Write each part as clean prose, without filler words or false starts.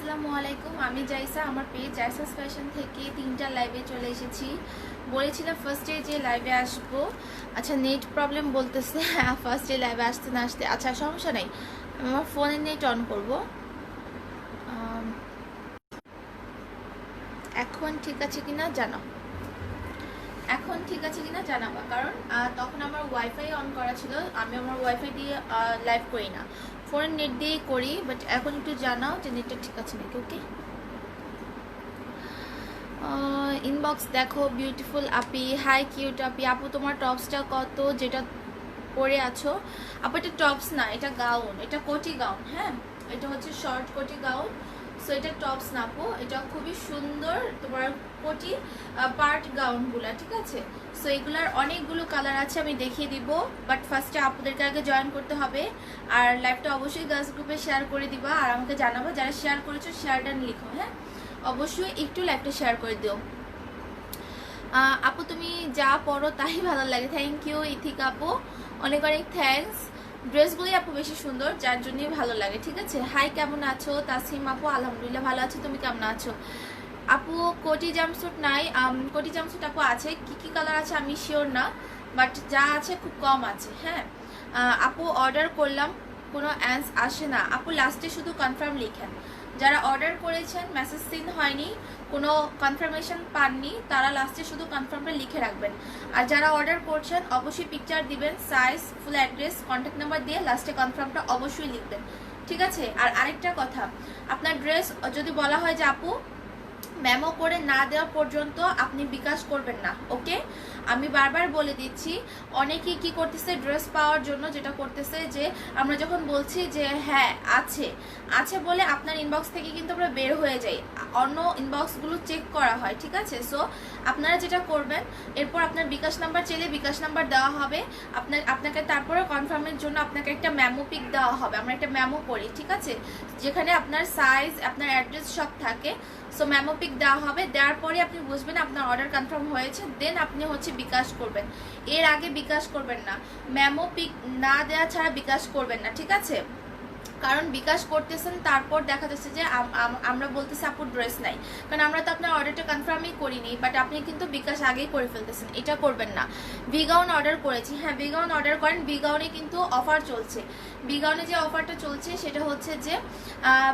আসসালামু আলাইকুম, আমি জাইসা। আমার পেজ জাইসাস ফ্যাশন থেকে 3টা লাইভে চলে এসেছি। বলেছিলাম ফার্স্টে যে লাইভে আসবো। আচ্ছা, নেট প্রবলেম বলতেছে। হ্যাঁ, ফার্স্টে লাইভে আসতে না আসতে, আচ্ছা সমস্যা নেই, আমি আমার ফোনের নেট অন করবো। এখন ঠিক আছে কিনা জানাও, এখন ঠিক আছে কিনা জানাবা, কারণ তখন আমার ওয়াইফাই অন করা ছিল। আমি আমার ওয়াইফাই দিয়ে লাইভ করি না, ফোনের নেট দিয়েই করি। বাট এখন একটু জানাও যে নেটটা ঠিক আছে নাকি। ওকে, ইনবক্স দেখো। বিউটিফুল আপি, হাই কিউট আপি। আপু তোমার টপসটা কত যেটা পরে আছো? আপু এটা টপস না, এটা গাউন, এটা কোটি গাউন। হ্যাঁ, এটা হচ্ছে শর্ট কোটি গাউন। সো এটা টপস না আপু, এটা খুবই সুন্দর তোমার কোটি পার্ট গাউনগুলা, ঠিক আছে? সো এগুলার অনেকগুলো কালার আছে, আমি দেখিয়ে দিব। বাট ফার্স্টে আপুদেরকে আগে জয়েন করতে হবে। আর লাইভটা অবশ্যই গার্লস গ্রুপে শেয়ার করে দিবা, আর আমাকে জানাবো যারা শেয়ার করেছো শেয়ারটা লিখো। হ্যাঁ, অবশ্যই একটু লাইভটা শেয়ার করে দিও। আপু তুমি যা পড়ো তাই ভালো লাগে। থ্যাংক ইউ ইথিকা আপু, অনেক অনেক থ্যাঙ্কস। ড্রেসগুলি আপু বেশি সুন্দর, যার জন্যই ভালো লাগে, ঠিক আছে? হাই, কেমন আছো? তাসিম আপু আলহামদুলিল্লাহ ভালো আছো, তুমি কেমন আছো? আপু কোটি জামস্যুট নাই। কোটি জামস্যুট আপু আছে, কি কি কালার আছে আমি শিওর না, বাট যা আছে খুব কম আছে। হ্যাঁ আপু, অর্ডার করলাম, কোনো অ্যান্স আসে না। আপু লাস্টে শুধু কনফার্ম লিখেন। যারা অর্ডার করেছেন মেসেজ সিন হয়নি, কোনো কনফার্মেশন পাননি, তারা লাস্টে শুধু কনফার্মটা লিখে রাখবেন। আর যারা অর্ডার করছেন অবশ্যই পিকচার দিবেন, size, full address, contact number দিয়ে লাস্টে কনফার্মটা অবশ্যই লিখবেন, ঠিক আছে? আর আরেকটা কথা, আপনার ড্রেস যদি বলা হয় যে আপু মেমো করে না দেওয়া পর্যন্ত আপনি বিকাশ করবেন না। ওকে, আমি বারবার বলে দিচ্ছি। অনেকেই কি করতেছে, ড্রেস পাওয়ার জন্য যেটা করতেছে যে আমরা যখন বলছি যে হ্যাঁ আছে আছে বলে আপনার ইনবক্স থেকে কিন্তু আমরা বের হয়ে যাই, অন্য ইনবক্সগুলো চেক করা হয়, ঠিক আছে? সো আপনারা যেটা করবেন, এরপর আপনার বিকাশ নাম্বার চাইলে বিকাশ নাম্বার দেওয়া হবে আপনাকে। তারপরে কনফার্মের জন্য আপনাকে একটা মেমো পিক দেওয়া হবে, আমরা একটা মেমো করি, ঠিক আছে? যেখানে আপনার সাইজ, আপনার অ্যাড্রেস সব থাকে। সো মেমো পিক দেওয়া হবে, দেওয়ার পরে আপনি বুঝবেন আপনার অর্ডার কনফার্ম হয়েছে, দেন আপনি হচ্ছে বিকাশ করবেন। এর আগে বিকাশ করবেন না, মেমো পিক না দেওয়া ছাড়া বিকাশ করবেন না, ঠিক আছে? কারণ বিকাশ করতেছেন, তারপর দেখা যাচ্ছে যে আমরা বলতেছি আপুর ড্রেস নাই, কারণ আমরা তো আপনার অর্ডারটা কনফার্মই করিনি, বাট আপনি কিন্তু বিকাশ আগেই করে ফেলতেছেন। এটা করবেন না। ভিগাউন অর্ডার করেছি, হ্যাঁ ভিগাউন অর্ডার করেন। ভিগাউনে কিন্তু অফার চলছে। ভিগাউনে যে অফারটা চলছে সেটা হচ্ছে যে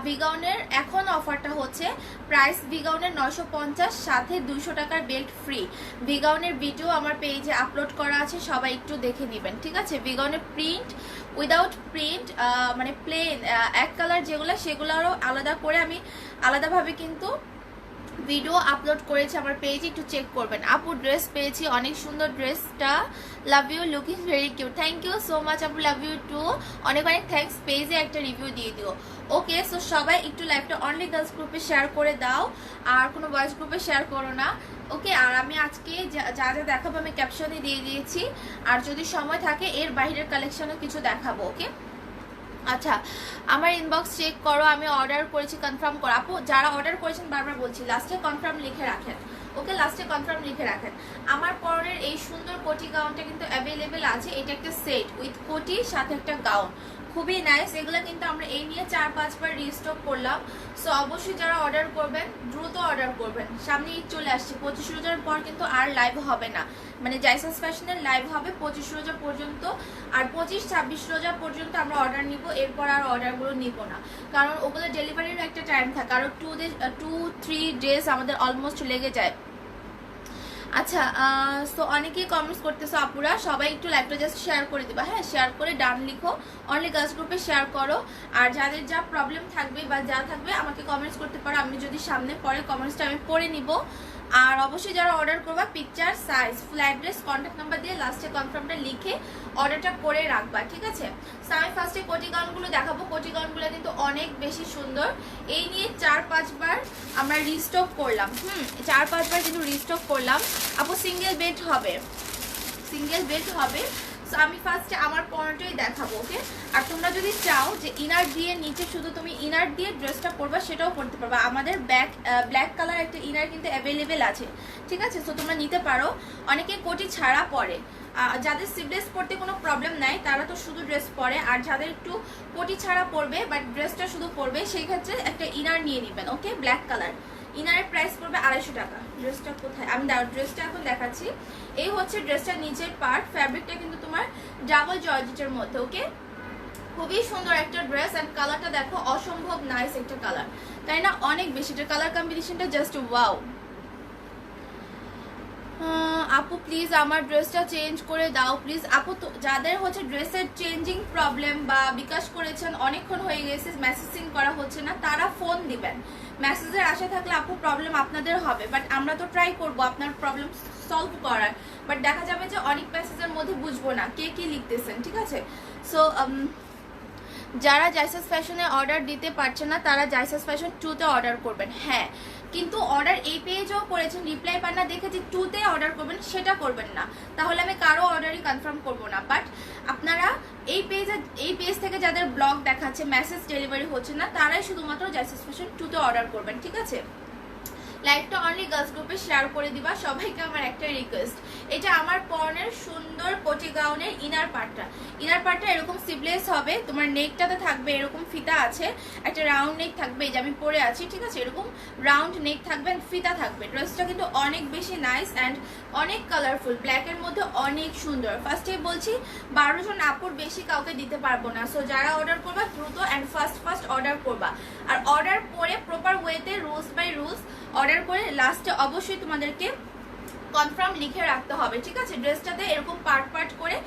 ভিগাউনের এখন অফারটা হচ্ছে প্রাইস ভিগাউনের 950, সাথে 200 টাকার বেল্ট ফ্রি। ভিগাউনের ভিডিও আমার পেজে আপলোড করা আছে, সবাই একটু দেখে নেবেন, ঠিক আছে? ভিগাউনের প্রিন্ট, উইদাউট প্রিন্ট, মানে প্লেন এক কালার যেগুলো, সেগুলোরও আলাদা করে আমি আলাদাভাবে কিন্তু ভিডিও আপলোড করেছি আমার পেজে, একটু চেক করবেন। আপু ড্রেস পেয়েছি, অনেক সুন্দর ড্রেসটা, love you, looking very cute. Thank you so much আপু, লাভ ইউ টু, অনেক অনেক থ্যাংকস। পেজে একটা রিভিউ দিয়ে দিও। ওকে, সো সবাই একটু লাইভটা অনলি গার্লস গ্রুপে শেয়ার করে দাও, আর কোনো বয়েজ গ্রুপে শেয়ার করো না। ওকে, আর আমি আজকে যা যা দেখাবো আমি ক্যাপশনে দিয়ে দিয়েছি, আর যদি সময় থাকে এর বাইরের কালেকশনও কিছু দেখাবো। ওকে, আচ্ছা আমার ইনবক্স চেক করো, আমি অর্ডার করেছি, কনফার্ম করো। আপু যারা অর্ডার করেছেন বারবার বলছি লাস্টে কনফার্ম লিখে রাখেন। ওকে, লাস্টে কনফার্ম লিখে রাখেন। আমার পরের এই সুন্দর কোটি গাউনটা কিন্তু অ্যাভেলেবেল আছে। এটা একটা সেট উইথ কোটি সাথে একটা গাউন, খুবই নাইস। এগুলো কিন্তু আমরা এই নিয়ে 4-5 বার রিস্টক করলাম। সো অবশ্যই যারা অর্ডার করবেন দ্রুত অর্ডার করবেন, সামনে ঈদ চলে আসছে। 25 রোজার পর কিন্তু আর লাইভ হবে না, মানে জাইসাস ফ্যাশনের লাইভ হবে 25 রোজা পর্যন্ত, আর 25-26 রোজা পর্যন্ত আমরা অর্ডার নিব, এরপর আর অর্ডারগুলো নিব না, কারণ ওগুলো ডেলিভারির একটা টাইম থাকে, আরও 2-3 ডেজ আমাদের অলমোস্ট লেগে যায়। আচ্ছা, সো অনেকেই কমেন্টস করতেছো আপুরা, সবাই একটু লাইভটা জাস্ট শেয়ার করে দিবা। হ্যাঁ, শেয়ার করে ডান লিখো, অনলি গার্লস গ্রুপে শেয়ার করো। আর যাদের যা প্রবলেম থাকবে বা যা থাকবে আমাকে কমেন্টস করতে পারো, আমি যদি সামনে পরে কমেন্টসটা আমি পড়ে নিব। আর অবশ্যই যারা অর্ডার করবা picture, size, full address, contact number দিয়ে লাস্টে কনফার্মটা লিখে অর্ডারটা করে রাখবা, ঠিক আছে? সো আমি ফার্স্টে কোটি গাউনগুলো দেখাবো। কোটি গাউনগুলো কিন্তু অনেক বেশি সুন্দর। এই নিয়ে 4-5 বার আমরা রিস্টক করলাম। 4-5 বার কিন্তু রিস্টক করলাম। আপু সিঙ্গেল বেড হবে, সিঙ্গেল বেড হবে। সো আমি ফার্স্টে আমার পরনটাই দেখাবো, ওকে? আর তোমরা যদি চাও যে ইনার দিয়ে নিচে শুধু তুমি ইনার দিয়ে ড্রেসটা পরবা, সেটাও পরতে পারবা। আমাদের ব্ল্যাক কালার একটা ইনার কিন্তু অ্যাভেলেবেল আছে, ঠিক আছে? সো তোমরা নিতে পারো। অনেকে কোটি ছাড়া পরে, যাদের স্লিভলেস পরতে কোনো প্রবলেম নাই তারা তো শুধু ড্রেস পরে, আর যাদের একটু কোটি ছাড়া পরবে বাট ড্রেসটা শুধু পরবে, সেই ক্ষেত্রে একটা ইনার নিয়ে নেবেন, ওকে? ব্ল্যাক কালার ইনারের প্রাইস পড়বে 250 টাকা। ড্রেসটা কোথায়, আমি ড্রেসটা এখন দেখাচ্ছি। এই হচ্ছে ড্রেসটার নিচের পার্ট, ফ্যাব্রিকটা কিন্তু তোমার ডাবল জর্জেটের মধ্যে, ওকে? খুবই সুন্দর একটা ড্রেস, অ্যান্ড কালারটা দেখো, অসম্ভব নাইস একটা কালার, তাই না? অনেক বেশি, এটা কালার কম্বিনেশনটা জাস্ট ওয়াও। আপু প্লিজ আমার ড্রেসটা চেঞ্জ করে দাও প্লিজ। আপু তো যাদের হচ্ছে ড্রেসের চেঞ্জিং প্রবলেম বা বিকাশ করেছেন অনেকক্ষণ হয়ে গেছে, মেসেজিং করা হচ্ছে না, তারা ফোন দিবেন। মেসেজের আশা থাকলে আপু প্রবলেম আপনাদের হবে, বাট আমরা তো ট্রাই করব আপনার প্রবলেম সলভ করার, বাট দেখা যাবে যে অনেক মেসেজের মধ্যে বুঝবো না কে কি লিখতেছেন, ঠিক আছে? সো যারা জাইসাস ফ্যাশনে অর্ডার দিতে পারছে না তারা জাইসাস ফ্যাশন 2-তে অর্ডার করবেন। হ্যাঁ, কিন্তু অর্ডার এই পেজেও করেছেন, রিপ্লাই পান না দেখে যে 2-তে অর্ডার করবেন, সেটা করবেন না, তাহলে আমি কারো অর্ডারই কনফার্ম করব না। বাট আপনারা এই পেজ থেকে যাদের ব্লগ দেখাচ্ছে মেসেজ ডেলিভারি হচ্ছে না, তারাই শুধুমাত্র জাইসাস ফ্যাশন 2-তে অর্ডার করবেন, ঠিক আছে? লাইভটা অনলি গার্লস গ্রুপে শেয়ার করে দিবা। সবাইকে আমার একটা রিকোয়েস্ট, এটা আমার পরনের সুন্দর কোটি গাউনের ইনার পার্টটা এরকম স্লিভলেস হবে, তোমার নেকটাতে থাকবে এরকম ফিতা আছে, একটা রাউন্ড নেক থাকবে, এই যে আমি পরে আছি, ঠিক আছে? এরকম রাউন্ড নেক থাকবে, ফিতা থাকবে। ড্রেসটা কিন্তু অনেক বেশি নাইস অ্যান্ড অনেক কালারফুল, ব্ল্যাকের মধ্যে অনেক সুন্দর। ফার্স্টে বলছি 12 জন আপুর বেশি কাউকে দিতে পারবো না, সো যারা অর্ডার করবা দ্রুত অ্যান্ড ফার্স্ট অর্ডার করবা। আর অর্ডার করে প্রপার ওয়েতে রুলস বাই রুলস অর্ডার করে লাস্টে অবশ্যই তোমাদেরকে কনফার্ম লিখে রাখতে হবে, ঠিক আছে? ড্রেসটাতে এরকম পার্ট করে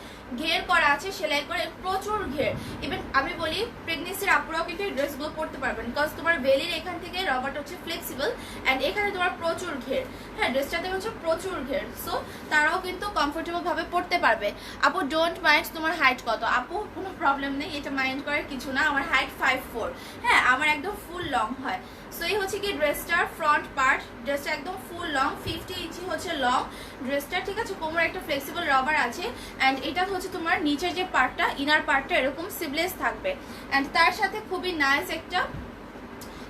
ঘের করা আছে, সেলাই করে, প্রচুর ঘের। ইভেন আমি বলি প্রেগনেন্সির আপুরাও কিন্তু এই ড্রেসগুলো পরতে পারবেন, বিকজ তোমার বেলির এখান থেকে রবারটা হচ্ছে ফ্লেক্সিবল অ্যান্ড এখানে তোমার প্রচুর ঘের। হ্যাঁ, ড্রেসটাতে হচ্ছে প্রচুর ঘের, সো তারাও কিন্তু কমফোর্টেবল ভাবে পরতে পারবে। আপু ডোন্ট মাইন্ড তোমার হাইট কত? আপু কোনো প্রবলেম নেই, এটা মাইন্ড করার কিছু না। আমার হাইট 5'4", হ্যাঁ, আমার একদম ফুল লং হয়। সো এই হচ্ছে কি ড্রেসটার ফ্রন্ট পার্ট, ড্রেসটা একদম ফুল লং, 50 ইঞ্চি হচ্ছে লং ড্রেসটা, ঠিক আছে? কোমরে একটা ফ্লেক্সিবল রবার আছে, অ্যান্ড এটা হচ্ছে তোমার নিচের যে পার্টটা, ইনার পার্টটা এরকম সিভলেস থাকবে, অ্যান্ড তার সাথে খুবই নাইস একটা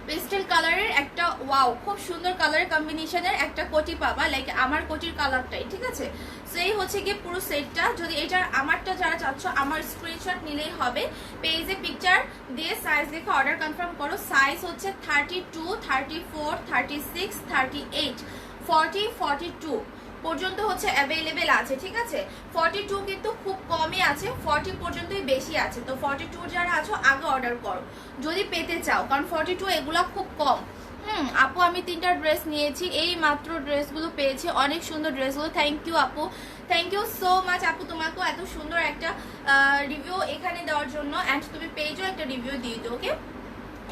পেস্টেল কালারের একটা ওয়াও, খুব সুন্দর কালারের কম্বিনেশনের একটা কোটি পাবা, লাইক আমার কোটির কালারটাই, ঠিক আছে? সো এই হচ্ছে গিয়ে পুরো সেটটা। যদি এটার আমারটা যারা চাচ্ছ, আমার স্ক্রিনশট নিলেই হবে, পেজে পিকচার দিয়ে সাইজ দেখে অর্ডার কনফার্ম করো। সাইজ হচ্ছে 32, 34, 36, 38, 40, 42 পর্যন্ত হচ্ছে অ্যাভেলেবেল আছে, ঠিক আছে? 42 কিন্তু খুব কমই আছে, 40 পর্যন্তই বেশি আছে। তো 42 যারা আছো আগে অর্ডার করো যদি পেতে চাও, কারণ 42 এগুলা খুব কম। আপু আমি 3টা ড্রেস নিয়েছি, এই মাত্র ড্রেসগুলো পেয়েছি, অনেক সুন্দর ড্রেসগুলো। থ্যাংক ইউ আপু, থ্যাংক ইউ সো মাচ আপু, তোমাকেও এত সুন্দর একটা রিভিউ এখানে দেওয়ার জন্য, অ্যান্ড তুমি পেজও একটা রিভিউ দিয়ে দিও, ওকে?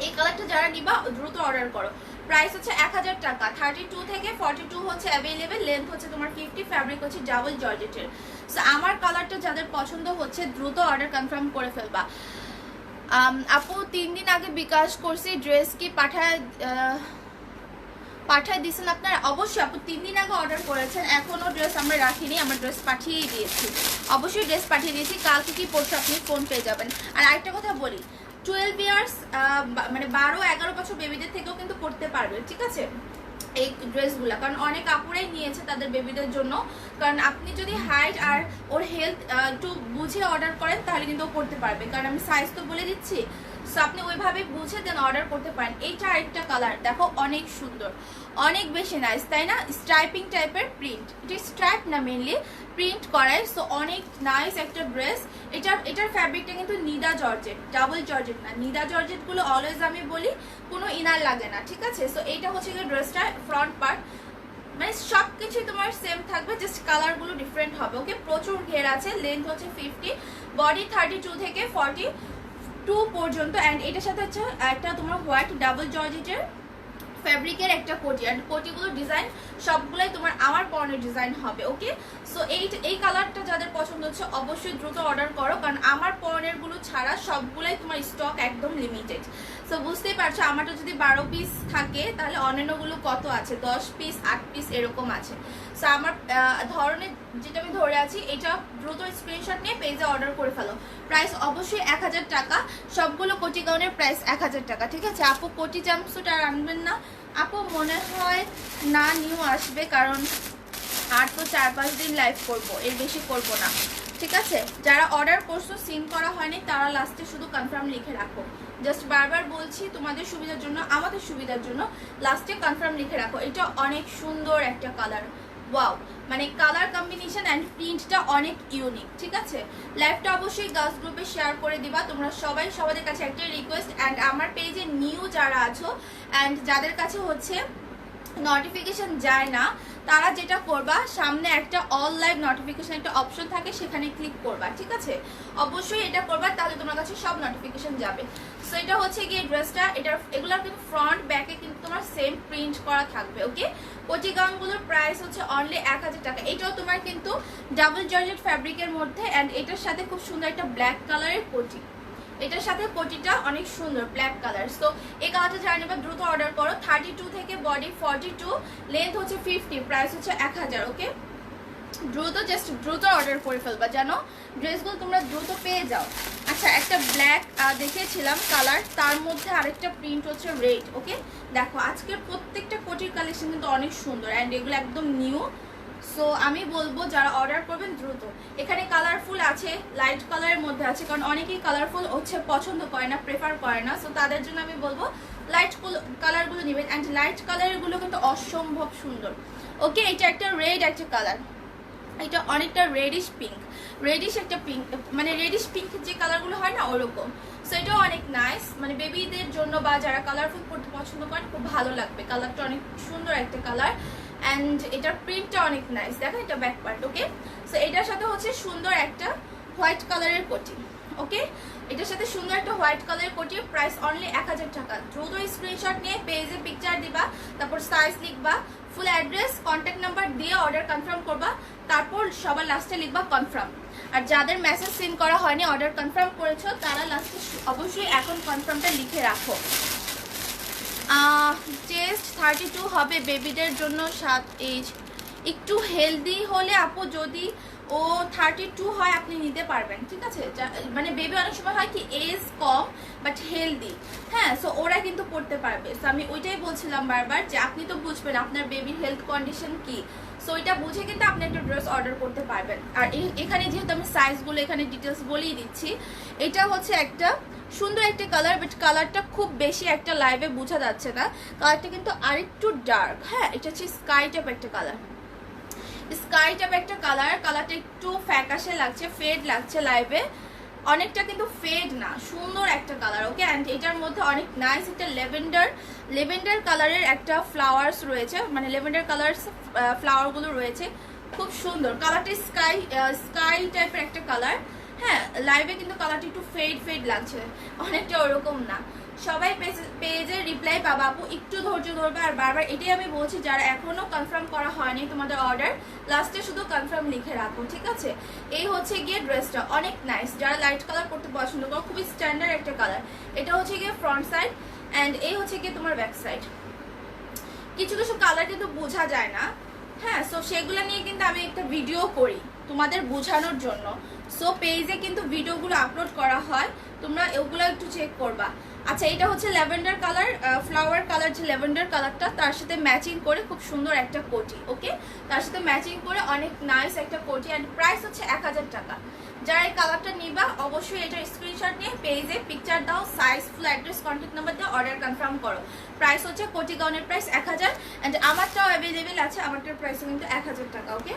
এই কালারটা যারা নিবা দ্রুত অর্ডার করো। প্রাইস হচ্ছে 1000 টাকা। 32 থেকে 42 হচ্ছে অ্যাভেলেবেল, লেন্থ হচ্ছে তোমার 50, ফ্যাব্রিক হচ্ছে ডাবল জর্জেটের। সো আমার কালারটা যাদের পছন্দ হচ্ছে দ্রুত অর্ডার কনফার্ম করে ফেলবা। আপু 3 দিন আগে বিকাশ করছি, ড্রেস কি পাঠায় দিয়েছেন আপনারা? অবশ্যই আপু 3 দিন আগে অর্ডার করেছেন, এখনো ড্রেস আমরা রাখিনি, আমরা ড্রেস পাঠিয়েই দিয়েছি, অবশ্যই ড্রেস পাঠিয়ে দিয়েছি। কালকে কি পড়ছে আপনি ফোন পেয়ে যাবেন। আর আরেকটা কথা বলি, 12 ইয়ার্স মানে 12-11 বছর বেবিদের থেকেও কিন্তু পড়তে পারবে, ঠিক আছে? এই ড্রেসগুলো, কারণ অনেক আপুরাই নিয়েছে তাদের বেবিদের জন্য, কারণ আপনি যদি হাইট আর ওর হেলথ একটু বুঝে অর্ডার করেন তাহলে কিন্তু ও করতে পারবে, কারণ আমি সাইজ তো বলে দিচ্ছি। সো আপনি ওইভাবে বুঝে দেন অর্ডার করতে পারেন। এইটা আরেকটা কালার দেখো, অনেক সুন্দর, অনেক বেশি নাইস, তাই না? স্ট্রাইপিং টাইপের প্রিন্ট, এটা স্ট্রাইপ না মেনলি প্রিন্ট করায়, সো অনেক নাইস একটা ড্রেস। এটার ফ্যাব্রিকটা কিন্তু নিদা জর্জেট, ডাবল জর্জেট না। নিদা জর্জেট গুলো অলওয়েজ আমি বলি কোনো ইনার লাগে না, ঠিক আছে? সো এইটা হচ্ছে গিয়ে ড্রেসটা ফ্রন্ট পার্ট, মানে সবকিছু তোমার সেম থাকবে, জাস্ট কালারগুলো ডিফারেন্ট হবে, ওকে? প্রচুর ঘের আছে, লেন্থ হচ্ছে 50, বডি 32 থেকে 42 পর্যন্ত, অ্যান্ড এটার সাথে হচ্ছে একটা তোমার হোয়াইট ডাবল জর্জেটের ফ্যাব্রিকের একটা কোটি, আর কোটিগুলো ডিজাইন সবগুলাই তোমার আমার পরনের ডিজাইন হবে। ওকে, সো এই কালারটা যাদের পছন্দ হচ্ছে অবশ্যই দ্রুত অর্ডার করো, কারণ আমার পরনের গুলো ছাড়া সবগুলাই তোমার স্টক একদম লিমিটেড। সো বুঝতেই পারছো আমারটা যদি 12 পিস থাকে তাহলে অন্যান্যগুলো কত আছে, 10 পিস 8 পিস এরকম আছে। সো আমার ধরনের যেটা আমি ধরে আছি এটা দ্রুত স্ক্রিনশট নিয়ে পেজে অর্ডার করে ফেলো। প্রাইস অবশ্যই 1000 টাকা, সবগুলো কোটি গাউনের প্রাইস 1000 টাকা। ঠিক আছে আপু, কোটি জাম্পস্যুট আর আনবেন না আপু? মনে হয় না, নিউ আসবে, কারণ আর তো 4-5 দিন লাইভ করবো, এর বেশি করবো না। ঠিক আছে, যারা অর্ডার করছো সিন করা হয়নি তারা লাস্টে শুধু কনফার্ম লিখে রাখো। জাস্ট বারবার বলছি তোমাদের সুবিধার জন্য, আমাদের সুবিধার জন্য, লাস্টে কনফার্ম লিখে রাখো। এটা অনেক সুন্দর একটা কালার, ওয়াও, মানে কালার কম্বিনেশন অ্যান্ড প্রিন্টটা অনেক ইউনিক। ঠিক আছে, লাইভটা অবশ্যই গার্লস গ্রুপে শেয়ার করে দিবা তোমরা সবাই। সবাদের কাছে একটা রিকোয়েস্ট, অ্যান্ড আমার পেজে নিউ যারা আছো অ্যান্ড যাদের কাছে হচ্ছে নোটিফিকেশন যায় না, তারা যেটা করবা, সামনে একটা অল লাইভ নোটিফিকেশন একটা অপশন থাকে, সেখানে ক্লিক করবা। ঠিক আছে, অবশ্যই এটা করবা, তাহলে তোমার কাছে সব নোটিফিকেশন যাবে। সো এটা হচ্ছে গিয়ে ড্রেসটা, এগুলোর কিন্তু ফ্রন্ট ব্যাকে কিন্তু তোমার সেম প্রিন্ট করা থাকবে। ওকে, কোটি গাউনগুলোর প্রাইস হচ্ছে অনলি 1000 টাকা। এটাও তোমার কিন্তু ডাবল জর্জেট ফ্যাব্রিকের মধ্যে, অ্যান্ড এটার সাথে খুব সুন্দর একটা ব্ল্যাক কালারের কোটি, এটার সাথে কোটিটা অনেক সুন্দর ব্ল্যাক কালার। সো এই কালারটা যারা নেবে দ্রুত অর্ডার করো। 32 থেকে বডি 42, লেন্থ হচ্ছে 50, প্রাইস হচ্ছে 1000। ওকে, দ্রুত অর্ডার করে ফেলবা, জানো ড্রেসগুলো তোমরা দ্রুত পেয়ে যাও। আচ্ছা, একটা ব্ল্যাক দেখিয়েছিলাম কালার, তার মধ্যে আরেকটা প্রিন্ট হচ্ছে রেড। ওকে, দেখো আজকের প্রত্যেকটা কোটির কালেকশন কিন্তু অনেক সুন্দর, অ্যান্ড এগুলো একদম নিউ। সো আমি বলবো যারা অর্ডার করবেন দ্রুত। এখানে কালারফুল আছে, লাইট কালারের মধ্যে আছে, কারণ অনেকেই কালারফুল হচ্ছে পছন্দ করে না, প্রেফার করে না। সো তাদের জন্য আমি বলবো লাইট কালারগুলো নেবেন, অ্যান্ড লাইট কালারগুলো কিন্তু অসম্ভব সুন্দর। ওকে, এটা একটা রেড একটা কালার, এটা অনেকটা রেডিশ পিঙ্ক, রেডিশ একটা পিঙ্ক, মানে রেডিশ পিঙ্ক যে কালারগুলো হয় না ওরকম। সো এটাও অনেক নাইস, মানে বেবিদের জন্য বা যারা কালারফুল পড়তে পছন্দ করেন খুব ভালো লাগবে। কালারটা অনেক সুন্দর একটা কালার, অ্যান্ড এটার প্রিন্টটা অনেক নাইস। দেখেন এটা ব্যাক পার্ট। ওকে, সো এটার সাথে হচ্ছে সুন্দর একটা হোয়াইট কালারের কোটি। ওকে, এটার সাথে সুন্দর একটা হোয়াইট কালারের কোটি, প্রাইস অনলি 1000 টাকা। দ্রুত স্ক্রিনশট নিয়ে পেজে পিকচার দিবা, তারপর সাইজ লিখবা, ফুল অ্যাড্রেস কন্ট্যাক্ট নাম্বার দিয়ে অর্ডার কনফার্ম করবা, তারপর সবার লাস্টে লিখবা কনফার্ম। আর যাদের মেসেজ সেন্ড করা হয়নি, অর্ডার কনফার্ম করেছো, তারা লাস্টে অবশ্যই এখন কনফার্মটা লিখে রাখো। চেস্ট 32 হবে বেবিদের জন্য 7 এজ, একটু হেলদি হলে আপু যদি ও 32 হয় আপনি নিতে পারবেন। ঠিক আছে, মানে বেবি অনেক সময় হয় কি এজ কম বাট হেলদি, হ্যাঁ, সো ওরা কিন্তু পড়তে পারবে। সো আমি ওইটাই বলছিলাম বারবার যে আপনি তো বুঝবেন আপনার বেবির হেলথ কন্ডিশন কি, সো এটা বুঝে কিন্তু আপনি একটা ড্রেস অর্ডার করতে পারবেন। আর এখানে যেহেতু আমি সাইজগুলো এখানে ডিটেলস বলেই দিচ্ছি, এটা হচ্ছে একটা সুন্দর একটা কালার, বাট কালারটা খুব বেশি একটা লাইভে বোঝা যাচ্ছে না, কালারটা কিন্তু আরেকটু ডার্ক। হ্যাঁ, এটা হচ্ছে স্কাই টাইপ একটা কালার, স্কাই টাইপ একটা কালার, কালারটা একটু ফ্যাকাশে লাগছে, ফেড লাগছে লাইভে, অনেকটা কিন্তু ফেড না, সুন্দর একটা কালার। ওকে, অ্যান্ড এটার মধ্যে অনেক নাইস একটা লেভেন্ডার কালারের একটা ফ্লাওয়ার্স রয়েছে, মানে লেভেন্ডার কালার ফ্লাওয়ারগুলো রয়েছে, খুব সুন্দর কালারটা। স্কাই টাইপের একটা কালার। হ্যাঁ, লাইভে কিন্তু কালারটা একটু ফেড লাগছে, অনেকটা ওরকম না। সবাই পেজে রিপ্লাই পাবা আপু, একটু ধৈর্য ধরবে। আর বারবার এটাই আমি বলছি, যারা এখনো কনফার্ম করা হয়নি তোমাদের অর্ডার, লাস্টে শুধু কনফার্ম লিখে রাখো। ঠিক আছে, এই হচ্ছে গিয়ে ড্রেসটা অনেক নাইস, যারা লাইট কালার করতে পছন্দ করো, খুবই স্ট্যান্ডার্ড একটা কালার। এটা হচ্ছে গিয়ে ফ্রন্ট সাইড, অ্যান্ড এই হচ্ছে গিয়ে তোমার ব্যাক সাইড। কিছু কিছু কালার কিন্তু বোঝা যায় না, হ্যাঁ, সো সেগুলো নিয়ে কিন্তু আমি একটা ভিডিও করি তোমাদের বোঝানোর জন্য। সো পেজে কিন্তু ভিডিওগুলো আপলোড করা হয়, তোমরা ওগুলো একটু চেক করবা। আচ্ছা, এটা হচ্ছে ল্যাভেন্ডার কালার, ফ্লাওয়ার কালার যে ল্যাভেন্ডার কালারটা, তার সাথে ম্যাচিং করে খুব সুন্দর একটা কোটি। ওকে, তার সাথে ম্যাচিং করে অনেক নাইস একটা কোটি, অ্যান্ড প্রাইস হচ্ছে 1000 টাকা। যারা এই কালারটা নিবা অবশ্যই এটার স্ক্রিনশট নিয়ে পেজে পিকচার দাও, size, full address, contact number দিয়ে অর্ডার কনফার্ম করো। প্রাইস হচ্ছে কোটি গাউনের প্রাইস 1000, অ্যান্ড আমারটাও অ্যাভেলেবেল আছে, আমারটার প্রাইসও কিন্তু 1000 টাকা। ওকে,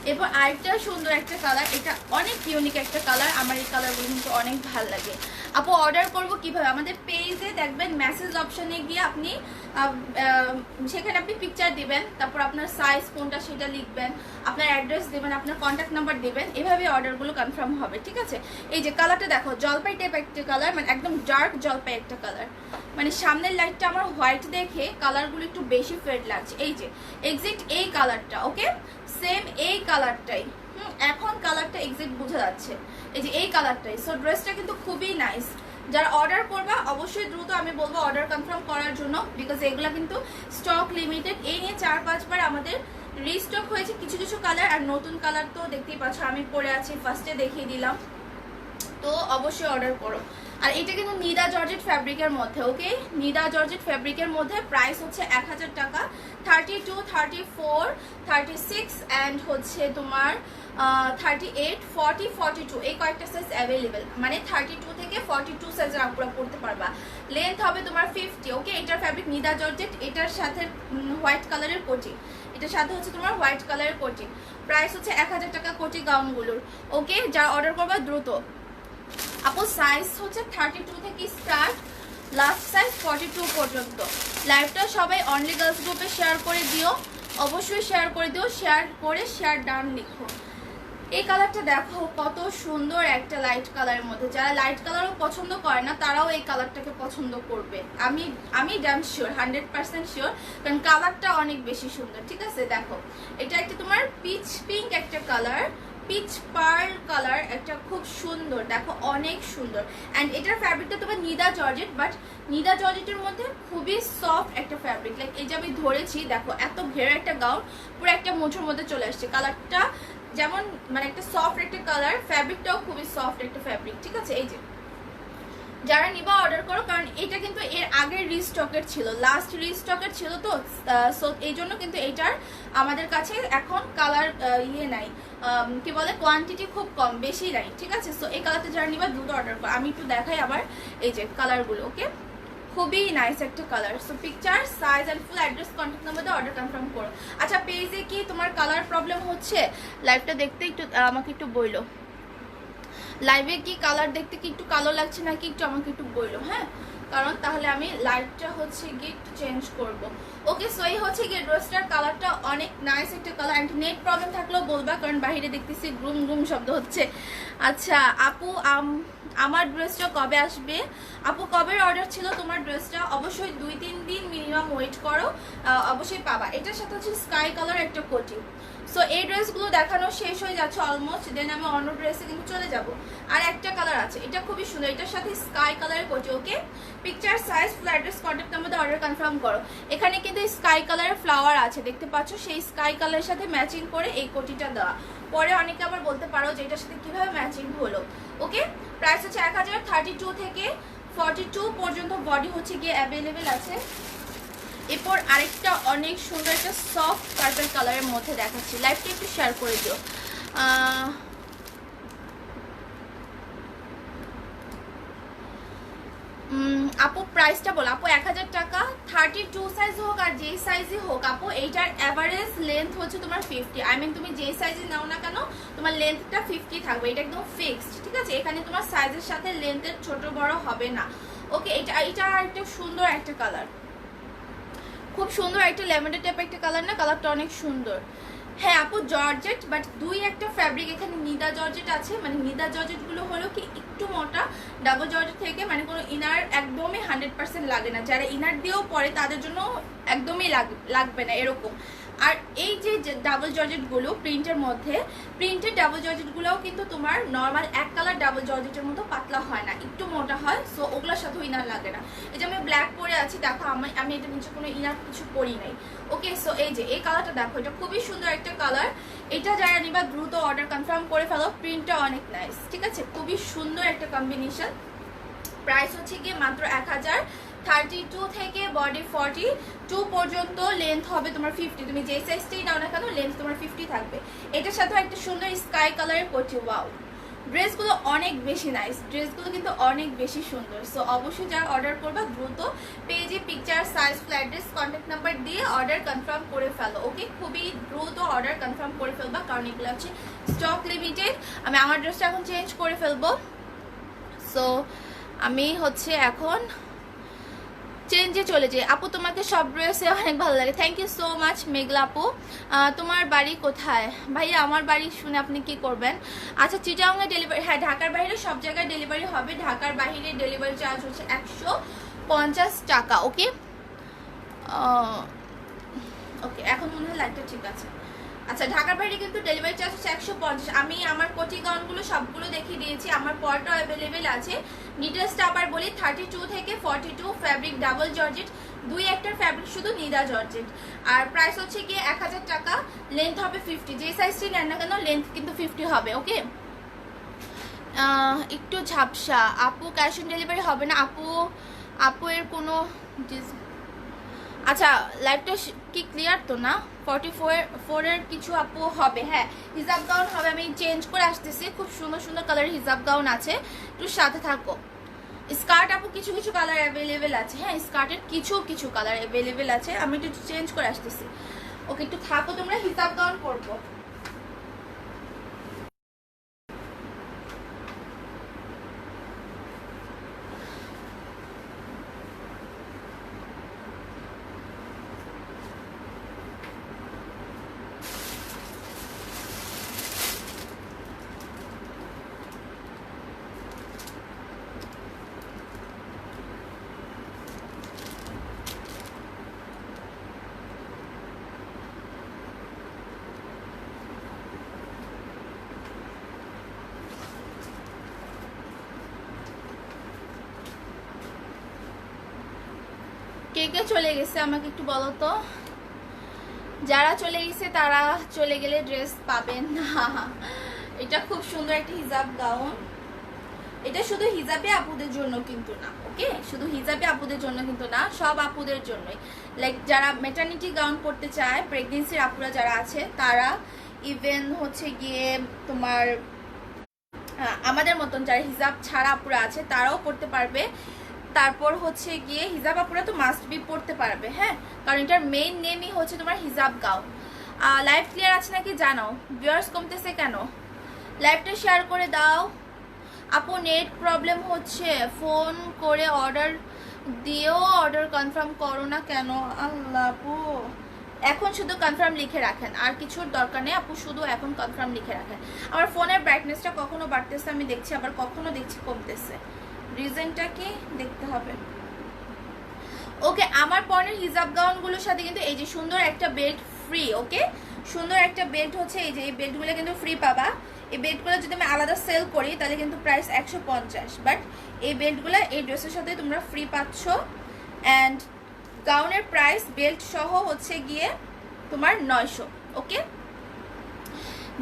এরপর আরেকটা সুন্দর একটা কালার, এটা অনেক ইউনিক একটা কালার, আমার এই কালারগুলো কিন্তু অনেক ভালো লাগে। আপু অর্ডার করব কিভাবে? আমাদের পেজে দেখবেন মেসেজ অপশনে গিয়ে আপনি সেখানে আপনি পিকচার দিবেন, তারপর আপনার সাইজ কোনটা সেটা লিখবেন, আপনার অ্যাড্রেস দেবেন, আপনার কন্ট্যাক্ট নাম্বার দেবেন, এভাবে অর্ডারগুলো কনফার্ম হবে, ঠিক আছে? এই যে কালারটা দেখো, জলপাই টাইপ একটা কালার, মানে একদম ডার্ক জলপাই একটা কালার, মানে সামনের লাইটটা আমার হোয়াইট দেখে কালারগুলো একটু বেশি ফেড লাগছে। এই যে এক্সাক্ট এই কালারটা, ওকে সেম এই কালারটাই, এখন কালারটা এক্সাক্ট বোঝা যাচ্ছে, এই যে এই কালারটাই। সো ড্রেসটা কিন্তু খুবই নাইস। যারা অর্ডার করবা অবশ্যই দ্রুত আমি বলবো অর্ডার কনফার্ম করার জন্য, বিকজ এগুলা কিন্তু স্টক লিমিটেড। এই নিয়ে 4-5 বার আমাদের রিস্টক হয়েছে কিছু কিছু কালার, আর নতুন কালার তো দেখতেই পাচ্ছ আমি পরে আছি, ফার্স্টে দেখিয়ে দিলাম, তো অবশ্যই অর্ডার করো। আর এটা কিন্তু নিদা জর্জেট ফ্যাব্রিকের মধ্যে, ওকে নিদা জর্জেট ফ্যাব্রিকের মধ্যে প্রাইস হচ্ছে 1000 টাকা। 32, 34, 36 অ্যান্ড হচ্ছে তোমার 38, 40, 42 এই কয়েকটা সাইজ অ্যাভেলেবেল, মানে 32 থেকে 42 সাইজের আপুরা পড়তে পারবা। লেন্থ হবে তোমার 50, ওকে। এটার ফ্যাব্রিক নিদা জর্জেট, এটার সাথে হোয়াইট কালারের কোটি, এটার সাথে হচ্ছে তোমার হোয়াইট কালারের কোটি। প্রাইস হচ্ছে 1000 টাকা কোটি গাউনগুলোর, ওকে। যারা অর্ডার করবা দ্রুত। আপু সাইজ হচ্ছে 32 থেকে স্টার্ট, লাস্ট সাইজ 42 পর্যন্ত। লাইভটা সবাই অনলি গার্লস গ্রুপে শেয়ার করে দিও, অবশ্যই শেয়ার করে দিও, শেয়ার করে শেয়ার ডান লিখো। এই কালারটা দেখো কত সুন্দর একটা লাইট কালারের মধ্যে, যারা লাইট কালারও পছন্দ করে না তারাও এই কালারটাকে পছন্দ করবে, আমি ড্যাম শিওর, 100% শিওর, কারণ কালারটা অনেক বেশি সুন্দর, ঠিক আছে? দেখো এটা একটা তোমার পিচ পিঙ্ক একটা কালার, পিচ পার্ল কালার, একটা খুব সুন্দর, দেখো অনেক সুন্দর। অ্যান্ড এটার ফ্যাব্রিকটা তোমার নিদা জর্জেট, বাট নিদা জর্জেটের মধ্যে খুবই সফট একটা ফ্যাব্রিক, লাইক এই যে আমি ধরেছি দেখো এত ঘেরা একটা গাউন পুরো একটা মুঠোর মধ্যে চলে আসছে। কালারটা যেমন মানে একটা সফট একটা কালার, ফ্যাব্রিকটাও খুবই সফট একটা ফ্যাব্রিক, ঠিক আছে? এই যে যারা নিবা অর্ডার করো, কারণ এটা কিন্তু এর আগের রিস্টকের ছিল, লাস্ট রিস্টকের ছিল, তো সো এই জন্য কিন্তু এটার আমাদের কাছে এখন কালার নাই, কি বলে কোয়ান্টিটি খুব কম, বেশি নাই, ঠিক আছে? সো এই কালারটা যারা নিবা দ্রুত অর্ডার করো। আমি একটু দেখাই আবার এই যে কালারগুলো, ওকে খুবই নাইস একটা colour. So picture size and full address contact number দিয়ে অর্ডার কনফার্ম করো। আচ্ছা পেজে কি তোমার কালার প্রবলেম হচ্ছে? লাইভটা দেখতে একটু আমাকে একটু বইলো, লাইভে কি কালার দেখতে কি একটু কালো লাগছে নাকি একটু আমাকে একটু বইলো, হ্যাঁ, কারণ তাহলে আমি লাইটটা হচ্ছে গিয়ে একটু চেঞ্জ করব। ওকে সো এই হচ্ছে গিয়ে ড্রেসটার কালারটা অনেক নাইস একটা কালার। অ্যান্ড নেট প্রবলেম থাকলেও বলবা, কারণ বাইরে দেখতেছি গ্রুম গ্রুম শব্দ হচ্ছে। আচ্ছা আপু আমার ড্রেসটা কবে আসবে? আপু কবে অর্ডার ছিল তোমার ড্রেসটা? অবশ্যই 2-3 দিন মিনিমাম ওয়েট করো, অবশ্যই পাবা। এটার সাথে হচ্ছে স্কাই কালার একটা কোটি। সো এই ড্রেসগুলো দেখানো শেষ হয়ে যাচ্ছে অলমোস্ট, দেন আমি অন্য ড্রেসে কিন্তু চলে যাব। আর একটা কালার আছে, এটা খুবই সুন্দর, এটার সাথে স্কাই কালারের কোটি, okay. Picture size full address contact number order confirm করো। এখানে কিন্তু স্কাই কালারের ফ্লাওয়ার আছে দেখতে পাচ্ছ, সেই স্কাই কালারের সাথে ম্যাচিং করে এই কোটিটা দেওয়া। পরে অনেকে আবার বলতে পারো যে এটার সাথে কিভাবে ম্যাচিং হলো, ওকে। প্রাইস হচ্ছে 1000, 32 থেকে 42 পর্যন্ত বডি হচ্ছে গিয়ে অ্যাভেলেবেল আছে। এরপর আরেকটা অনেক সুন্দর একটা সফট পার্পল কালারের মধ্যে দেখাচ্ছি, লাইভটা একটু শেয়ার করে দিও। আপু প্রাইসটা বলো। আপু 1000 টাকা, 32 সাইজ হোক আর যেই সাইজই হোক আপু, এইটার অ্যাভারেজ লেন্থ হচ্ছে তোমার 50, আই মিন তুমি যেই সাইজে নাও না কেন তোমার লেন্থটা 50 থাকবে, এটা একদম ফিক্সড, ঠিক আছে? এখানে তোমার সাইজের সাথে লেন্থের ছোট বড় হবে না, ওকে। এটা একটা সুন্দর একটা কালার, খুব সুন্দর একটা ল্যাভেন্ডার টাইপ একটা কালার না, কালারটা অনেক সুন্দর। হ্যাঁ আপু জর্জেট, বাট দুই একটা ফ্যাব্রিক এখানে নিদা জর্জেট আছে, মানে নিদা জর্জেট গুলো হলো কি একটু মোটা, ডাবল জর্জেট থেকে মানে কোনো ইনার একদমই 100% লাগে না, যারা ইনার দিয়েও পরে তাদের জন্য একদমই লাগবে না এরকম। আর এই যে ডাবল জর্জেট গুলো প্রিন্টের মধ্যে, প্রিন্টের ডাবল জর্জেট গুলোও কিন্তু তোমার নর্মাল এক কালার ডাবল জর্জেটের মতো পাতলা হয় না, একটু মোটা হয়, সো ওগুলোর সাথেও ইনার লাগে না। এই যে আমি ব্ল্যাক পরে আছি দেখো, আমি এটা নিচে কোনো ইনার কিছু পরি নাই, ওকে। সো এই যে এই কালারটা দেখো, এটা খুবই সুন্দর একটা কালার। এটা যারা নিবা দ্রুত অর্ডার কনফার্ম করে ফেলো, প্রিন্টটা অনেক নাইস, ঠিক আছে? খুবই সুন্দর একটা কম্বিনেশন। প্রাইস হচ্ছে গিয়ে মাত্র 1000, 32 থেকে বডি 42 পর্যন্ত, লেন্থ হবে তোমার 50, তুমি যে সাইজটাই নাও না কেন লেন্থ তোমার 50 থাকবে। এটার সাথে একটা সুন্দর স্কাই কালারের কোটি, ওয়াও ড্রেসগুলো অনেক বেশি নাইস, ড্রেসগুলো কিন্তু অনেক বেশি সুন্দর। সো অবশ্যই যারা অর্ডার করবা দ্রুত পেজে picture, size, flat address, contact number দিয়ে অর্ডার কনফার্ম করে ফেলো। ওকে, খুবই দ্রুত অর্ডার কনফার্ম করে ফেলবা, কারণ এগুলো হচ্ছে স্টক লিমিটেড। আমি আমার ড্রেসটা এখন চেঞ্জ করে ফেলবো। সো আমি হচ্ছে এখন চেঞ্জে চলে যাই। আপু তোমাকে সব ড্রেসে অনেক ভালো লাগে, থ্যাংক ইউ সো মাচ মেঘলা আপু। তোমার বাড়ি কোথায়? ভাইয়া আমার বাড়ি শুনে আপনি কি করবেন? আচ্ছা, চিটাগাংয়ে ডেলিভারি, হ্যাঁ ঢাকার বাইরে সব জায়গায় ডেলিভারি হবে। ঢাকার বাইরে ডেলিভারি চার্জ হচ্ছে 150 টাকা। ওকে ওকে, এখন মনে হয় লাইটটা ঠিক আছে। আচ্ছা, ঢাকার বাইরে কিন্তু ডেলিভারি চার্জ হচ্ছে 150। আমি আমার কোটি গাউনগুলো সবগুলো দেখিয়ে দিয়েছি, আমার পরটাও অ্যাভেলেবেল আছে। ডিটেলসটা আবার বলি, 32 থেকে 42 ফ্যাব্রিক ডাবল জর্জেট, দুই একটার ফ্যাব্রিক শুধু নিদা জর্জেট। আর প্রাইস হচ্ছে গিয়ে 1000 টাকা, লেন্থ হবে 50। যে সাইজটি নেন না কেন লেন্থ কিন্তু 50 হবে। ওকে, একটু ঝাপসা আপু, ক্যাশ অন ডেলিভারি হবে না আপু এর কোনো। আচ্ছা, লাইভটা কি ক্লিয়ার তো না? 44 এর কিছু আপু হবে, হ্যাঁ হিজাব গাউন হবে। আমি চেঞ্জ করে আসতেছি, খুব সুন্দর সুন্দর কালারের হিজাব গাউন আছে, একটু সাথে থাকো। স্কার্ট আপু কিছু কিছু কালার অ্যাভেলেবেল আছে, হ্যাঁ স্কার্টের কিছু কিছু কালার অ্যাভেলেবেল আছে, আমি একটু চেঞ্জ করে আসতেছি। ওকে, একটু থাকো তোমরা, হিজাব গাউন করবো। কে কে চলে গেছে আমাকে একটু বলো তো। যারা চলে গেছে তারা চলে গেলে ড্রেস পাবেন না। এটা খুব সুন্দর একটা হিজাব গাউন, এটা শুধু হিজাবে আপুদের জন্য কিন্তু না। ওকে, শুধু হিজাবে আপুদের জন্য কিন্তু না, সব আপুদের জন্যই। লাইক যারা ম্যাটারনিটি গাউন পরতে চায়, প্রেগনেন্সির আপুরা যারা আছে তারা, ইভেন হচ্ছে গিয়ে তোমার আমাদের মতন যারা হিজাব ছাড়া আপুরা আছে তারাও পরতে পারবে। তারপর হচ্ছে গিয়ে হিজাব আপুরা তো মাস্ট বি পড়তে পারবে, হ্যাঁ, কারণ এটার মেইন নেমই হচ্ছে তোমার হিজাব গাউন। লাইভ ক্লিয়ার আছে নাকি জানাও, ভিউয়ার্স কমতেছে কেন? লাইভটা শেয়ার করে দাও আপু। নেট প্রবলেম হচ্ছে, ফোন করে অর্ডার দিয়েও অর্ডার কনফার্ম করো না কেন? আল্লাহ আপু, এখন শুধু কনফার্ম লিখে রাখেন, আর কিছুর দরকার নেই আপু, শুধু এখন কনফার্ম লিখে রাখেন। আমার ফোনের ব্রাইটনেসটা কখনো বাড়তেছে আমি দেখছি, আবার কখনো দেখছি কমতেছে, রিজনটা কি দেখতে হবে। ওকে, আমার পরনের হিজাব গাউনগুলোর সাথে কিন্তু এই যে সুন্দর একটা বেল্ট ফ্রি। ওকে, সুন্দর একটা বেল্ট হচ্ছে, এই যে এই বেল্টগুলো কিন্তু ফ্রি পাবা। এই বেল্টগুলো যদি আমি আলাদা সেল করি তাহলে কিন্তু প্রাইস 150, বাট এই বেল্টগুলো এই ড্রেসের সাথে তোমরা ফ্রি পাচ্ছ। অ্যান্ড গাউনের প্রাইস বেল্ট সহ হচ্ছে গিয়ে তোমার 900। ওকে,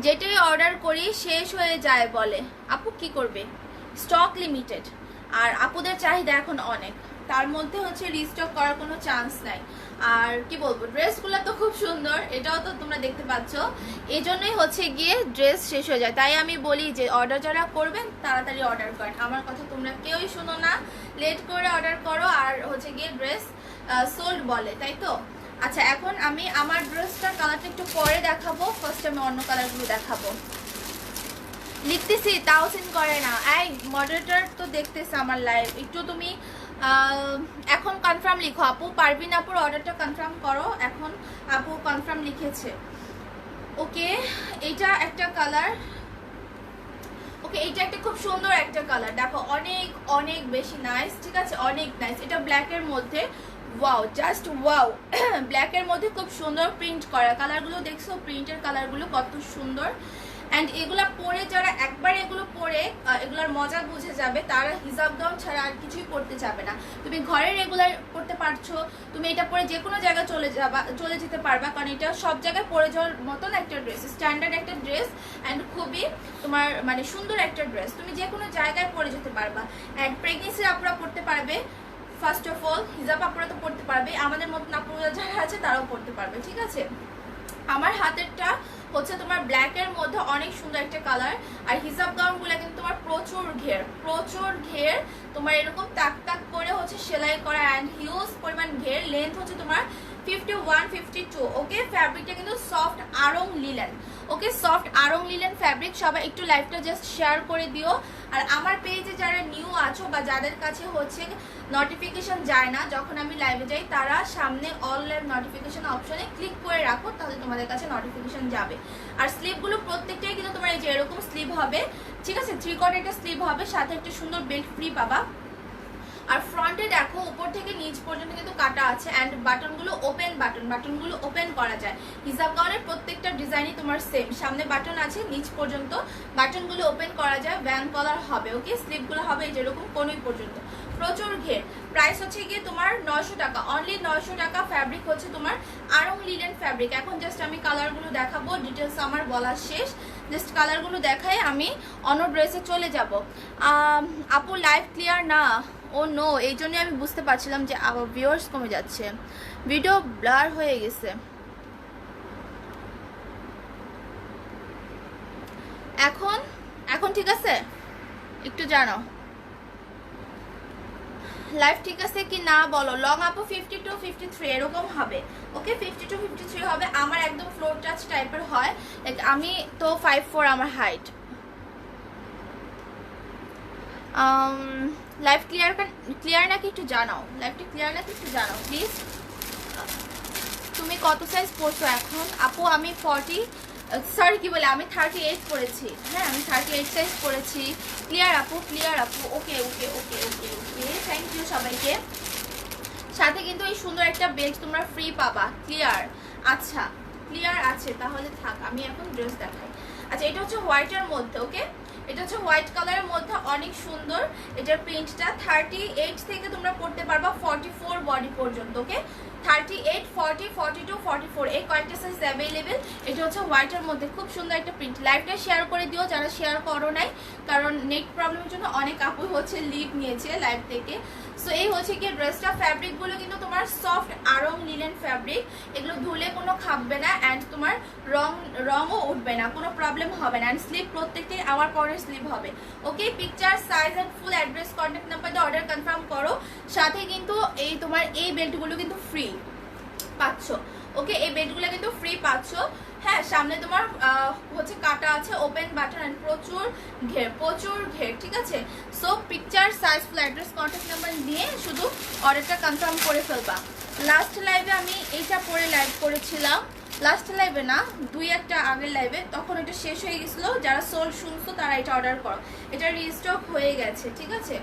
যেটাই অর্ডার করি শেষ হয়ে যায় বলে আপু, কি করবে? স্টক লিমিটেড, আর আপুদের চাহিদা এখন অনেক, তার মধ্যে হচ্ছে রিস্টক করার কোনো চান্স নাই। আর কি বলবো, ড্রেসগুলো তো খুব সুন্দর, এটাও তো তোমরা দেখতে পাচ্ছ, এই জন্যই হচ্ছে গিয়ে ড্রেস শেষ হয়ে যায়। তাই আমি বলি যে অর্ডার যারা করবেন তাড়াতাড়ি অর্ডার করেন, আমার কথা তোমরা কেউই শোনো না, লেট করে অর্ডার করো আর হচ্ছে গিয়ে ড্রেস সোল্ড বলে, তাই তো। আচ্ছা, এখন আমি আমার ড্রেসটার কালারটা একটু পরে দেখাবো, ফার্স্ট আমি অন্য কালারগুলো দেখাবো। লিখতেছি তাও সিন করে না, এই মডারেটর তো দেখতেছে আমার লাইভ, একটু তুমি এখন কনফার্ম লিখো আপু। পারবিন আপুর অর্ডারটা কনফার্ম করো, এখন আপু কনফার্ম লিখেছে। ওকে, এইটা একটা কালার। ওকে, এইটা একটা খুব সুন্দর একটা কালার, দেখো অনেক অনেক বেশি নাইস, ঠিক আছে, অনেক নাইস। এটা ব্ল্যাকের মধ্যে, ওয়াও, জাস্ট ওয়াও। ব্ল্যাকের মধ্যে খুব সুন্দর প্রিন্ট করা, কালারগুলো দেখছো, প্রিন্টের কালারগুলো কত সুন্দর। অ্যান্ড এগুলা পরে যারা একবার এগুলো পরে এগুলার মজা বুঝে যাবে, তারা হিজাব গাউন ছাড়া আর কিছুই পরতে যাবে না। তুমি ঘরে রেগুলার পরতে পারছো, তুমি এটা পরে যে কোনো জায়গায় চলে যেতে পারবা, কারণ এটা সব জায়গায় পরে যাওয়ার মতন একটা ড্রেস, স্ট্যান্ডার্ড একটা ড্রেস, অ্যান্ড খুবই তোমার মানে সুন্দর একটা ড্রেস, তুমি যে কোনো জায়গায় পরে যেতে পারবা। অ্যান্ড প্রেগনেন্সির আপুরা পরতে পারবে, ফার্স্ট অফ অল হিজাব আপুরা তো পরতে পারবে, আমাদের মতন আপুরা যারা আছে তারাও পরতে পারবে, ঠিক আছে। আমার হাতেরটা হচ্ছে তোমার ব্ল্যাকের মধ্যে অনেক সুন্দর একটা কালার। আর হিজাব গাউনগুলো কিন্তু তোমার প্রচুর ঘের তোমার এরকম তাক তাক করে হচ্ছে সেলাই করা অ্যান্ড হিউজ পরিমাণ ঘের। লেন্থ হচ্ছে তোমার 51 52। ওকে, ফ্যাব্রিকটা কিন্তু সফট আড়ং লিলেন। ওকে, সফট আড়ং লিলেন ফ্যাব্রিক। সবাই একটু লাইভটা জাস্ট শেয়ার করে দিও। আর আমার পেজে যারা নিউ আছো বা যাদের কাছে হচ্ছে নোটিফিকেশন যায় না যখন আমি লাইভে যাই, তারা সামনে অল লাইভ নোটিফিকেশন অপশনে ক্লিক করে রাখো, তাহলে তোমাদের কাছে নোটিফিকেশন যাবে। আর স্লিভগুলো প্রত্যেকটাই কিন্তু তোমার এই যে এরকম স্লিভ হবে, ঠিক আছে, 3/4 একটা স্লিভ হবে, সাথে একটা সুন্দর বেল্ট ফ্রি পাবা। আর ফ্রন্টে দেখো উপর থেকে নিচ পর্যন্ত কিন্তু কাটা আছে অ্যান্ড বাটনগুলো ওপেন বাটনগুলো ওপেন করা যায়। হিজাব গাউনের প্রত্যেকটা ডিজাইনই তোমার সেম, সামনে বাটন আছে, নিচ পর্যন্ত বাটনগুলো ওপেন করা যায়, ভ্যান কলার হবে। ওকে, স্লিপগুলো হবে যেরকম কোনই পর্যন্ত, প্রচুর ঘের। প্রাইস হচ্ছে গিয়ে তোমার 900 টাকা, অনলি 900 টাকা। ফ্যাব্রিক হচ্ছে তোমার আড়ং লিলেন ফ্যাব্রিক। এখন জাস্ট আমি কালারগুলো দেখাবো, ডিটেলস আমার বলা শেষ, জাস্ট কালারগুলো দেখাই আমি অন্য ড্রেসে চলে যাব। আপু লাইভ ক্লিয়ার না, ও নো, এই জন্যই আমি বুঝতে পারছিলাম যে আবার ভিউয়ার্স কমে যাচ্ছে, ভিডিও ব্লার হয়ে গেছে। এখন ঠিক আছে? একটু জানাও লাইভ ঠিক আছে কি না বলো। লং আপু 52 53 এরকম হবে। ওকে, 52 53 হবে। আমার একদম ফ্লোর টাচ টাইপের হয়, লাইক আমি তো 5'4" আমার হাইট। লাইভ ক্লিয়ার নাকি একটু জানাও, লাইভটা ক্লিয়ার নাকি একটু জানাও প্লিজ। তুমি কত সাইজ পরছো এখন? আপু আমি 38 পরেছি। হ্যাঁ, আমি 38 সাইজ পরেছি। ক্লিয়ার আপু, ক্লিয়ার আপু। ওকে ওকে ওকে ওকে ওকে, থ্যাংক ইউ সবাইকে। সাথে কিন্তু এই সুন্দর একটা বেল্ট তোমরা ফ্রি পাবা। ক্লিয়ার? আচ্ছা, ক্লিয়ার আছে, তাহলে থাক, আমি এখন ড্রেস দেখাই। আচ্ছা, এটা হচ্ছে হোয়াইটের মধ্যে। ওকে, এটা হচ্ছে হোয়াইট কালারের মধ্যে, অনেক সুন্দর। এটার প্রিন্টটা 38 থেকে তোমরা পড়তে পারবা 44 বডি পর্যন্ত। ওকে, 38 40 42 44 এই কয়েকটা সাইজ অ্যাভেলেবেল। এটা হচ্ছে হোয়াইটের মধ্যে, খুব সুন্দর একটা প্রিন্ট। লাইভটা শেয়ার করে দিও যারা শেয়ার করো নাই, কারণ নেট প্রবলেমের জন্য অনেক আপু হচ্ছে লিভ নিয়েছে লাইভ থেকে। সো এই হচ্ছে কি ড্রেসটা। ফ্যাব্রিকগুলো কিন্তু তোমার সফট আড়ং লিনেন ফ্যাব্রিক, এগুলো ধুলে কোনো খাববে না অ্যান্ড তোমার রঙও উঠবে না, কোনো প্রবলেম হবে না। অ্যান্ড স্লিপ প্রত্যেকটাই আমার পরের স্লিপ হবে। Okay, picture size and full address contact number দিয়ে অর্ডার কনফার্ম করো। সাথে কিন্তু এই তোমার এই বেল্টগুলো কিন্তু ফ্রি পাচ্ছ। ওকে, এই বেল্টগুলো কিন্তু ফ্রি পাচ্ছ। হ্যাঁ, সামনে তোমার হচ্ছে কাটা আছে, ওপেন বাটন অ্যান্ড প্রচুর ঘের, ঠিক আছে। So picture size full address contact number দিয়ে শুধু অর্ডারটা কনফার্ম করে ফেলবা। লাস্ট লাইভে আমি এইটা পরে লাইভ করেছিলাম, লাস্ট লাইভে না, 2-1টা আগের লাইভে, তখন এটা শেষ হয়ে গেছিলো। যারা সোল শুনছো তারা এটা অর্ডার করো, এটা রিস্টক হয়ে গেছে, ঠিক আছে,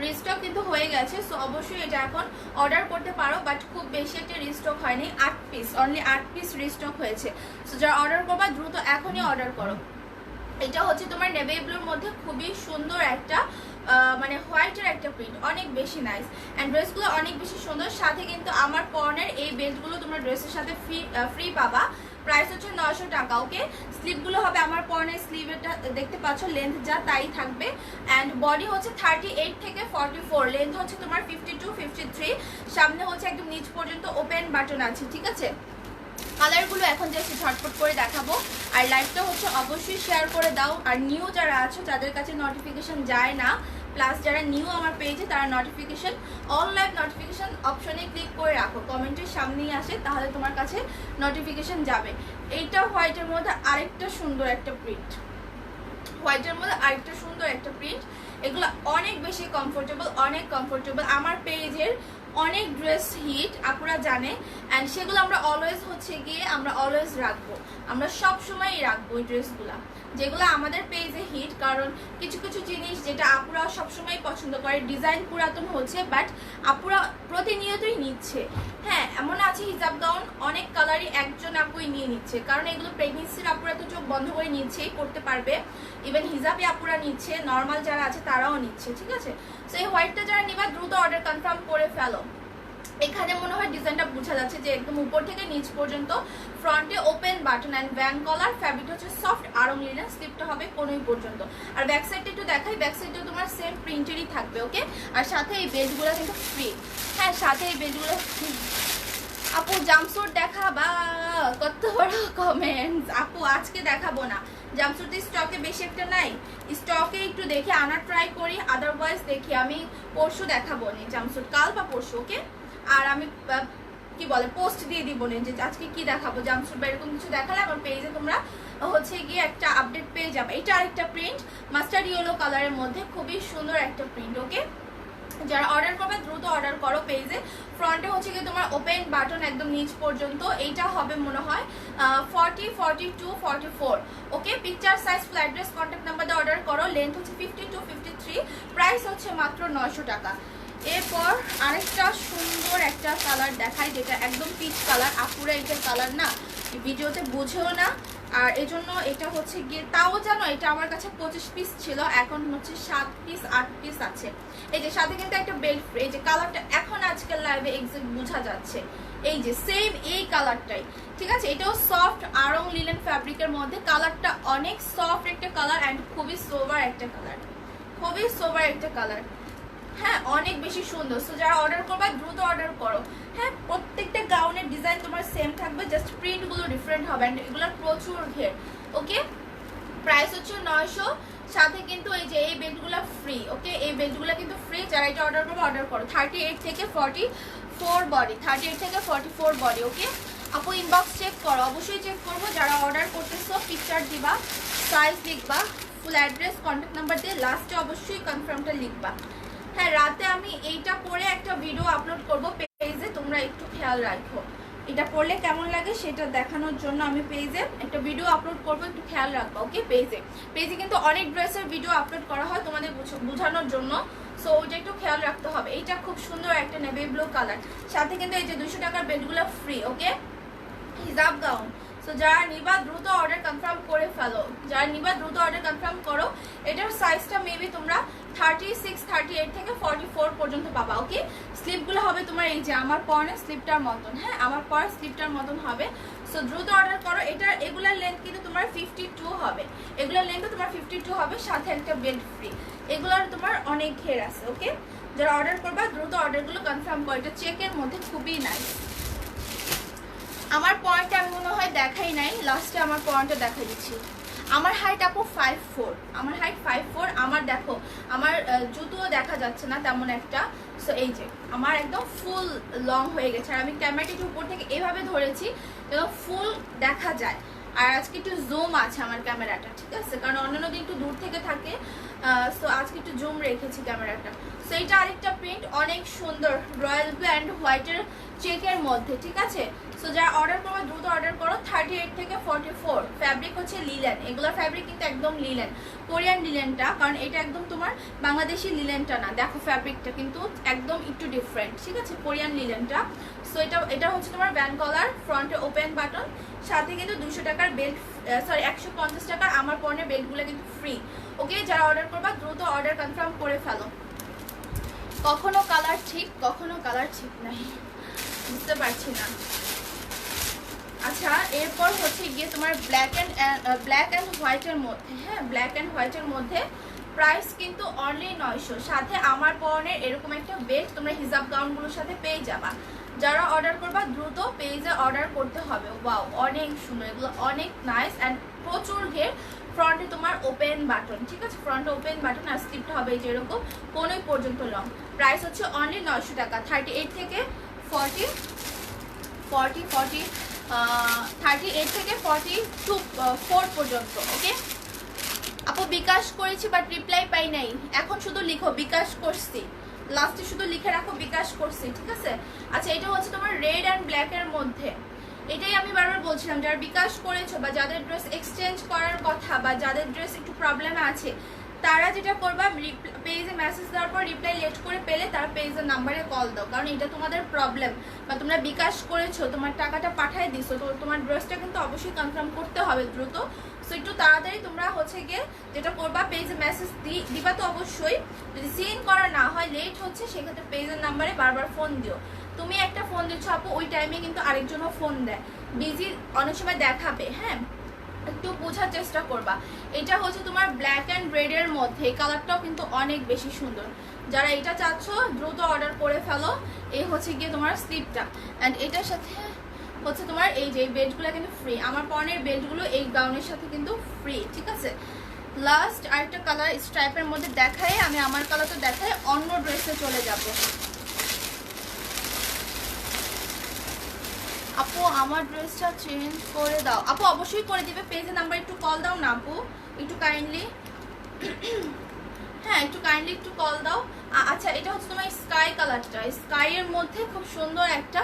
রিস্টক কিন্তু হয়ে গেছে। সো অবশ্যই এটা এখন অর্ডার করতে পারো, বাট খুব বেশি একটা রিস্টক হয়নি, 8 পিস, অনলি 8 পিস রিস্টক হয়েছে। সো যারা অর্ডার করবা দ্রুত এখনই অর্ডার করো। এটা হচ্ছে তোমার নেভি ব্লুর মধ্যে খুবই সুন্দর একটা মানে হোয়াইটের একটা প্রিন্ট, অনেক বেশি নাইস অ্যান্ড ড্রেসগুলো অনেক বেশি সুন্দর। সাথে কিন্তু আমার পরনের এই বেল্টগুলো তোমরা ড্রেসের সাথে ফ্রি পাবা। প্রাইস হচ্ছে 900 টাকা। ওকে, স্লিভগুলো হবে আমার পরনের স্লিভেরটা দেখতে পাচ্ছ, লেন্থ যা তাই থাকবে অ্যান্ড বডি হচ্ছে 38 থেকে 44, লেন্থ হচ্ছে তোমার 52 53, সামনে হচ্ছে একদম নিচ পর্যন্ত ওপেন বাটন আছে, ঠিক আছে। কালারগুলো এখন জাস্ট ঝটপট করে দেখাবো। আর লাইভটা হচ্ছে অবশ্যই শেয়ার করে দাও। আর নিউ যারা আছো যাদের কাছে নোটিফিকেশন যায় না, প্লাস যারা নিউ আমার পেজে, তারা নোটিফিকেশন অল লাইভ নোটিফিকেশন অপশনে ক্লিক করে রাখো, কমেন্টের সামনেই আসে, তাহলে তোমার কাছে নোটিফিকেশন যাবে। এইটা হোয়াইটের মধ্যে আরেকটা সুন্দর একটা প্রিন্ট, হোয়াইটের মধ্যে আরেকটা সুন্দর একটা প্রিন্ট। এগুলো অনেক বেশি কমফোর্টেবল, অনেক কমফোর্টেবল। আমার পেজের অনেক ড্রেস হিট আপুরা জানে অ্যান্ড সেগুলো আমরা অলওয়েজ হচ্ছে গিয়ে আমরা অলওয়েজ রাখবো, আমরা সব সময়ই রাখবো ওই ড্রেসগুলো যেগুলো আমাদের পেজে হিট। কারণ কিছু কিছু জিনিস যেটা আপুরা সবসময় পছন্দ করে, ডিজাইন পুরাতন হচ্ছে বাট আপুরা প্রতিনিয়তই নিচ্ছে। হ্যাঁ, এমন আছে হিজাব গাউন অনেক কালারই একজন আপুই নিয়ে নিচ্ছে, কারণ এগুলো প্রেগনেন্সির আপুরা তো চোখ বন্ধ করে নিচ্ছেই, পড়তে পারবে। ইভেন হিজাবে আপুরা নিচ্ছে, নর্মাল যারা আছে তারাও নিচ্ছে, ঠিক আছে। সো এই হোয়াইটটা যারা নিবা দ্রুত অর্ডার কনফার্ম করে ফেলো। এখানে মনে হয় ডিজাইনটা বোঝা যাচ্ছে যে একদম উপর থেকে নিচ পর্যন্ত ফ্রন্টে open button and van collar, fabric হচ্ছে সফট আড়ং লিনেন, স্লিপটা হবে কোনোই পর্যন্ত। আর ব্যাক সাইডটা একটু দেখাই, ব্যাক সাইডটা তোমার সেম প্রিন্টেরই থাকবে। ওকে, আর সাথে এই বেল্টগুলো কিন্তু ফ্রি। হ্যাঁ, সাথে এই বেল্টগুলো আপু জাম্পস্যুট দেখাবা, কত বড় কমেন্টস। আপু আজকে দেখাবো না, জাম্পস্যুট স্টকে বেশি একটা নাই, স্টকে একটু দেখে আনার ট্রাই করি, আদারওয়াইজ দেখি আমি পরশু দেখাবো নি জাম্পস্যুট, কাল বা পরশু, ওকে। আর আমি কি বলে পোস্ট দিয়ে দিব না যে আজকে কি দেখাবো জাম্পস্যুট বা এরকম কিছু দেখালে আমার পেজে তোমরা হচ্ছে গিয়ে একটা আপডেট পেয়ে যাবে। এটা আরেকটা প্রিন্ট মাস্টার্ড ইয়েলো কালারের মধ্যে, খুবই সুন্দর একটা প্রিন্ট, ওকে। যারা অর্ডার করবে দ্রুত অর্ডার করো পেজে। ফ্রন্টে হচ্ছে কি তোমার ওপেন বাটন একদম নিচ পর্যন্ত, এইটা হবে মনে হয় 40, 42, 44, okay. Picture size full address contact number দিয়ে অর্ডার করো। লেন্থ হচ্ছে 52, 53, প্রাইস হচ্ছে মাত্র 900 টাকা। এরপর আরেকটা সুন্দর একটা কালার দেখাই, যেটা একদম পিচ কালার। আপুরা এইটার কালার না ভিডিওতে বুঝেও না, আর এজন্য এটা হচ্ছে গিয়ে তাও জানো এটা আমার কাছে 25 পিস ছিল, এখন হচ্ছে 7 পিস 8 পিস আছে। এই যে সাথে কিন্তু একটা বেল্ট ফ্রি, এই যে কালারটা এখন আজকাল লাইভে এক্সাক্ট বোঝা যাচ্ছে, এই যে সেম এই কালারটাই, ঠিক আছে। এটাও সফট আরং লিনেন ফ্যাব্রিকের মধ্যে, কালারটা অনেক সফট একটা কালার অ্যান্ড খুবই সোবার একটা কালার, খুবই সোবার একটা কালার, হ্যাঁ অনেক বেশি সুন্দর। সো যারা অর্ডার করবে দ্রুত অর্ডার করো। হ্যাঁ প্রত্যেকটা গাউনের ডিজাইন তোমার সেম থাকবে, জাস্ট প্রিন্টগুলো ডিফারেন্ট হবে অ্যান্ড এগুলোর প্রচুর ঘের, ওকে। প্রাইস হচ্ছে 900, সাথে কিন্তু এই যে এই বেল্টগুলো ফ্রি, ওকে। এই বেল্টগুলো কিন্তু ফ্রি, যারা এটা অর্ডার করবে অর্ডার করো। 38 থেকে 44 বডি, 38 থেকে 44 বডি, ওকে। আপু ইনবক্স চেক করো, অবশ্যই চেক করবো। যারা অর্ডার করতেছো পিকচার দিবা, সাইজ লিখবা, ফুল অ্যাড্রেস কন্ট্যাক্ট নাম্বার দিয়ে লাস্টে অবশ্যই কনফার্মটা লিখবা। হ্যাঁ রাতে আমি এইটা পরে একটা ভিডিও আপলোড করব পেজে, তোমরা একটু খেয়াল রাখো এটা পরলে কেমন লাগে সেটা দেখানোর জন্য আমি পেজে একটা ভিডিও আপলোড করব, একটু খেয়াল রাখবা, ওকে। পেজে কিন্তু অনেক ড্রেসের ভিডিও আপলোড করা হয় তোমাদের বোঝানোর জন্য, সো ওইটা একটু খেয়াল রাখতে হবে। এইটা খুব সুন্দর একটা নেভি ব্লু কালার, সাথে কিন্তু এই যে 200 টাকার বেল্টগুলো ফ্রি, ওকে। হিজাব গাউন, সো যারা নিবা দ্রুত অর্ডার কনফার্ম করে ফেলো, যারা নিবা দ্রুত অর্ডার কনফার্ম করো। এটার সাইজটা মেবি তোমরা 36, 38 থেকে 44 পর্যন্ত পাবা, ওকে। স্লিপগুলো হবে তোমার এই যে আমার পরনের স্লিপটার মতন, হ্যাঁ আমার পরের স্লিপটার মতন হবে। সো দ্রুত অর্ডার করো। এগুলার লেন্থ কিন্তু তোমার 52 হবে, এগুলোর লেন্থও তোমার 52 হবে, সাথে একটা বেল্ট ফ্রি। এগুলোর তোমার অনেক ঘের আছে, ওকে। যারা অর্ডার করবা দ্রুত অর্ডারগুলো কনফার্ম করো। এটা চেকের মধ্যে খুবই নাইস। আমার পয়েন্টটা আমি মনে হয় দেখাই নাই, লাস্টে আমার পয়েন্টটা দেখা দিচ্ছি। আমার হাইট আপু 5'4", আমার হাইট 5'4", আমার দেখো আমার জুতোও দেখা যাচ্ছে না তেমন একটা। সো এই যে আমার একদম ফুল লং হয়ে গেছে, আর আমি ক্যামেরাটি উপর থেকে এভাবে ধরেছি যেন ফুল দেখা যায়। আর আজকে একটু জুম আছে আমার ক্যামেরাটা, ঠিক আছে, কারণ অন্যান্য দিন একটু দূর থেকে থাকে, সো আজকে একটু জুম রেখেছি ক্যামেরাটা। সো এটা আরেকটা প্রিন্ট অনেক সুন্দর, রয়্যাল ব্লু অ্যান্ড হোয়াইটের চেকের মধ্যে, ঠিক আছে। সো যারা অর্ডার করবে দ্রুত অর্ডার করো। 38 থেকে 44, ফ্যাব্রিক হচ্ছে লিলেন, এগুলোর ফ্যাব্রিক কিন্তু একদম লিলেন, কোরিয়ান লিলেনটা, কারণ এটা একদম তোমার বাংলাদেশি লিলেনটা না, দেখো ফ্যাব্রিকটা কিন্তু একদম একটু ডিফারেন্ট, ঠিক আছে, কোরিয়ান লিলেনটা। সো এটা হচ্ছে তোমার ভ্যান কলার, ফ্রন্টে ওপেন বাটন, সাথে কিন্তু 200 টাকার বেল্ট, সরি 150 টাকার আমার পণ্যের বেল্টগুলো কিন্তু ফ্রি, ওকে। যারা অর্ডার করবা দ্রুত অর্ডার কনফার্ম করে ফেলো। কখনো কালার ঠিক, কখনো কালার ঠিক নাই, বুঝতে পারছি না। আচ্ছা এরপর হচ্ছে গিয়ে তোমার ব্ল্যাক অ্যান্ড হোয়াইটের মধ্যে, হ্যাঁ ব্ল্যাক অ্যান্ড হোয়াইটের মধ্যে, প্রাইস কিন্তু অনলি 900, সাথে আমার পরনের এরকম একটা বেল্ট তোমরা হিজাব গাউনগুলোর সাথে পেয়ে যাবা। যারা অর্ডার করবা দ্রুত পেজে অর্ডার করতে হবে। ওয়াও অনেক সুন্দর, এগুলো অনেক নাইস অ্যান্ড প্রচুর ঘের। ফ্রন্টে তোমার ওপেন বাটন, ঠিক আছে, ফ্রন্টে ওপেন বাটন, আর স্লিপটা হবে যেরকম কোনোই পর্যন্ত লং। প্রাইস হচ্ছে অনলি 900 টাকা। 38 থেকে 40, 38 থেকে 44 পর্যন্ত, ওকে। আপু বিকাশ করেছি বাট রিপ্লাই পাই নাই, এখন শুধু লিখো বিকাশ করছি, লাস্টে শুধু লিখে রাখো বিকাশ করছি, ঠিক আছে। আচ্ছা এটা হচ্ছে তোমার রেড অ্যান্ড ব্ল্যাক এর মধ্যে, এটাই আমি বারবার বলছিলাম, যারা বিকাশ করেছো বা যাদের ড্রেস এক্সচেঞ্জ করার কথা বা যাদের ড্রেস একটু প্রবলেমে আছে, তারা যেটা করবা পেজে মেসেজ দেওয়ার পর রিপ্লাই লেট করে পেলে তার পেজের নাম্বারে কল দাও, কারণ এটা তোমাদের প্রবলেম, বা তোমরা বিকাশ করেছো তোমার টাকাটা পাঠাই দিছো, তো তোমার ড্রেসটা কিন্তু অবশ্যই কনফার্ম করতে হবে দ্রুত। সো একটু তাড়াতাড়ি তোমরা হচ্ছে গিয়ে যেটা করবা পেজে মেসেজ দিবা তো অবশ্যই, যদি সিন করা না হয় লেট হচ্ছে সেক্ষেত্রে পেজের নাম্বারে বারবার ফোন দিও। তুমি একটা ফোন দিচ্ছ আপু, ওই টাইমে কিন্তু আরেকজনও ফোন দেয়, বিজি অনেক সময় দেখাবে, হ্যাঁ একটু বোঝার চেষ্টা করবা। এটা হচ্ছে তোমার ব্ল্যাক অ্যান্ড রেড এর মধ্যে, এই কালারটাও কিন্তু অনেক বেশি সুন্দর, যারা এটা চাচ্ছ দ্রুত অর্ডার করে ফেলো। এই হচ্ছে গিয়ে তোমার স্লিপটা, অ্যান্ড এটার সাথে হচ্ছে তোমার এই যে বেল্টগুলো কিন্তু ফ্রি। আমার পরনের বেল্টগুলো এই গাউনের সাথে কিন্তু ফ্রি, ঠিক আছে। লাস্ট আরেকটা কালার স্ট্রাইপের মধ্যে দেখাই, আমি আমার কালার তো দেখাই, অন্য ড্রেসে চলে যাব। আপু আমার ড্রেসটা চেঞ্জ করে দাও। আপু অবশ্যই করে দিবে, পেজের নাম্বার একটু কল দাও না আপু, একটু কাইন্ডলি। হ্যাঁ একটু কাইন্ডলি একটু কল দাও। আচ্ছা এটা হচ্ছে তোমার স্কাই কালারটা, স্কাই এর মধ্যে খুব সুন্দর একটা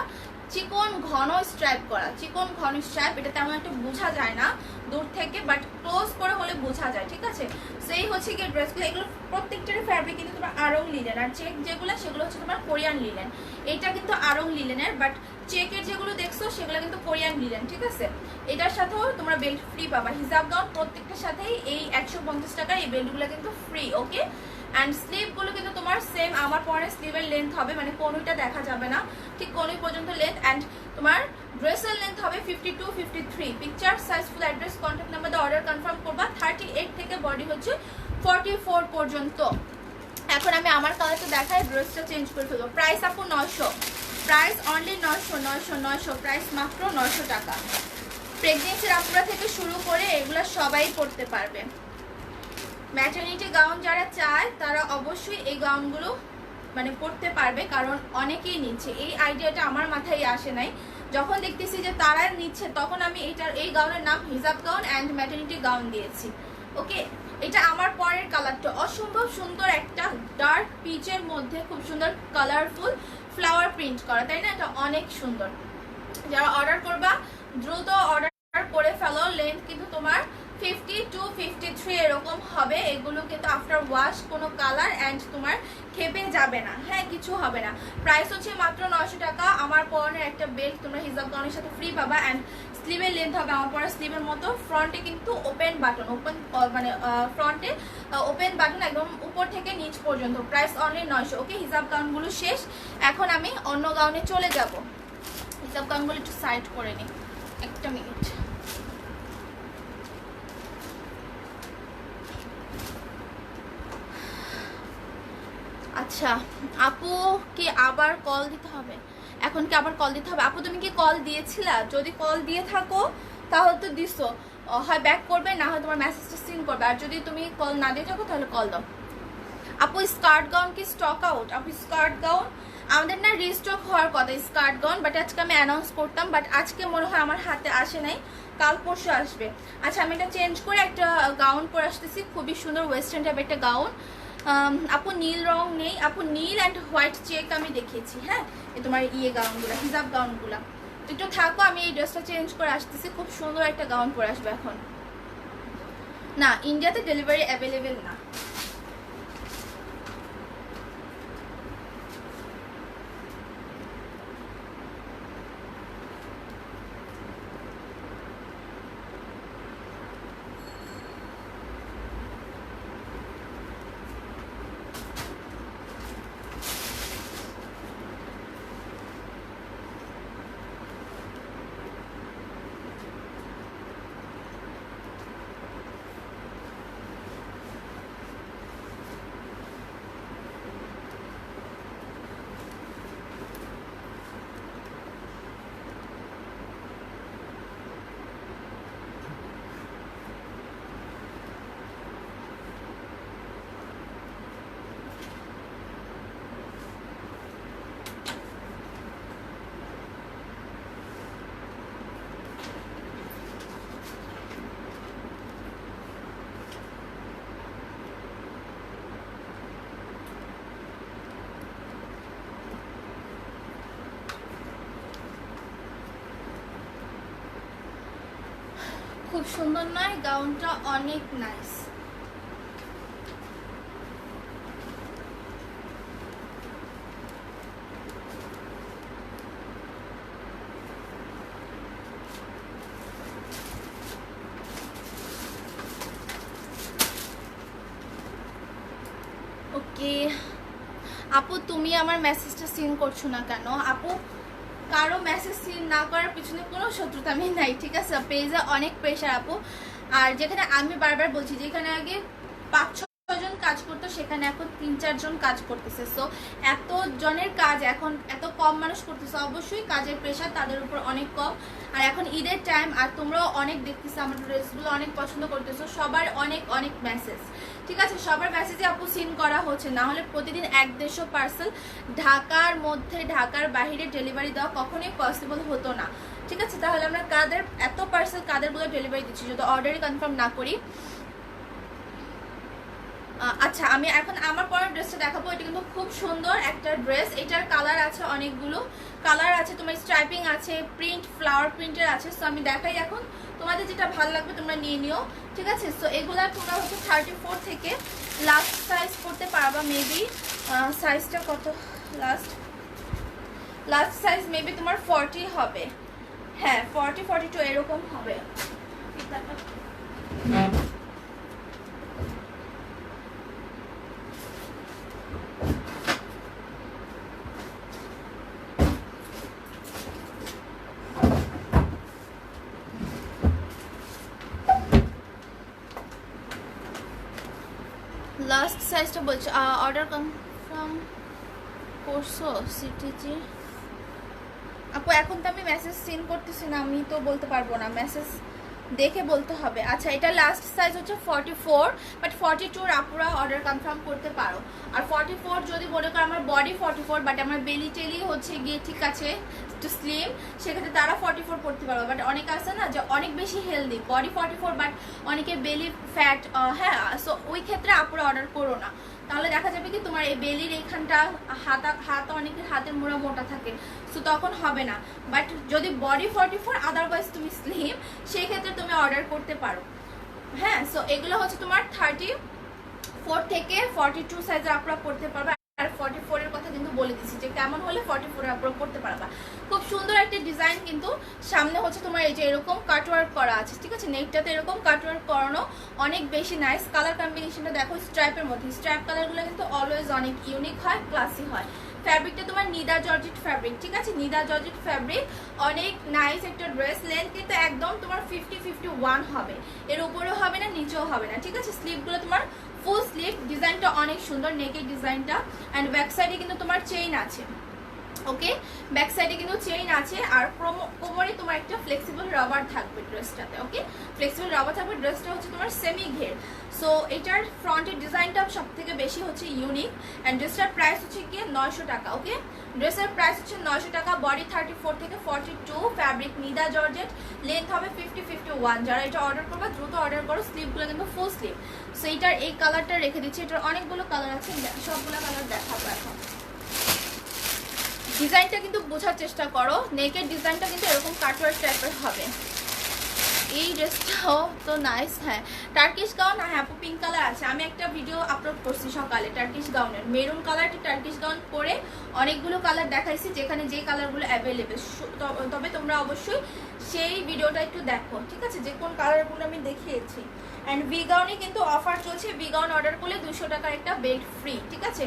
চিকন ঘন স্ট্রাইপ করা, চিকন ঘন স্ট্রাইপ। এটা তেমন একটা বোঝা যায় না দূর থেকে, বাট ক্লোজ করে হলে বোঝা যায়, ঠিক আছে। সেই হচ্ছে কি ড্রেসগুলো, এগুলো প্রত্যেকটারই ফ্যাব্রিক কিন্তু তোমার আড়ং লিলেন, আর চেক যেগুলো সেগুলো হচ্ছে তোমার কোরিয়ান লিলেন। এটা কিন্তু আড়ং লিলেনের, বাট চেকের যেগুলো দেখছো সেগুলো কিন্তু কোরিয়ান লিলেন, ঠিক আছে। এটার সাথেও তোমরা বেল্ট ফ্রি পাবা। হিজাব গাউন প্রত্যেকটার সাথেই এই 150 টাকার এই বেল্টগুলো কিন্তু ফ্রি, ওকে। অ্যান্ড স্লিভগুলো কিন্তু তোমার সেম আমার পরে স্লিভের লেন্থ হবে, মানে কোনোটা দেখা যাবে না, ঠিক কোনোই পর্যন্ত লেন্থ। অ্যান্ড তোমার ড্রেসের লেন্থ হবে 52 53। Picture size full address contact number দিয়ে অর্ডার কনফার্ম করবা। 38 থেকে বডি হচ্ছে 44 পর্যন্ত। এখন আমি আমার কালারটা দেখাই, ড্রেসটা চেঞ্জ করে ফেলবো। প্রাইস আপু 900, প্রাইস অনলি 900, প্রাইস মাত্র 900 টাকা। প্রেগনেন্সির আপুরা থেকে শুরু করে এগুলো সবাই পরতে পারবে। ম্যাটারনিটি গাউন যারা চায় তারা অবশ্যই এই গাউনগুলো মানে পরতে পারবে, কারণ অনেকেই নিচ্ছে। এই আইডিয়াটা আমার মাথায় আসে নাই, যখন দেখতেছি যে তারা নিচ্ছে তখন আমি এই গাউনের নাম হিজাব গাউন অ্যান্ড ম্যাটারনিটি গাউন দিয়েছি, ওকে। এটা আমার পরের কালারটা অসম্ভব সুন্দর, একটা ডার্ক পিচের মধ্যে খুব সুন্দর কালারফুল ফ্লাওয়ার প্রিন্ট করা, তাই না? এটা অনেক সুন্দর। যারা অর্ডার করবা দ্রুত অর্ডার করে ফেলো। লেন্থ কিন্তু তোমার 52 53 এরকম হবে। এগুলো কিন্তু আফটার ওয়াশ কোনো কালার অ্যান্ড তোমার খেপে যাবে না, হ্যাঁ কিছু হবে না। প্রাইস হচ্ছে মাত্র 900 টাকা। আমার পরনের একটা বেল্ট তোমরা হিজাব গাউনের সাথে ফ্রি পাবা, অ্যান্ড স্লিভের লেন্থ হবে আমার পরা স্লিভের মতো। ফ্রন্টে কিন্তু ওপেন বাটন, মানে ফ্রন্টে ওপেন বাটন একদম উপর থেকে নিচ পর্যন্ত। প্রাইস অনলি 900, ওকে। হিজাব গাউনগুলো শেষ, এখন আমি অন্য গাউনে চলে যাব। হিজাব গাউনগুলো একটু সাইড করে নিই, একটা মিনিট। আচ্ছা আপু কি আবার কল দিতে হবে? এখন কি আবার কল দিতে হবে? আপু তুমি কি কল দিয়েছিলা? যদি কল দিয়ে থাকো তাহলে তো দিছো, হয় ব্যাক করবে, না হয় তোমার মেসেজটা সিন করবে। আর যদি তুমি কল না দিয়ে থাকো তাহলে কল দাও। আপু স্কার্ট গাউন কি স্টক আউট? আপু স্কার্ট গাউন আমাদের না রিস্টক হওয়ার কথা স্কার্ট গাউন, বাট আজকে আমি অ্যানাউন্স করতাম, বাট আজকে মনে হয় আমার হাতে আসে নাই, কাল পরশু আসবে। আচ্ছা আমি এটা চেঞ্জ করে একটা গাউন পরে আসতেছি, খুবই সুন্দর ওয়েস্টার্ন টাইপের একটা গাউন। আপু নীল রং নেই আপু, নীল অ্যান্ড হোয়াইট চেক আমি দেখিয়েছি, হ্যাঁ তোমার গাউনগুলো হিজাব গাউনগুলো। একটু থাকো, আমি এই ড্রেসটা চেঞ্জ করে আসতেছি, খুব সুন্দর একটা গাউন পরে আসবে এখন। না ইন্ডিয়াতে ডেলিভারি অ্যাভেলেবেল না। খুব সুন্দর নয় গাউনটা? অনেক নাইস। ওকে আপু তুমি আমার মেসেজটা সিন করছো না কেন? আপু কারো মেসেজ সিন না করার পিছনে কোনো শত্রুতা আমি নাই, ঠিক আছে। পেজে অনেক প্রেশার আপু, আর যেখানে আমি বারবার বলছি যেখানে আগে 5-6 জন কাজ করতো সেখানে এখন 3-4 জন কাজ করতেছে। সো এত জনের কাজ এখন এত কম মানুষ করতেছে, অবশ্যই কাজের প্রেশার তাদের উপর অনেক কম। আর এখন ঈদের টাইম, আর তোমরাও অনেক দেখতেছো আমার ড্রেসগুলো অনেক পছন্দ করতেছো, সবার অনেক অনেক মেসেজ, ঠিক আছে? সবার মেসেজে আপু সিন করা হচ্ছে, না হলে প্রতিদিন 150 পার্সেল ঢাকার মধ্যে ঢাকার বাইরে ডেলিভারি দেওয়া কখনোই পসিবল হতো না, ঠিক আছে? তাহলে আমরা কাদের এত পার্সেল কাদেরগুলো ডেলিভারি দিচ্ছি যদি অর্ডারই কনফার্ম না করি। আচ্ছা, আমি এখন আমার পরের ড্রেসটা দেখাবো। এটা কিন্তু খুব সুন্দর একটা ড্রেস। এটার কালার আছে অনেকগুলো, কালার আছে, তোমার স্ট্রাইপিং আছে, প্রিন্ট ফ্লাওয়ার প্রিন্টের আছে। সো আমি দেখাই এখন, তোমাদের যেটা ভালো লাগবে তোমরা নিয়ে নিও, ঠিক আছে? সো এগুলা তোমরা হচ্ছে 34 থেকে লাস্ট সাইজ করতে পারবা। মেবি সাইজটা কত, লাস্ট সাইজ মেবি তোমার 40 হবে, হ্যাঁ 40-42 এরকম হবে। লাস্ট সাইজটা বলছি, অর্ডার কনফার্ম করছো সিটিজি আপু? এখন তো আমি মেসেজ সিন করতেছি না, আমি তো বলতে পারবো না, মেসেজ দেখে বলতে হবে। আচ্ছা, এটা লাস্ট সাইজ হচ্ছে 44, বাট 42 আপুরা অর্ডার কনফার্ম করতে পারো। আর 44 যদি মনে করো আমার বডি 44 বাট আমার বেলি টেলি হচ্ছে গিয়ে ঠিক আছে একটু স্লিম, সেক্ষেত্রে তারা 44 পড়তে পারো। বাট অনেক আছে না যে অনেক বেশি হেলদি, বডি 44 বাট অনেকে বেলি ফ্যাট, হ্যাঁ, সো ওই ক্ষেত্রে আপুরা অর্ডার করো না, তাহলে দেখা যাবে কি তোমার এই বেলির এইখানটা হাত অনেকের হাতের মোড়া মোটা থাকে, সো তখন হবে না। বাট যদি বডি 44 আদারওয়াইজ তুমি স্লিম, সেই ক্ষেত্রে তুমি অর্ডার করতে পারো, হ্যাঁ। সো এগুলো হচ্ছে তোমার 34 থেকে 42 সাইজের আপনারা পড়তে পারবে। আর 44 এর কথা কিন্তু বলে দিচ্ছি যে কেমন হলে 44 এর আপনারা পড়তে পারবা। খুব সুন্দর একটা ডিজাইন, কিন্তু সামনে হচ্ছে তোমার এই যে এরকম কাটওয়ার্ক করা আছে, ঠিক আছে? নেকটাতে এরকম কাটওয়ার্ক করানো, অনেক বেশি নাইস। কালার কম্বিনেশনটা দেখো স্ট্রাইপের মধ্যে, স্ট্রাইপ কালারগুলো কিন্তু অলওয়েজ অনেক ইউনিক হয়, ক্লাসি হয়। ফ্যাব্রিকটা তোমার নিদা জর্জেট ফ্যাব্রিক, ঠিক আছে? নিদা জর্জেট ফ্যাব্রিক, অনেক নাইস একটা ড্রেস। লেন্থ কিন্তু একদম তোমার 50-51 হবে, এর উপরেও হবে না নিচেও হবে না, ঠিক আছে? স্লিভগুলো তোমার ফুল স্লিভ, ডিজাইনটা অনেক সুন্দর, নেকের ডিজাইনটা। অ্যান্ড ব্যাক সাইডে কিন্তু তোমার চেইন আছে, ওকে? ব্যাক সাইডে কিন্তু চেইন আছে। আর কোমরে তোমার একটা ফ্লেক্সিবল রাবার থাকবে ড্রেসটাতে, ওকে? ফ্লেক্সিবল রাবার থাকবে। ড্রেসটা হচ্ছে তোমার সেমি ঘের। সো এটার ফ্রন্টের ডিজাইনটা সব থেকে বেশি হচ্ছে ইউনিক। অ্যান্ড ড্রেসটার প্রাইস হচ্ছে গিয়ে 900 টাকা, ওকে? ড্রেসের প্রাইস হচ্ছে 900 টাকা। বডি 34 থেকে 42, ফ্যাব্রিক নিদা জর্জেট, লেন্থ হবে 50-51। যারা এটা অর্ডার করবে দ্রুত অর্ডার করো। স্লিভগুলো কিন্তু ফুল স্লিভ। সো এইটার এই কালারটা রেখে দিচ্ছি, এটার অনেকগুলো কালার আছে, সবগুলো কালার দেখাবো এখন। ডিজাইনটা কিন্তু বোঝার চেষ্টা করো, নেকের ডিজাইনটা কিন্তু এরকম কাটওয়ার্ক টাইপের হবে। এই ড্রেসটাও তো নাইস, হ্যাঁ। টার্কিশ গাউন, হ্যাঁ আপু পিঙ্ক কালার আছে, আমি একটা ভিডিও আপলোড করছি সকালে টার্কিশ গাউনের। মেরুন কালারটি টার্কিশ গাউন পরে অনেকগুলো কালার দেখাইছি, যেখানে যে কালারগুলো অ্যাভেলেবেল। তবে তোমরা অবশ্যই সেই ভিডিওটা একটু দেখো, ঠিক আছে? যে কোন কালারগুলো আমি দেখিয়েছি। অ্যান্ড ভি গাউনে কিন্তু অফার চলছে, ভি গাউন অর্ডার করলে 200 টাকার একটা বেল্ট ফ্রি, ঠিক আছে?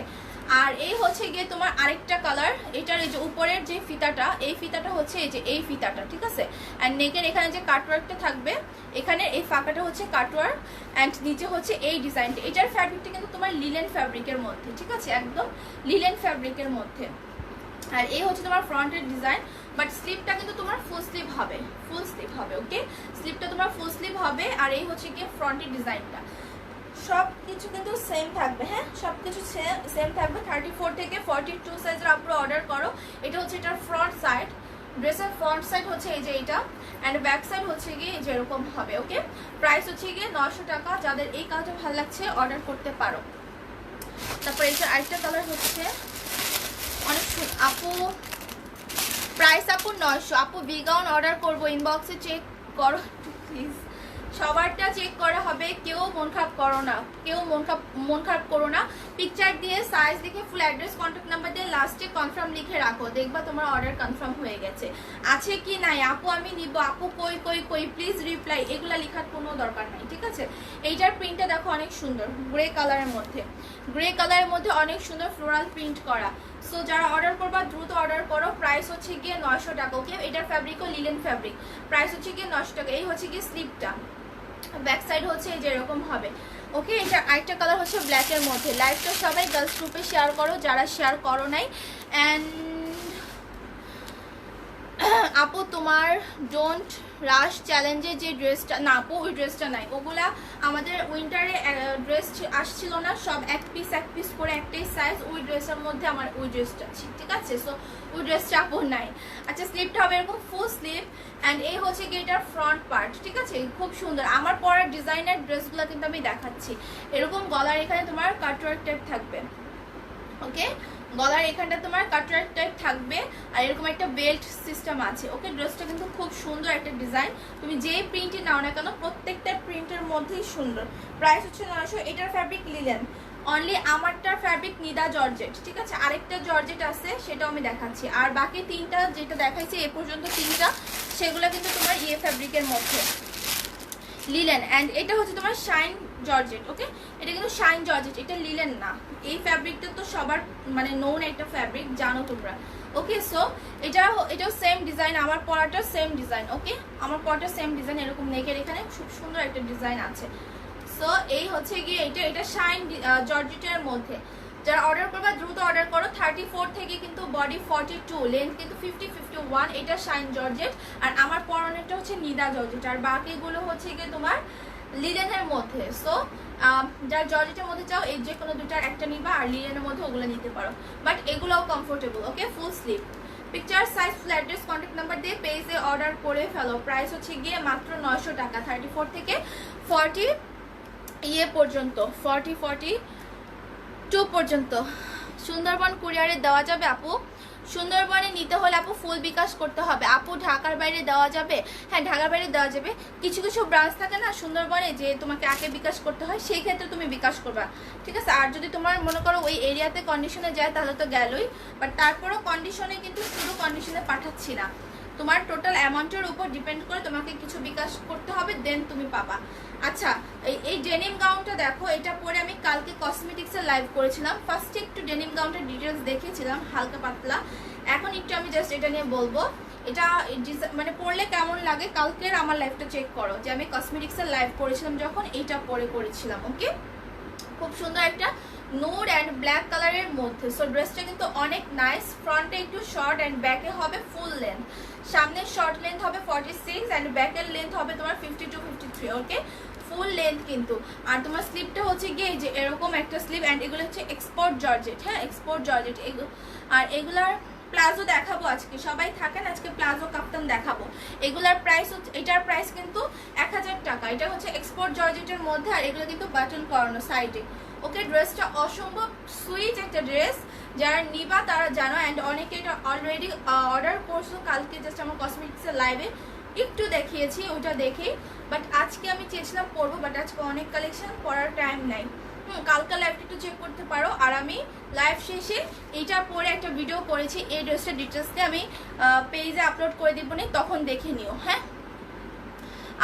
আর এই হচ্ছে গিয়ে তোমার আরেকটা কালার। এটার এই যে উপরের যে ফিতাটা, এই ফিতাটা হচ্ছে এই যে এই ফিতাটা, ঠিক আছে? অ্যান্ড নেকের এখানে যে কাটওয়ার্কটা থাকবে, এখানে এই ফাঁকাটা হচ্ছে কাটওয়ার্ক, অ্যান্ড নিচে হচ্ছে এই ডিজাইনটা। এটার ফ্যাব্রিকটা কিন্তু তোমার লিলেন ফ্যাব্রিকের মধ্যে, ঠিক আছে? একদম লিলেন ফ্যাব্রিকের মধ্যে। আর এই হচ্ছে তোমার ফ্রন্টের ডিজাইন, বাট স্লিভটা কিন্তু তোমার ফুল স্লিভ হবে, ফুল স্লিভ হবে, ওকে? স্লিভটা তোমার ফুল স্লিভ হবে। আর এই হচ্ছে গিয়ে ফ্রন্টের ডিজাইনটা। সব কিছু কিন্তু সেম থাকবে, হ্যাঁ, সব কিছু সেম থাকবে। 34 থেকে 42 সাইজের আপনারা অর্ডার করো। এটা হচ্ছে এটার ফ্রন্ট সাইড, ড্রেসের ফ্রন্ট সাইড হচ্ছে এই যে এটা, অ্যান্ড ব্যাক সাইড হচ্ছে গিয়ে যেরকম হবে, ওকে? প্রাইস হচ্ছে গিয়ে 900 টাকা। যাদের এই কালারটা ভালো লাগছে অর্ডার করতে পারো। তারপর এইটার আরেকটা কালার হচ্ছে অনেক আপু, প্রাইস আপু 900। আপু ভি গাউন অর্ডার করবো, ইনবক্সে চেক করো প্লিজ। সবারটা চেক করা হবে, কেউ মন খারাপ করো না, কেউ মন খারাপ করো না। পিকচার দিয়ে সাইজ দেখে ফুল অ্যাড্রেস কন্ট্যাক্ট নাম্বার দিয়ে লাস্টে কনফার্ম লিখে রাখো, দেখবা তোমার অর্ডার কনফার্ম হয়ে গেছে। আছে কি নাই আপু আমি নিব, আপু কই কই কই প্লিজ রিপ্লাই, এগুলা লেখার কোনো দরকার নাই, ঠিক আছে? এইটার প্রিন্টটা দেখো অনেক সুন্দর, গ্রে কালারের মধ্যে, গ্রে কালারের মধ্যে অনেক সুন্দর ফ্লোরাল প্রিন্ট করা। সো যারা অর্ডার করবা দ্রুত অর্ডার করো। প্রাইস হচ্ছে গিয়ে 900 টাকা, ওকে? এটার ফ্যাব্রিকও লিলেন ফ্যাব্রিক, প্রাইস হচ্ছে গিয়ে 900 টাকা। এই হচ্ছে গিয়ে স্লিপটা, ব্যাক সাইড হচ্ছে এই যে এরকম হবে। ওকে, এটা আরেকটা কালার হচ্ছে ব্ল্যাকের মধ্যে। লাইভটা সবাই গার্লস গ্রুপে শেয়ার করো যারা শেয়ার করো নাই। অ্যান্ড আপু তোমার ডোন্ট রাশ চ্যালেঞ্জে যে ড্রেসটা, না আপু ওই ড্রেসটা নাই, ওগুলা আমাদের উইন্টারে ড্রেস আসছিল না, সব এক পিস করে একটাই সাইজ, ওই ড্রেসের মধ্যে আমার ওই ড্রেসটা আছে, ঠিক আছে? সো ওই ড্রেসটা আপু নাই। আচ্ছা, স্লিভটা হবে এরকম ফুল স্লিভ, অ্যান্ড এই হচ্ছে কি এটার ফ্রন্ট পার্ট, ঠিক আছে? খুব সুন্দর। আমার পরার ডিজাইনার ড্রেসগুলো কিন্তু আমি দেখাচ্ছি। এরকম গলার এখানে তোমার কাটওয়ার্ক টাইপ থাকবে, ওকে? গলার এখানটা তোমার কাটওয়ার্ক টাইপ থাকবে, আর এরকম একটা বেল্ট সিস্টেম আছে। ওকে, ড্রেসটা কিন্তু খুব সুন্দর একটা ডিজাইন। তুমি যেই প্রিন্টই নাও না কেন প্রত্যেকটা প্রিন্টের মধ্যেই সুন্দর। প্রাইস হচ্ছে 900। এটার ফ্যাব্রিক লিলেন অনলি, আমারটার ফ্যাব্রিক নিদা জর্জেট, ঠিক আছে? আরেকটা জর্জেট আছে সেটাও আমি দেখাচ্ছি। আর বাকি তিনটা যেটা দেখাইছি এ পর্যন্ত তিনটা, সেগুলো কিন্তু তোমার ইয়ে ফ্যাব্রিকের মধ্যে লিলেন। অ্যান্ড এটা হচ্ছে তোমার শাইন জর্জেট। ওকে, এটা কিন্তু শাইন জর্জেট, এটা লিলেন না। এই ফ্যাব্রিকটা তো সবার মানে নোন একটা ফ্যাব্রিক, জানো তোমরা। ওকে, সো এটাও সেম ডিজাইন, আমার পরাটা সেম ডিজাইন। ওকে, আমার পরাটা সেম ডিজাইন, এরকম নেকের এখানে খুব সুন্দর একটা ডিজাইন আছে। সো এই হচ্ছে গিয়ে এটা শাইন জর্জেটের মধ্যে। যারা অর্ডার করবা দ্রুত অর্ডার করো। 34 থেকে কিন্তু বডি 42, লেন্থ কিন্তু 50-51। এটা শাইন জর্জেট, আর আমার পরনেরটা হচ্ছে নিদা জর্জেট, আর বাকিগুলো হচ্ছে গিয়ে তোমার লিলেনের মধ্যে। সো যারা জর্জেটের মধ্যে চাও এই যে কোনো দুটার একটা নিবা, আর লিলেনের মধ্যে ওগুলো নিতে পারো, বাট এগুলোও comfortable. Okay, full sleeve. Picture, size, full address, contact number দিয়ে পেজে অর্ডার করে ফেলো। প্রাইস হচ্ছে গিয়ে মাত্র 900 টাকা। 34 থেকে 40 ইয়ে পর্যন্ত, 42 পর্যন্ত সুন্দরবন কুরিয়ারে দেওয়া যাবে আপু? সুন্দরবনে নিতে হলে আপু ফুল বিকাশ করতে হবে। আপু ঢাকার বাইরে দেওয়া যাবে? হ্যাঁ, ঢাকার বাইরে দেওয়া যাবে। কিছু কিছু ব্রাঞ্চ থাকে না সুন্দরবনে যে তোমাকে আগে বিকাশ করতে হয়, সেই ক্ষেত্রে তুমি বিকাশ করবা, ঠিক আছে? আর যদি তোমার মনে করো ওই এরিয়াতে কন্ডিশনে যায় তাহলে তো গেলই, বাট তারপরেও কন্ডিশনে কিন্তু শুধু কন্ডিশনে পাঠাচ্ছি না, তোমার টোটাল অ্যামাউন্টের উপর ডিপেন্ড করে তোমাকে কিছু বিকাশ করতে হবে, দেন তুমি পাবা। আচ্ছা, এই ডেনিম গাউনটা দেখো, এটা পরে আমি কালকে কসমেটিক্সের লাইভ করেছিলাম। ফার্স্টে একটু ডেনিম গাউনটার ডিটেলস দেখিয়েছিলাম হালকা পাতলা, এখন একটু আমি জাস্ট এটা নিয়ে বলবো। এটা মানে পরলে কেমন লাগে, কালকের আমার লাইভটা চেক করো যে আমি কসমেটিক্সের লাইভ করেছিলাম যখন, এইটা পরে করেছিলাম। ওকে, খুব সুন্দর একটা নুড অ্যান্ড ব্ল্যাক কালারের মধ্যে। সো ড্রেসটা কিন্তু অনেক নাইস। ফ্রন্টে একটু শর্ট অ্যান্ড ব্যাকে হবে ফুল লেন্থ। সামনের শর্ট লেন্থ হবে 46 অ্যান্ড ব্যাকের লেন্থ হবে তোমার 52-53। ওকে, ফুল লেন্থ কিন্তু। আর তোমার স্লিপটা হচ্ছে গিয়ে যে এরকম একটা স্লিপ, অ্যান্ড এগুলো হচ্ছে এক্সপোর্ট জর্জেট। হ্যাঁ, এক্সপোর্ট জর্জেট এগুলো। আর এগুলার প্লাজো দেখাবো আজকে, সবাই থাকেন আজকে প্লাজো কাপ্তান দেখাবো। এগুলার প্রাইস হচ্ছে, এটার প্রাইস কিন্তু 1000 টাকা। এটা হচ্ছে এক্সপোর্ট জর্জেটের মধ্যে, আর এগুলো কিন্তু বাটন করানো সাইডে। ওকে, ড্রেসটা অসম্ভব সুইট একটা ড্রেস, যারা নিবা তারা জানো। অ্যান্ড অনেকে এটা অলরেডি অর্ডার করছো, কালকে জাস্ট আমার কসমেটিক্সের লাইভে একটু দেখিয়েছি, ওইটা দেখি। বাট আজকে আমি চেয়েছিলাম পরবো, বাট আজকে অনেক কালেকশন, পরার টাইম নাই। কালকে লাইভটা একটু চেক করতে পারো। আর আমি লাইভ শেষে এইটা পরে একটা ভিডিও করেছি, এই ড্রেসটার ডিটেলসটা আমি পেজে আপলোড করে দিব, তখন দেখে নিও। হ্যাঁ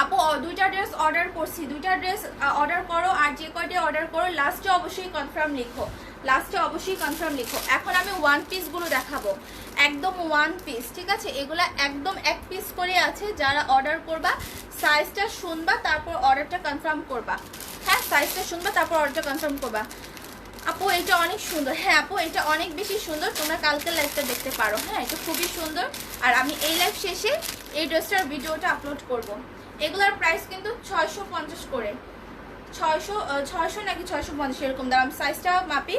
আপু, দুইটা ড্রেস অর্ডার করছি, দুইটা ড্রেস অর্ডার করো, আর যে কয়টা অর্ডার করো লাস্টে অবশ্যই কনফার্ম লিখো, লাস্টে অবশ্যই কনফার্ম লিখো। এখন আমি ওয়ান পিসগুলো দেখাবো, একদম ওয়ান পিস, ঠিক আছে? এগুলা একদম এক পিস করে আছে। যারা অর্ডার করবা সাইজটা শুনবা, তারপর অর্ডারটা কনফার্ম করবা। হ্যাঁ, সাইজটা শুনবা, তারপর অর্ডারটা কনফার্ম করবা। আপু এটা অনেক সুন্দর। হ্যাঁ আপু, এটা অনেক বেশি সুন্দর, তোমরা কালকের লাইভটা দেখতে পারো। হ্যাঁ, এটা খুবই সুন্দর। আর আমি এই লাইভ শেষে এই ড্রেসটার ভিডিওটা আপলোড করব। এগুলার প্রাইস কিন্তু 650 করে, 600 নাকি 650 এরকম দাম। সাইজটা মাপি,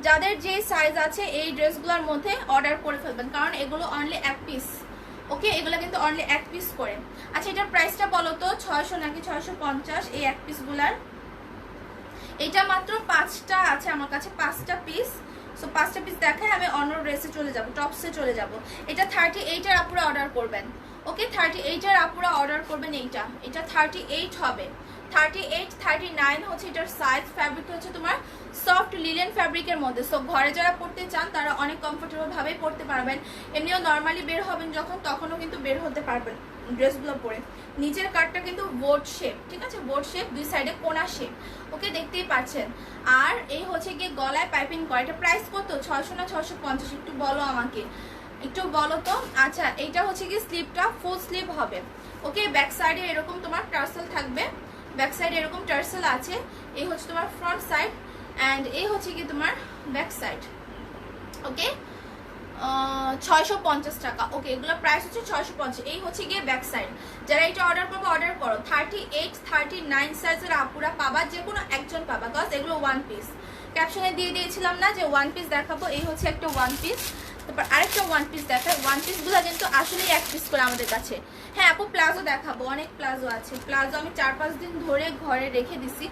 যাদের যে সাইজ আছে এই ড্রেসগুলোর মধ্যে অর্ডার করে ফেলবেন, কারণ এগুলো অনলি এক পিস। ওকে, এগুলো কিন্তু অনলি এক পিস করে। আচ্ছা, এটার প্রাইসটা বলো তো, 600 নাকি 650 এই এক পিসগুলার? এটা মাত্র 5টা আছে আমার কাছে, 5টা পিস। সো 5টা পিস দেখায় আমি অন্য ড্রেসে চলে যাব, টপসে চলে যাব। এটা 38-এর আপুরা অর্ডার করবেন। ওকে, 38-এর আপুরা অর্ডার করবেন। এটা 38 হবে, 38, 39 হচ্ছে এটার সাইজ। ফ্যাব্রিক হচ্ছে তোমার সফট লিলেন ফ্যাব্রিকের মধ্যে। সো ঘরে যারা পড়তে চান তারা অনেক কমফোর্টেবল ভাবেই পড়তে পারবেন। এমনিও নর্মালি বের হবেন যখন, তখনও কিন্তু বের হতে পারবেন ড্রেসগুলো পরে। নিচের কাটটা কিন্তু বোর্ড শেপ, ঠিক আছে? বোর্ড শেপ, দুই সাইডে কোনা শেপ। ওকে, দেখতেই পাচ্ছেন। আর এই হচ্ছে গিয়ে গলায় পাইপিং করা। এটা প্রাইস কত, 600 না 650? একটু বলো আমাকে, একটু বলো তো। আচ্ছা, এইটা হচ্ছে কি স্লিভটা ফুল স্লিভ হবে। ওকে, ব্যাক সাইডে এরকম তোমার টার্সেল থাকবে, ব্যাক সাইড এরকম টার্সেল আছে। এই হচ্ছে তোমার ফ্রন্ট সাইড অ্যান্ড এই হচ্ছে কি তোমার ব্যাক সাইড। ওকে 650 টাকা। ওকে এগুলোর প্রাইস হচ্ছে 650। এই হচ্ছে গিয়ে ব্যাক সাইড। যারা এটা অর্ডার করবো অর্ডার করো। 38 39 সাইজের আপুরা পাবা, যে কোনো একজন পাবা, কজ এগুলো ওয়ান পিস। ক্যাপশনে দিয়ে দিয়েছিলাম না যে ওয়ান পিস দেখাবো, এই হচ্ছে একটা ওয়ান পিস। তারপর আরেকটা ওয়ান পিস দেখায়। ওয়ান পিসগুলো কিন্তু আসলেই এক পিস করে আমাদের কাছে। হ্যাঁ আপু প্লাজো দেখাবো, অনেক প্লাজো আছে। প্লাজো আমি 4-5 দিন ধরে ঘরে রেখে দিছি,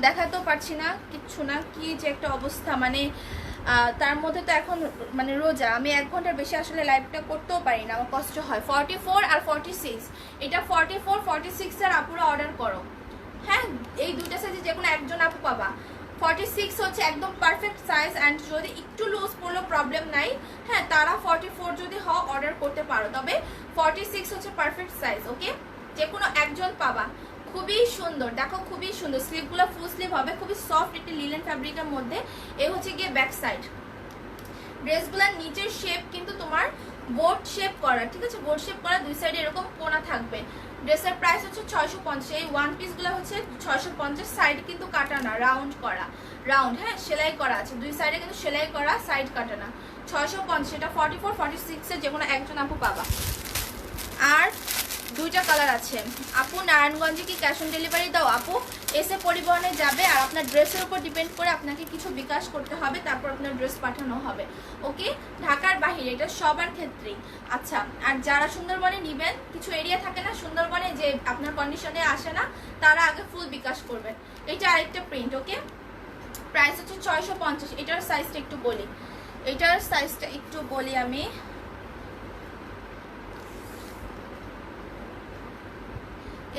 দেখাতেও পারছি না কিচ্ছু না, কি যে একটা অবস্থা। মানে তার মধ্যে তো এখন মানে রোজা, আমি 1 ঘন্টার বেশি আসলে লাইভটা করতেও পারি না, আমার কষ্ট হয়। 44 আর 46, এটা 44 46 এর আপুরা অর্ডার করো। হ্যাঁ এই দুইটা সাইজে যে কোনো একজন আপু পাবা। 46 হচ্ছে একদম পারফেক্ট সাইজ অ্যান্ড যদি একটু লুজ পড়লেও প্রবলেম নাই। হ্যাঁ তারা 44 যদি হও অর্ডার করতে পারো, তবে 46 হচ্ছে পারফেক্ট সাইজ। ওকে যে কোনো একজন পাবা। খুবই সুন্দর, দেখো খুবই সুন্দর। স্লিভগুলো ফুল স্লিভ হবে, খুবই সফট একটি লিলেন ফ্যাব্রিকের মধ্যে। এই হচ্ছে গিয়ে ব্যাক সাইড। ড্রেসগুলোর নিচের শেপ কিন্তু তোমার বোর্ড শেপ করা, ঠিক আছে, বোর্ড শেপ করা, দুই সাইডে এরকম কোনা থাকবে। ড্রেসের প্রাইস হচ্ছে 650। এই ওয়ান পিসগুলো হচ্ছে 650। সাইড কিন্তু কাটা না, রাউন্ড করা, রাউন্ড, হ্যাঁ সেলাই করা আছে, দুই সাইডে কিন্তু সেলাই করা, সাইড কাটা না। 650। এটা 44 46 এর যে কোনো একজন আপু পাবা। আর দুইটা কালার আছে। আপু নারায়ণগঞ্জে কি ক্যাশ অন ডেলিভারি দাও? আপু এসে পরিবহনে যাবে, আর আপনার ড্রেসের উপর ডিপেন্ড করে আপনাকে কিছু বিকাশ করতে হবে, তারপর আপনার ড্রেস পাঠানো হবে। ওকে ঢাকার বাহিরে, এটা সবার ক্ষেত্রেই। আচ্ছা আর যারা সুন্দরবনে নেবেন, কিছু এরিয়া থাকে না সুন্দরবনে যে আপনার কন্ডিশনে আসে না, তারা আগে ফুল বিকাশ করবেন। এটা আরেকটা প্রিন্ট। ওকে প্রাইস হচ্ছে 650। এটার সাইজটা একটু বলি, এটার সাইজটা একটু বলি আমি।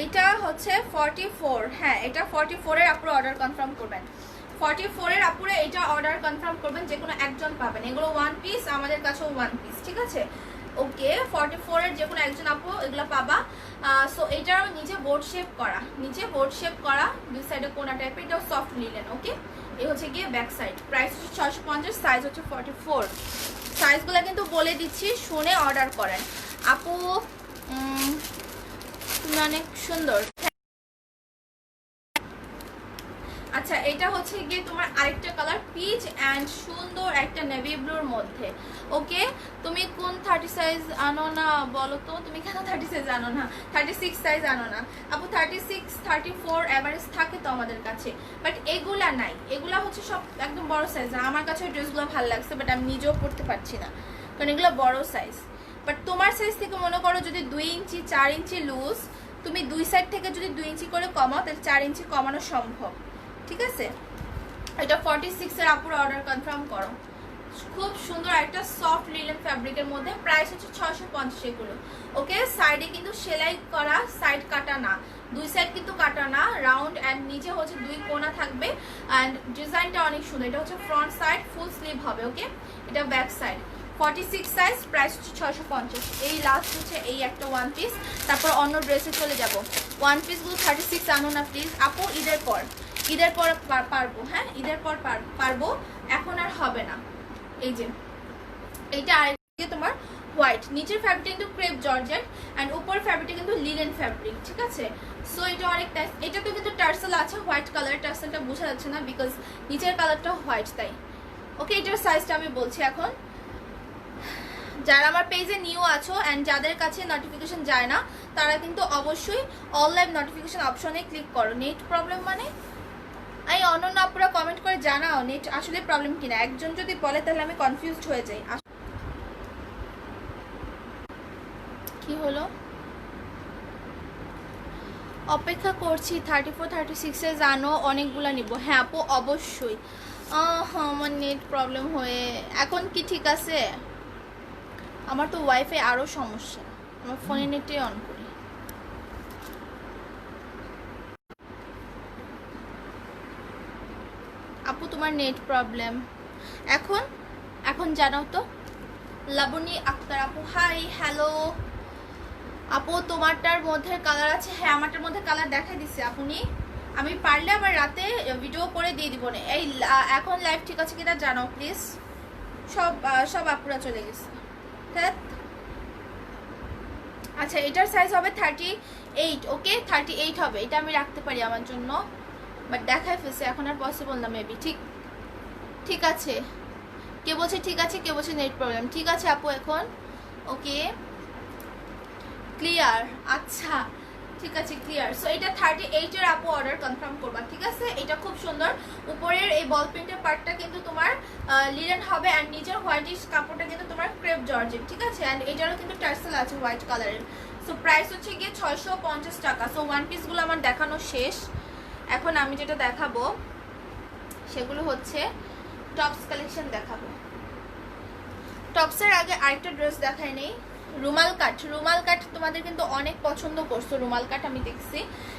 এটা হচ্ছে 44। হ্যাঁ এটা 44 এর আপুরা অর্ডার কনফার্ম করবেন। 44 এর আপুরা এটা অর্ডার কনফার্ম করবেন, যে কোনো একজন পাবেন। এগুলো ওয়ান পিস, আমাদের কাছেও ওয়ান পিস, ঠিক আছে। ওকে 44 এর যে কোনো একজন আপু এগুলো পাবা। সো এটাও নিচে বোর্ড শেপ করা, নিচে বোর্ড শেপ করা, দুই সাইডে কোনা টাইপের, এটাও সফট লিলেন। ওকে এই হচ্ছে গিয়ে ব্যাক সাইড। প্রাইস হচ্ছে 650, সাইজ হচ্ছে 44। সাইজগুলো কিন্তু বলে দিচ্ছি, শুনে অর্ডার করেন। আপু তুমি অনেক সুন্দর। আচ্ছা এটা হচ্ছে গিয়ে তোমার আরেকটা কালার, পিচ অ্যান্ড সুন্দর একটা নেভি ব্লুর মধ্যে। ওকে তুমি কোন 30 সাইজ আনো না বলো তো? তুমি কেন 30 সাইজ আনো না? 36 সাইজ আনো না আপু? 36 34 অ্যাভারেজ থাকে তো আমাদের কাছে, বাট এগুলা নাই। এগুলা হচ্ছে সব একদম বড় সাইজ। আমার কাছে ড্রেসগুলো ভালো লাগছে, বাট আমি নিজেও পরতে পারছি না, কারণ এগুলো বড় সাইজ। বাট তোমার সাইজ থেকে মনে করো যদি 2 ইঞ্চি 4 ইঞ্চি লুজ, তুমি দুই সাইড থেকে যদি 2 ইঞ্চি করে কমাও, তাহলে 4 ইঞ্চি কমানো সম্ভব, ঠিক আছে। এটা 46 এর আপুর অর্ডার কনফার্ম করো। খুব সুন্দর একটা সফট লিলেন ফ্যাব্রিকের মধ্যে। প্রাইস হচ্ছে 650 এগুলো। ওকে সাইডে কিন্তু সেলাই করা, সাইড কাটা না, দুই সাইড কিন্তু কাটা না, রাউন্ড অ্যান্ড নিচে হচ্ছে দুই কোনা থাকবে অ্যান্ড ডিজাইনটা অনেক সুন্দর। এটা হচ্ছে ফ্রন্ট সাইড, ফুল স্লিভ হবে। ওকে এটা ব্যাক সাইড। 46 সাইজ, প্রাইস হচ্ছে 650। এই লাস্ট হচ্ছে এই একটা ওয়ান পিস, তারপর অন্য ড্রেসে চলে যাব। ওয়ান পিসগুলো 36 আনো না প্লিজ আপু, ঈদের পর, ঈদের পর পারবো। হ্যাঁ ঈদের পর পারবো, এখন আর হবে না। এই যে এইটা আরেকটা তোমার হোয়াইট, নিচের ফ্যাব্রিকটা কিন্তু ক্রেপ জর্জেট অ্যান্ড উপরের ফ্যাব্রিকটা কিন্তু লিলেন ফ্যাব্রিক, ঠিক আছে। সো এটা অনেক নাইস। এটা তো কিন্তু টার্সেল আছে হোয়াইট কালার, টার্সেলটা বোঝা যাচ্ছে না বিকজ নিচের কালারটা হোয়াইট, তাই। ওকে এটার সাইজটা আমি বলছি এখন। যারা আমার পেজে নিউ আছো অ্যান্ড যাদের কাছে নোটিফিকেশন যায় না, তারা কিন্তু অবশ্যই অল লাইভ নোটিফিকেশন অপশনে ক্লিক করো। নেট প্রবলেম মানে এই অনন্য আপুরা কমেন্ট করে জানাও নেট আসলে প্রবলেম কিনা। একজন যদি বলে তাহলে আমি কনফিউজড হয়ে যাই। কি হলো? অপেক্ষা করছি। 34 36 জানো অনেকগুলো নিব। হ্যাঁ আপু অবশ্যই। আমার নেট প্রবলেম হয়ে, এখন কি ঠিক আছে? আমার তো ওয়াইফাই আরও সমস্যা, আমার ফোনে নেটে অন করি। আপু তোমার নেট প্রবলেম এখন, এখন জানাও তো। লাবণী আক্তার আপু হাই, হ্যালো আপু। তোমারটার মধ্যে কালার আছে? হ্যাঁ আমারটার মধ্যে কালার দেখাই দিছে আপনি। আমি পারলে আবার রাতে ভিডিও করে দিয়ে দিব না। এই এখন লাইভ ঠিক আছে কিনা জানাও প্লিজ। সব আপুরা চলে গেছে। আচ্ছা এটার সাইজ হবে 38, ওকে 38 হবে, এটা আমি রাখতে পারি আমার জন্য, বাট দেখায় ফেসে এখন আর পসিবল না মেবি। ঠিক আছে, কে বলছে ঠিক আছে, কে বলছে নেট প্রবলেম। ঠিক আছে আপু এখন ওকে ক্লিয়ার, আচ্ছা ঠিক আছে ক্লিয়ার। সো এটা 38 এর আপু অর্ডার কনফার্ম করবা, ঠিক আছে। এটা খুব সুন্দর, উপরের এই বল প্রিন্টের পার্টটা কিন্তু তোমার লিনেন হবে, অ্যান্ড নিচের হোয়াইটিশ কাপড়টা কিন্তু তোমার ক্রেপ জর্জেট, ঠিক আছে। অ্যান্ড এটারও কিন্তু টার্সেল আছে হোয়াইট কালারের। সো প্রাইস হচ্ছে গিয়ে 650 টাকা। সো ওয়ান পিসগুলো আমার দেখানো শেষ, এখন আমি যেটা দেখাবো সেগুলো হচ্ছে টপস কালেকশন দেখাবো। টপসের আগে আরেকটা ড্রেস দেখাই নেই, রুমাল কাট তোমাদের কিন্তু অনেক পছন্দ করছো রুমাল কাট, আমি দেখছি।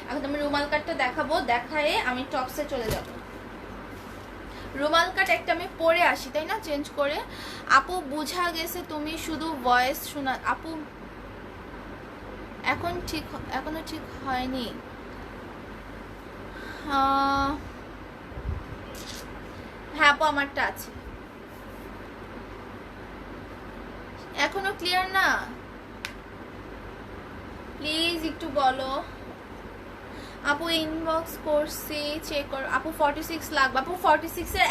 এখন আমি রুমাল কাটটা দেখাবো, দেখায়ে আমি টপসে চলে যাব। রুমাল কাট একটা আমি পরে আসি তাই না, চেঞ্জ করে। আপু বুঝা গেছে তুমি শুধু ভয়েস শোনা। আপু এখনো ঠিক হয়নি, হ্যাঁ আপু আমারটা আছে, এখনো ক্লিয়ার না, প্লিজ একটু বলো। আপু ইনবক্স করছি, চেক করো। আপু 46 লাগবে। আপু 46 এর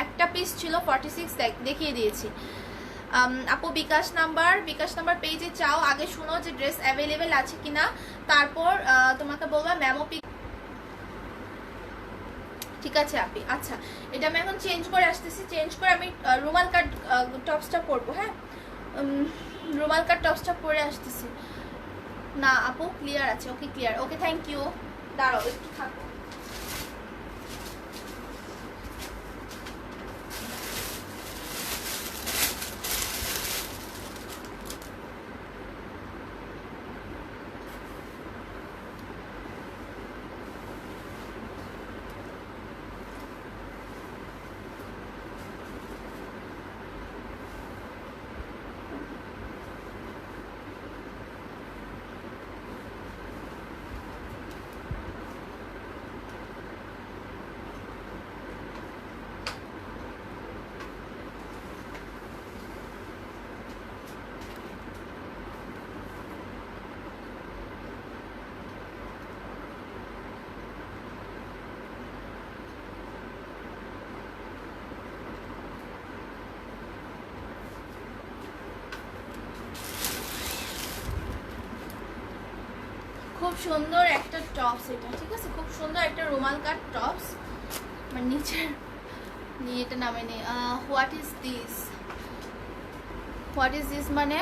একটা পিস ছিল, 46 দেখিয়ে দিয়েছি। আপু বিকাশ নাম্বার পেজে চাও, আগে শুনো যে ড্রেস অ্যাভেলেবেল আছে কিনা, তারপর তোমাকে বলবা ম্যামো পিক, ঠিক আছে আপি। আচ্ছা এটা আমি এখন চেঞ্জ করে আসতেছি, চেঞ্জ করে আমি রুমাল কাট টপসটা পরবো। হ্যাঁ রুমাল কাট টপসটা পরে আসতেছি। না আপু ক্লিয়ার আছে, okay clear, okay thank you. দাঁড়াও একটু থাকো। খুব সুন্দর একটা টপস এটা, ঠিক আছে, খুব সুন্দর একটা রুমাল কাট টপস। মানে নিচের এটা নামে নেই। হোয়াট ইজ দিস মানে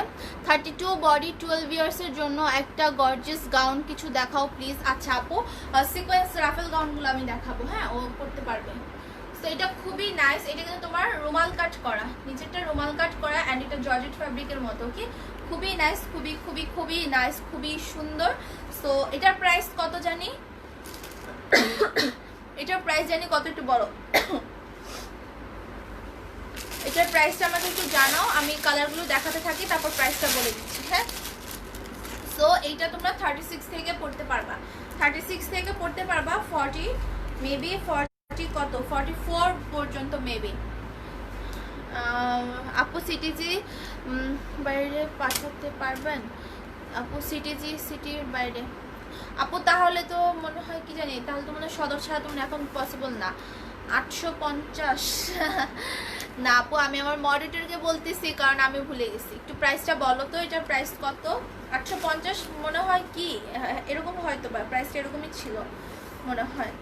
32 বডি 12 ইয়ার্সের জন্য একটা গর্জিয়াস গাউন কিছু দেখাও প্লিজ। আচ্ছা আপু সিকোয়েন্স রাফেল গাউনগুলো আমি দেখাবো, হ্যাঁ ও করতে পারবে। তো এটা খুবই নাইস, এটা কিন্তু তোমার রুমাল কাট করা, নিচেরটা রুমাল কাট করা, অ্যান্ড এটা জর্জেট ফ্যাব্রিকের মতো, কি খুবই নাইস, খুবই নাইস, খুবই সুন্দর। সো এটার প্রাইস কত জানি, এটার প্রাইস জানি কত, একটু বড় এটার প্রাইসটা আমাকে একটু জানাও, আমি কালারগুলো দেখাতে থাকি তারপর প্রাইসটা বলে দিচ্ছি। হ্যাঁ সো এইটা তোমরা 36 থেকে পড়তে পারবা, 36 থেকে পড়তে পারবা 40 মেবি 40 কত 44 পর্যন্ত মেবি। আপু সিটিজি বাইরে পাঠাতে পারবেন? আপু সিটির বাইরে আপু তাহলে তো মনে হয় কি জানি, তাহলে তো মনে হয় সদর ছাড়া তো এখন পসিবল না। 850 না আপু আমি আমার মডারেটরকে বলতেছি, কারণ আমি ভুলে গেছি। একটু প্রাইসটা বলো তো, এটার প্রাইস কত? 850 মনে হয়, কি এরকম হয়তো বা প্রাইসটা এরকমই ছিল মনে হয়।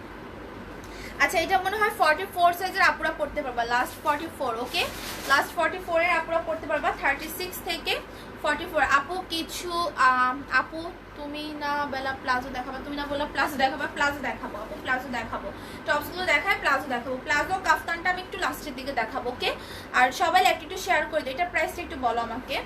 আচ্ছা এটা মনে হয় 44 সাইজের আপুরা পড়তে পারবা, লাস্ট 44, ওকে লাস্ট 44 এর আপুরা পড়তে পারবা, 36 থেকে 44। আপু কিছু আপু তুমি না বেলা প্লাজো দেখাবো, তুমি না বললা প্লাজো দেখাবো, প্লাজো দেখাবো আপু, প্লাজো দেখাবো, টপসগুলো দেখায়, প্লাজো দেখাবো, প্লাজো কাফতানটা আমি একটু লাস্টের দিকে দেখাবো, ওকে। আর সবাই একটু শেয়ার করে দিও, এটার প্রাইসটা একটু বলো আমাকে।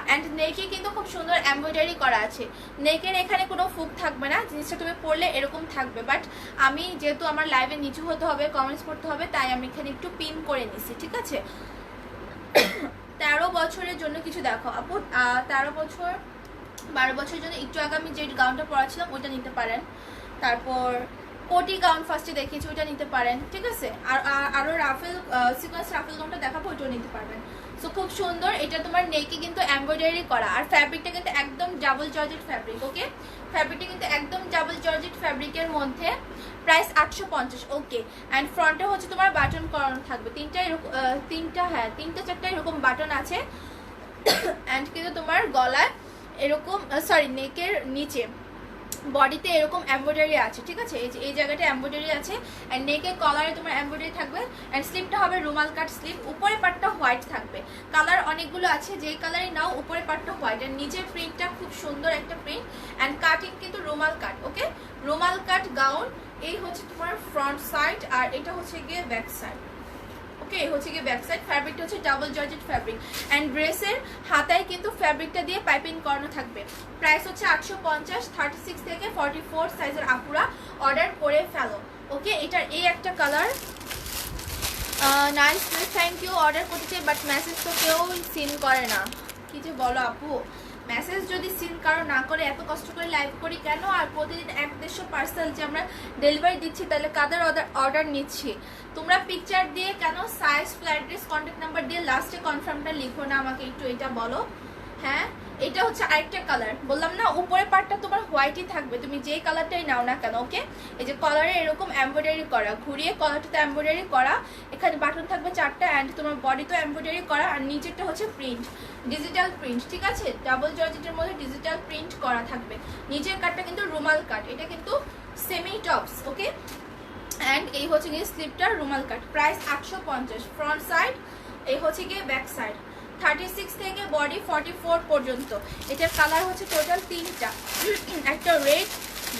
অ্যান্ড নেকে কিন্তু খুব সুন্দর এমব্রয়ডারি করা আছে, নেকের এখানে কোনো ফুক থাকবে না, জিনিসটা তুমি পরলে এরকম থাকবে। বাট আমি যেহেতু আমার লাইভে নিচু হতে হবে, কমেন্টস করতে হবে, তাই আমি এখানে একটু পিন করে নিছি, ঠিক আছে। 13 বছরের জন্য কিছু দেখো আপু, 13 বছর 12 বছরের জন্য একটু আগে আমি যে গাউনটা পরাছিলাম ওইটা নিতে পারেন। তারপর কোটি গাউন ফার্স্টে দেখিয়েছি, ওইটা নিতে পারেন, ঠিক আছে। আর আরও রাফেল সিকোয়েন্স রাফেল গাউনটা দেখাবো, ওইটাও নিতে পারবেন। সো খুব সুন্দর। এটা তোমার নেকে কিন্তু এমব্রয়ডারি করা, আর ফ্যাব্রিকটা কিন্তু একদম ডাবল জর্জেট ফ্যাব্রিক। ওকে, ফ্যাব্রিকটা কিন্তু একদম ডাবল জর্জেট ফ্যাব্রিকের মধ্যে। প্রাইস 850। ওকে, অ্যান্ড ফ্রন্টে হচ্ছে তোমার বাটন করানো থাকবে, তিনটা চারটা এরকম বাটন আছে। অ্যান্ড কিন্তু তোমার গলায় এরকম, সরি নেকের নিচে বডিতে এরকম এমব্রয়ডারি আছে, ঠিক আছে। এই জায়গাটা এমব্রয়ডারি আছে, অ্যান্ড নেকের কলারে তোমার এমব্রয়ডারি থাকবে। অ্যান্ড স্লিপটা হবে রুমাল কাট স্লিপ, উপরে পাটটা হোয়াইট থাকবে। কালার অনেকগুলো আছে, যেই কালারই নাও উপরে পাটটা হোয়াইট। অ্যান্ড নিচের প্রিন্টটা খুব সুন্দর একটা প্রিন্ট, অ্যান্ড কাটিং কিন্তু রুমাল কাট। ওকে, রুমাল কাট গাউন। এই হচ্ছে তোমার ফ্রন্ট সাইড, আর এটা হচ্ছে গিয়ে ব্যাক সাইড। ওকে, হচ্ছে গিয়ে ব্যাক সাইড। ফ্যাব্রিকটা হচ্ছে ডাবল জর্জেট ফ্যাব্রিক, অ্যান্ড ড্রেসের হাতায় কিন্তু ফ্যাব্রিকটা দিয়ে পাইপিং করানো থাকবে। প্রাইস হচ্ছে 850। 36 থেকে 44 সাইজের আপুরা অর্ডার করে ফেলো। ওকে, এটার এই একটা colour. Nice, thank you. Order করতে চাই, বাট মেসেজ তো কেউ সিন করে না। কি যে বলো আপু, মেসেজ যদি সিন কারো না করে, এত কষ্ট করে লাইভ করি কেন? আর প্রতিদিন 150 পার্সেল যে আমরা ডেলিভারি দিচ্ছি, তাহলে কাদের অর্ডার নিচ্ছি? তোমরা পিকচার দিয়ে কেন size, flat dress, contact number দিয়ে লাস্টে কনফার্মটা লিখো না? আমাকে একটু এটা বলো। হ্যাঁ, এটা হচ্ছে আরেকটা কালার, বললাম না উপরের পার্টটা তোমার হোয়াইটই থাকবে, তুমি যেই কালারটাই নাও না কেন। ওকে, এই যে কলারে এরকম এমব্রয়ডারি করা, ঘুরিয়ে কলারটাতে এমব্রয়ডারি করা, এখানে বাটন থাকবে 4টা, অ্যান্ড তোমার বডিতেও এমব্রয়ডারি করা, আর নিচেরটা হচ্ছে প্রিন্ট, ডিজিটাল প্রিন্ট, ঠিক আছে। ডাবল জর্জেটের মধ্যে ডিজিটাল প্রিন্ট করা থাকবে। নিচের কাটটা কিন্তু রুমাল কাট, এটা কিন্তু সেমি টপস। ওকে, অ্যান্ড এই হচ্ছে গিয়ে স্লিপটার রুমাল কাট। প্রাইস 850। ফ্রন্ট সাইড, এই হচ্ছে গিয়ে ব্যাক সাইড। 36 থেকে বডি 44 পর্যন্ত। এটার কালার হচ্ছে টোটাল 3টা, একটা রেড,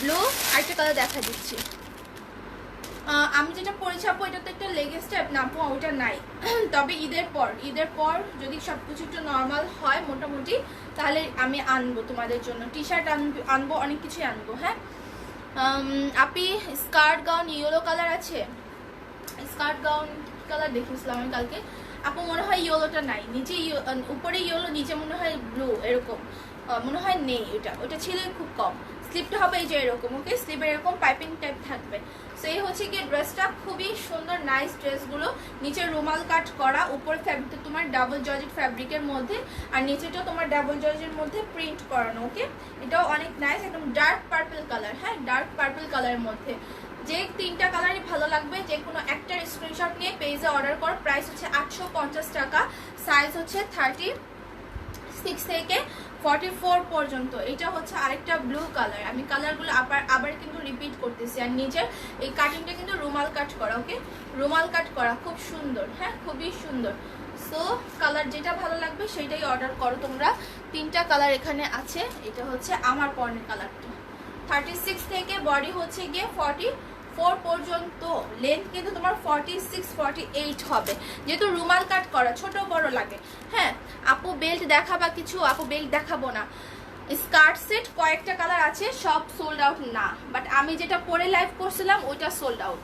ব্লু, আরেকটা কালার দেখা দিচ্ছি। আমি যেটা পরেছি আপু, এটা তো একটা লেগিংস টাইপ না আপু, ওটা নাই। তবে ঈদের পর যদি সব কিছু একটু নর্মাল হয় মোটামুটি, তাহলে আমি আনবো তোমাদের জন্য। টি শার্ট আনবো, অনেক কিছুই আনবো। হ্যাঁ আপি, স্কার্ট গাউন ইয়েলো কালার আছে? স্কার্ট গাউন কালার দেখিয়েছিলাম আমি কালকে আপু, মনে হয় ইয়েলোটা নাই, নিচে উপরে ইয়েলো, নিচে মনে হয় ব্লু, এরকম মনে হয় নেই। ওটা ছিল খুব কম। স্লিপটা হবে এই যে এরকম। ওকে, স্লিপের এরকম পাইপিং টাইপ থাকবে। সো এই হচ্ছে গিয়ে ড্রেসটা, খুবই সুন্দর নাইস ড্রেসগুলো। নিচে রুমাল কাট করা, উপরে ফ্যাব্রিকটা তোমার ডাবল জর্জেট ফ্যাব্রিকের মধ্যে, আর নিচেটাও তোমার ডাবল জর্জের মধ্যে প্রিন্ট করানো। ওকে, এটাও অনেক নাইস, একদম ডার্ক পার্পল কালার। হ্যাঁ, ডার্ক পার্পল কালারের মধ্যে। যে 3টা কালারই ভালো লাগবে, যে কোনো একটার স্ক্রিনশট নিয়ে পেজে অর্ডার করো। প্রাইস হচ্ছে 850 টাকা। সাইজ হচ্ছে 36 থেকে 44 পর্যন্ত। এটা হচ্ছে আরেকটা ব্লু কালার। আমি কালারগুলো আবার কিন্তু রিপিট করতেছি। আর নিচের এই কাটিংটা কিন্তু রুমাল কাট করা। ওকে, রুমাল কাট করা, খুব সুন্দর। হ্যাঁ, খুবই সুন্দর। সো কালার যেটা ভালো লাগবে সেইটাই অর্ডার করো তোমরা। 3টা কালার এখানে আছে। এটা হচ্ছে আমার পর্নের কালারটা। 36 থেকে বডি হচ্ছে গিয়ে 44 পর্যন্ত। লেন্থ কিন্তু তোমার 46, 48 হবে, যেহেতু রুমাল কাট করা, ছোট বড় লাগে। হ্যাঁ আপু, বেল্ট দেখাবা কিছু? আপু, বেল্ট দেখাবো না। স্কার্ট সেট কয়েকটা কালার আছে, সব সোল্ড আউট না, বাট আমি যেটা পরে লাইভ করছিলাম ওইটা সোল্ড আউট।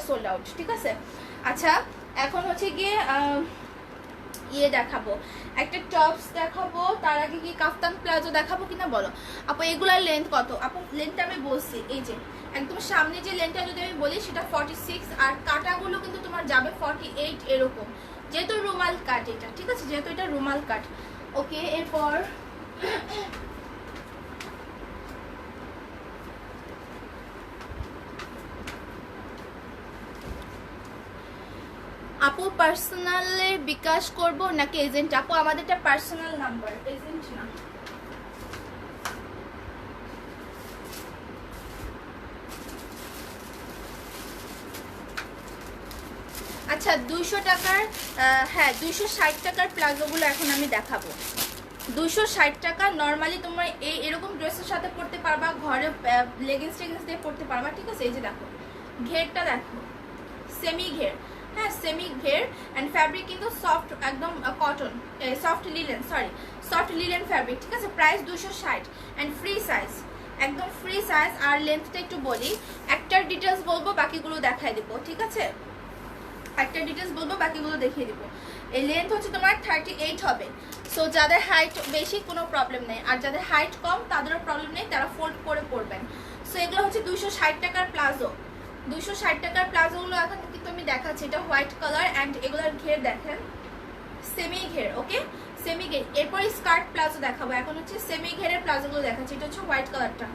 সোল্ড আউট, ঠিক আছে। আচ্ছা, এখন হচ্ছে গিয়ে ইয়ে দেখাবো, একটা টপস দেখাবো। তার আগে কি কাফতান প্লাজো দেখাবো কিনা বলো আপু? এগুলার লেন্থ কত আপু? লেন্থটা আমি বলছি, এই যে একদম সামনে যে লেন্থটা যদি আমি বলি সেটা 46, আর কাটাগুলো কিন্তু তোমার যাবে 48 এরকম, যেহেতু রুমাল কাট এটা, ঠিক আছে, যেহেতু এটা রুমাল কাট। ওকে, এরপর আপু পার্সোনালে বিকাশ করব নাকি এজেন্ট? আপু আমাদেরটা পার্সোনাল নাম্বার, এজেন্ট না। আচ্ছা, 200 টাকার, হ্যাঁ 260 টাকার প্লাজোগুলো এখন আমি দেখাবো। 260 টাকা নর্মালি তোমার এরকম ড্রেসের সাথে পরতে পারবা, ঘরে লেগিংস দিয়ে পরতে পারবা, ঠিক আছে। এই যে দেখো, ঘেরটা দেখো, সেমি ঘের। হ্যাঁ, সেমি ঘের, অ্যান্ড ফ্যাব্রিক কিন্তু সফট, একদম কটন, সফট লিলেন ফ্যাব্রিক, ঠিক আছে। প্রাইস 260, অ্যান্ড ফ্রি সাইজ, একদম ফ্রি সাইজ। আর লেন্থটা একটু বলি, একটার ডিটেলস বলবো, বাকিগুলো দেখাই দেবো, ঠিক আছে। একটা ডিটেলস বলবো, বাকিগুলো দেখিয়ে দিব। এই লেন্থ হচ্ছে তোমার 38 হবে। সো যাদের হাইট বেশি কোনো প্রবলেম নেই, আর যাদের হাইট কম তাদেরও প্রবলেম নেই, তারা ফোল্ড করে পরবেন। সো এগুলো হচ্ছে 260 টাকার প্লাজো, 260 টাকার প্লাজোগুলো এখন কিন্তু আমি দেখাচ্ছি। এটা হোয়াইট কালার অ্যান্ড এগুলোর ঘের দেখেন সেমি ঘের, ওকে সেমি ঘের। এরপর স্কার্ট প্লাজো দেখাবো, এখন হচ্ছে সেমি ঘেরের প্লাজোগুলো দেখাচ্ছি। এটা হচ্ছে হোয়াইট কালারটা,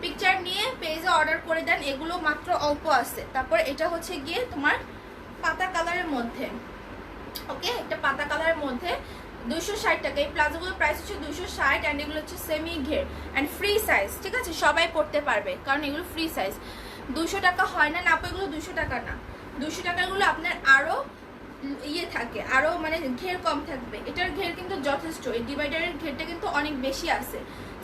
পিকচার নিয়ে পেজে অর্ডার করে দেন, এগুলো মাত্র অল্প আছে। তারপর এটা হচ্ছে গিয়ে তোমার পাতা কালারের মধ্যে, ওকে একটা পাতা কালারের মধ্যে 260 টাকা। এই প্লাজোগুলোর প্রাইস হচ্ছে 260 অ্যান্ড এগুলো হচ্ছে সেমি ঘের অ্যান্ড ফ্রি সাইজ, ঠিক আছে সবাই পড়তে পারবে কারণ এগুলো ফ্রি সাইজ। 200 টাকা হয় না, না এগুলো 200 টাকা না, 200 টাকাগুলো আপনার আরও ইয়ে থাকে, আরও মানে ঘের কম থাকবে। এটার ঘের কিন্তু যথেষ্ট, এই ডিভাইডারের ঘেরটা কিন্তু অনেক বেশি আছে,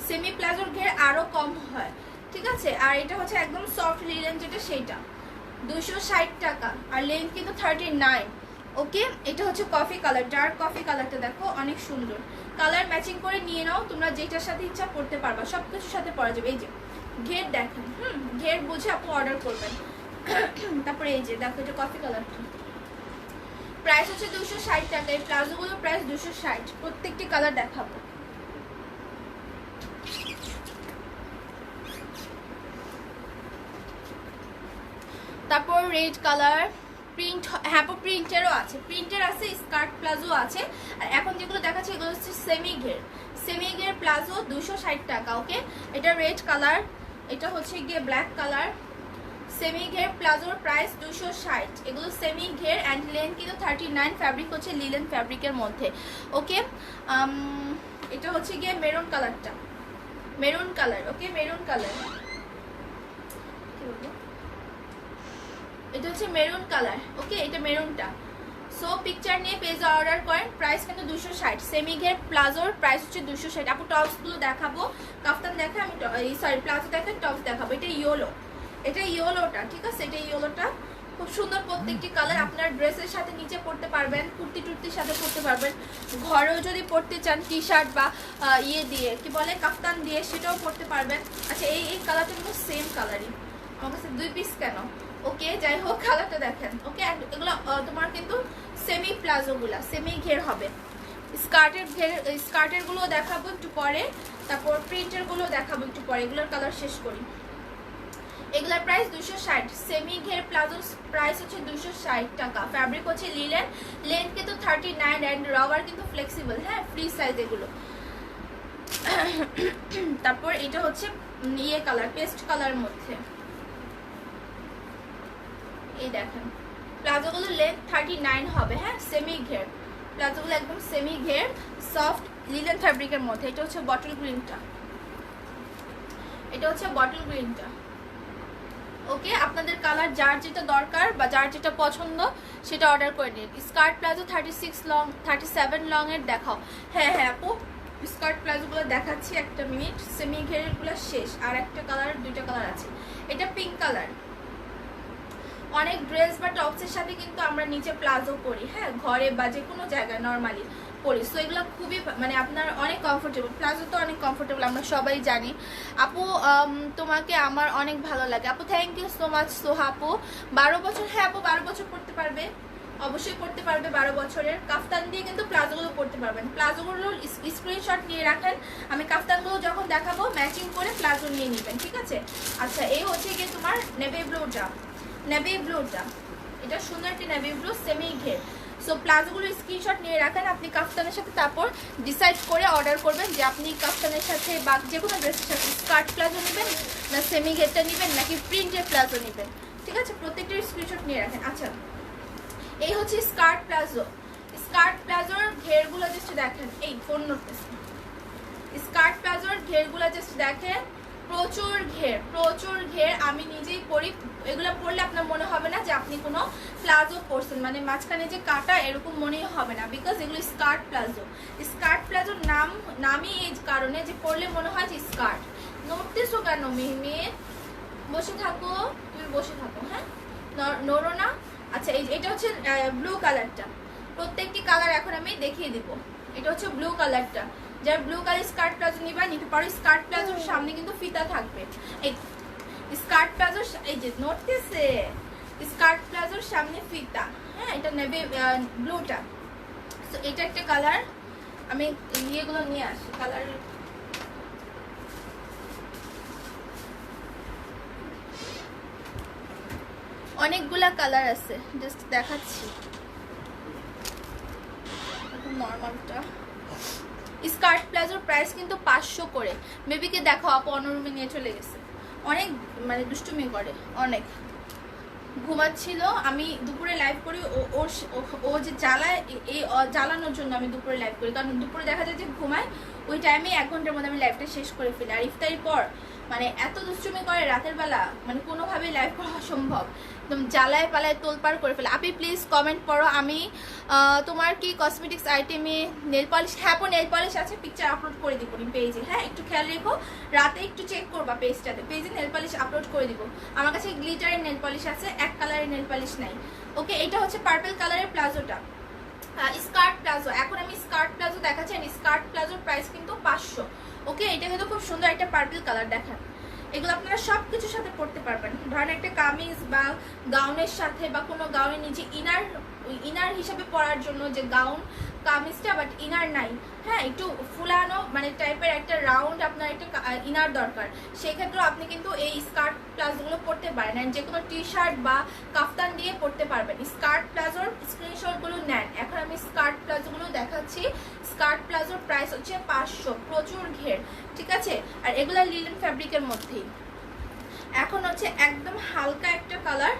সেমি প্লাজোর ঘের আরও কম হয়, ঠিক আছে। আর এটা হচ্ছে একদম সফট লিলেন যেটা সেইটা 260 টাকা আর লেন্থ কিন্তু 39, ওকে। এটা হচ্ছে কফি কালার, ডার্ক কফি কালারটা দেখো অনেক সুন্দর, কালার ম্যাচিং করে নিয়ে নাও তোমরা, যেটার সাথে ইচ্ছা পড়তে পারবা, সব কিছুর সাথে পরা যাবে। এই যে ঘের দেখেন, ঘের বুঝে আপনি অর্ডার করবেন। তারপরে এই যে দেখো এটা কফি কালারটা, প্রাইস হচ্ছে 260 টাকা। এই প্লাজোগুলোর প্রাইস 260, প্রত্যেকটি কালার দেখাবো। তারপর রেড কালার প্রিন্ট, হ্যাঁ প্রিন্টেরও আছে, প্রিন্টের আছে, স্কার্ট প্লাজো আছে। আর এখন যেগুলো দেখাচ্ছে এগুলো হচ্ছে সেমি ঘের, সেমি ঘের প্লাজো 260 টাকা, ওকে। এটা রেড কালার, এটা হচ্ছে গিয়ে ব্ল্যাক কালার, সেমি ঘের প্লাজোর প্রাইস 260, এগুলো সেমি ঘের অ্যান্ড লেন্থ কিন্তু 39, ফ্যাব্রিক হচ্ছে লিলেন ফ্যাব্রিকের মধ্যে, ওকে। এটা হচ্ছে গিয়ে মেরুন কালারটা, মেরুন কালার, ওকে মেরুন কালার, কি বলবো, এটা হচ্ছে মেরুন কালার, ওকে এটা মেরুনটা। সো পিকচার নিয়ে পেজে অর্ডার করেন, প্রাইস কিন্তু 260, সেমি ঘের প্লাজোর প্রাইস হচ্ছে 260। আপু টপসগুলো দেখাবো, কাফতান দেখে আমি সরি প্লাজো দেখেন, টপস দেখাবো। এটা ইয়েলো, এটা ইয়েলোটা, ঠিক আছে এটা ইয়েলোটা খুব সুন্দর, প্রত্যেকটি কালার আপনার ড্রেসের সাথে নিচে পরতে পারবেন, কুর্তি টুর্তির সাথে পরতে পারবেন, ঘরেও যদি পরতে চান টি শার্ট বা ইয়ে দিয়ে কি বলে কাফতান দিয়ে সেটাও পরতে পারবেন। আচ্ছা এই কালারটা কিন্তু সেম কালারই, আমার কাছে 2 পিস কেন, ওকে যাই হোক কালারটা দেখেন, ওকে। এগুলো তোমার কিন্তু সেমি প্লাজোগুলা সেমি ঘের হবে, স্কার্টের ঘের, স্কার্টের গুলো দেখাবো একটু পরে, তারপর প্রিন্টের গুলো দেখাবো একটু পরে, এগুলোর কালার শেষ করি। এগুলোর প্রাইস 260, সেমি ঘের প্লাজো প্রাইস হচ্ছে 260 টাকা, ফ্যাব্রিক হচ্ছে লিলেন, লেন্থ কিন্তু 39 অ্যান্ড রাবার কিন্তু ফ্লেক্সিবল, হ্যাঁ ফ্রি সাইজ এগুলো। তারপর এটা হচ্ছে ইয়ে কালার, পেস্ট কালার মধ্যে, এই দেখেন প্লাজোগুলো লেন্থ 39 হবে, হ্যাঁ সেমি ঘের প্লাজোগুলো, একদম সেমি ঘের সফট লিলেন ফ্যাব্রিকের মধ্যে। এটা হচ্ছে বটল গ্রিনটা, এটা হচ্ছে বটল গ্রিনটা, ওকে। আপনাদের কালার যার যেটা দরকার বা যার যেটা পছন্দ সেটা অর্ডার করে নিন। স্কার্ট প্লাজো 36 লং 37 লং এর দেখাও, হ্যাঁ হ্যাঁ আপু স্কার্ট প্লাজোগুলো দেখাচ্ছি, একটা মিনিট। সেমি ঘেরেরগুলো শেষ, আর একটা কালার, 2টা কালার আছে। এটা পিঙ্ক কালার, অনেক ড্রেস বা টপসের সাথে কিন্তু আমরা নিচে প্লাজো পরি, হ্যাঁ ঘরে বা যে কোনো জায়গায় নর্মালি পরি, সো এগুলো খুবই মানে আপনার অনেক কমফোর্টেবল, প্লাজো তো অনেক কমফোর্টেবল আমরা সবাই জানি। আপু তোমাকে আমার অনেক ভালো লাগে আপু, থ্যাংক ইউ সো মাচ সোহা আপু। 12 বছর, হ্যাঁ আপু 12 বছর পড়তে পারবে, অবশ্যই পড়তে পারবে 12 বছরের। কাফতান দিয়ে কিন্তু প্লাজোগুলো পড়তে পারবেন, প্লাজোগুলোর স্ক্রিনশট নিয়ে রাখেন, আমি কাফতানগুলো যখন দেখাবো ম্যাচিং করে প্লাজো নিয়ে নেবেন, ঠিক আছে। আচ্ছা এই হচ্ছে গিয়ে তোমার নেভি ব্লুটা, নেভি ব্লুটা, এটা সুন্দর একটি নেভি ব্লু সেমি ঘের। সো প্লাজোগুলো স্ক্রিনশট নিয়ে রাখেন, আপনি কাফতানের সাথে তারপর ডিসাইড করে অর্ডার করবেন যে আপনি কাফতানের সাথে বা যে কোনো ড্রেসের সাথে স্কার্ট প্লাজো নেবেন না সেমি ঘেরটা নেবেন নাকি প্রিন্টের প্লাজো নেবেন, ঠিক আছে প্রত্যেকটার স্ক্রিনশট নিয়ে রাখেন। আচ্ছা এই হচ্ছে স্কার্ট প্লাজো, স্কার্ট প্লাজোর ঘেরগুলো জাস্ট দেখেন, এই ফোন নোটতেছে, স্কার্ট প্লাজোর ঘেরগুলো জাস্ট দেখেন, প্রচুর ঘের, প্রচুর ঘের, আমি নিজেই পরি, এগুলো পরলে আপনার মনে হবে না যে আপনি কোনো প্লাজো পরছেন, মানে মাঝখানে যে কাটা এরকম মনেই হবে না, বিকজ এগুলো স্কার্ট প্লাজো। স্কার্ট প্লাজোর নামই এই কারণে যে পরলে মনে হয় যে স্কার্ট। নড়তেছো কেন মেহমেদ, বসে থাকো, তুমি বসে থাকো, হ্যাঁ নড়ো না। আচ্ছা এটা হচ্ছে ব্লু কালারটা, প্রত্যেকটি কালার এখন আমি দেখিয়ে দিব। এটা হচ্ছে ব্লু কালারটা, যার ব্লু কালার স্কার্ট প্লাজো নিবা নিতে পারো, স্কার্ট প্লাজোর সামনে কিন্তু ফিতা থাকবে, এই স্কার্ট প্লাজোর এই যে নড়তেছে, স্কার্ট প্লাজোর সামনে ফিতা, হ্যাঁ এটা নেভি ব্লুটা। তো এটা একটা কালার, আমি ইয়েগুলো নিয়ে আসি কালার, অনেকগুলা কালার আছে, জাস্ট দেখাচ্ছি। নর্মালটা স্কার্ট প্লাজোর প্রাইস কিন্তু 500 করে। বেবিকে দেখো আপু অন্য রুমে নিয়ে চলে গেছে, অনেক মানে দুষ্টুমি করে অনেক। ঘুমাচ্ছিল, আমি দুপুরে লাইভ করি, ও যে জ্বালায়, এই জ্বালানোর জন্য আমি দুপুরে লাইভ করি, কারণ দুপুরে দেখা যায় যে ঘুমায়, ওই টাইমে 1 ঘন্টার মধ্যে আমি লাইভটা শেষ করে ফেলি। আর ইফতারির পর মানে এত দুষ্টুমি করে রাতের বেলা, মানে কোনোভাবেই লাইভ করা অসম্ভব, একদম জ্বালায় পালায় তোলপাড় করে ফেলে। আপনি প্লিজ কমেন্ট করো, আমি তোমার কি কসমেটিক্স আইটেমে নেল পলিশ, হ্যাঁ নেল পলিশ আছে, পিকচার আপলোড করে দিব পেজে। হ্যাঁ একটু খেয়াল রেখো, রাতে একটু চেক করবা পেজটাতে, পেজে নেল পলিশ আপলোড করে দিব। আমার কাছে গ্লিটারের নেল পলিশ আছে, এক কালারের নেল পলিশ নাই। ওকে, এটা হচ্ছে পার্পল কালারের প্লাজোটা, স্কার্ট প্লাজো। এখন আমি স্কার্ট প্লাজো দেখাচ্ছি, স্কার্ট প্লাজোর প্রাইস কিন্তু 500। ওকে, এটা কিন্তু খুব সুন্দর একটা পার্পল কালার, দেখেন। এগুলো আপনারা সব কিছুর সাথে পরতে পারবেন, ধরেন একটা কামিজ বা গাউনের সাথে, বা কোনো গাউনের নিচে ইনার হিসাবে পরার জন্য যে গাউন কামিজটা, বাট ইনার নাই, হ্যাঁ একটু ফুলানো মানে টাইপের একটা রাউন্ড আপনার একটা ইনার দরকার, সেক্ষেত্রেও আপনি কিন্তু এই স্কার্ট প্লাজোগুলো পরতে পারেন। আর যে কোনো টি শার্ট বা কাফতান দিয়ে পরতে পারবেন। স্কার্ট প্লাজোর স্ক্রিনশটগুলো নেন। এখন আমি স্কার্ট প্লাজোগুলো দেখাচ্ছি। স্কার্ট প্লাজোর প্রাইস হচ্ছে 500, প্রচুর ঘের, ঠিক আছে। আর এগুলো লিলেন ফ্যাব্রিকের মধ্যেই। এখন হচ্ছে একদম হালকা একটা কালার,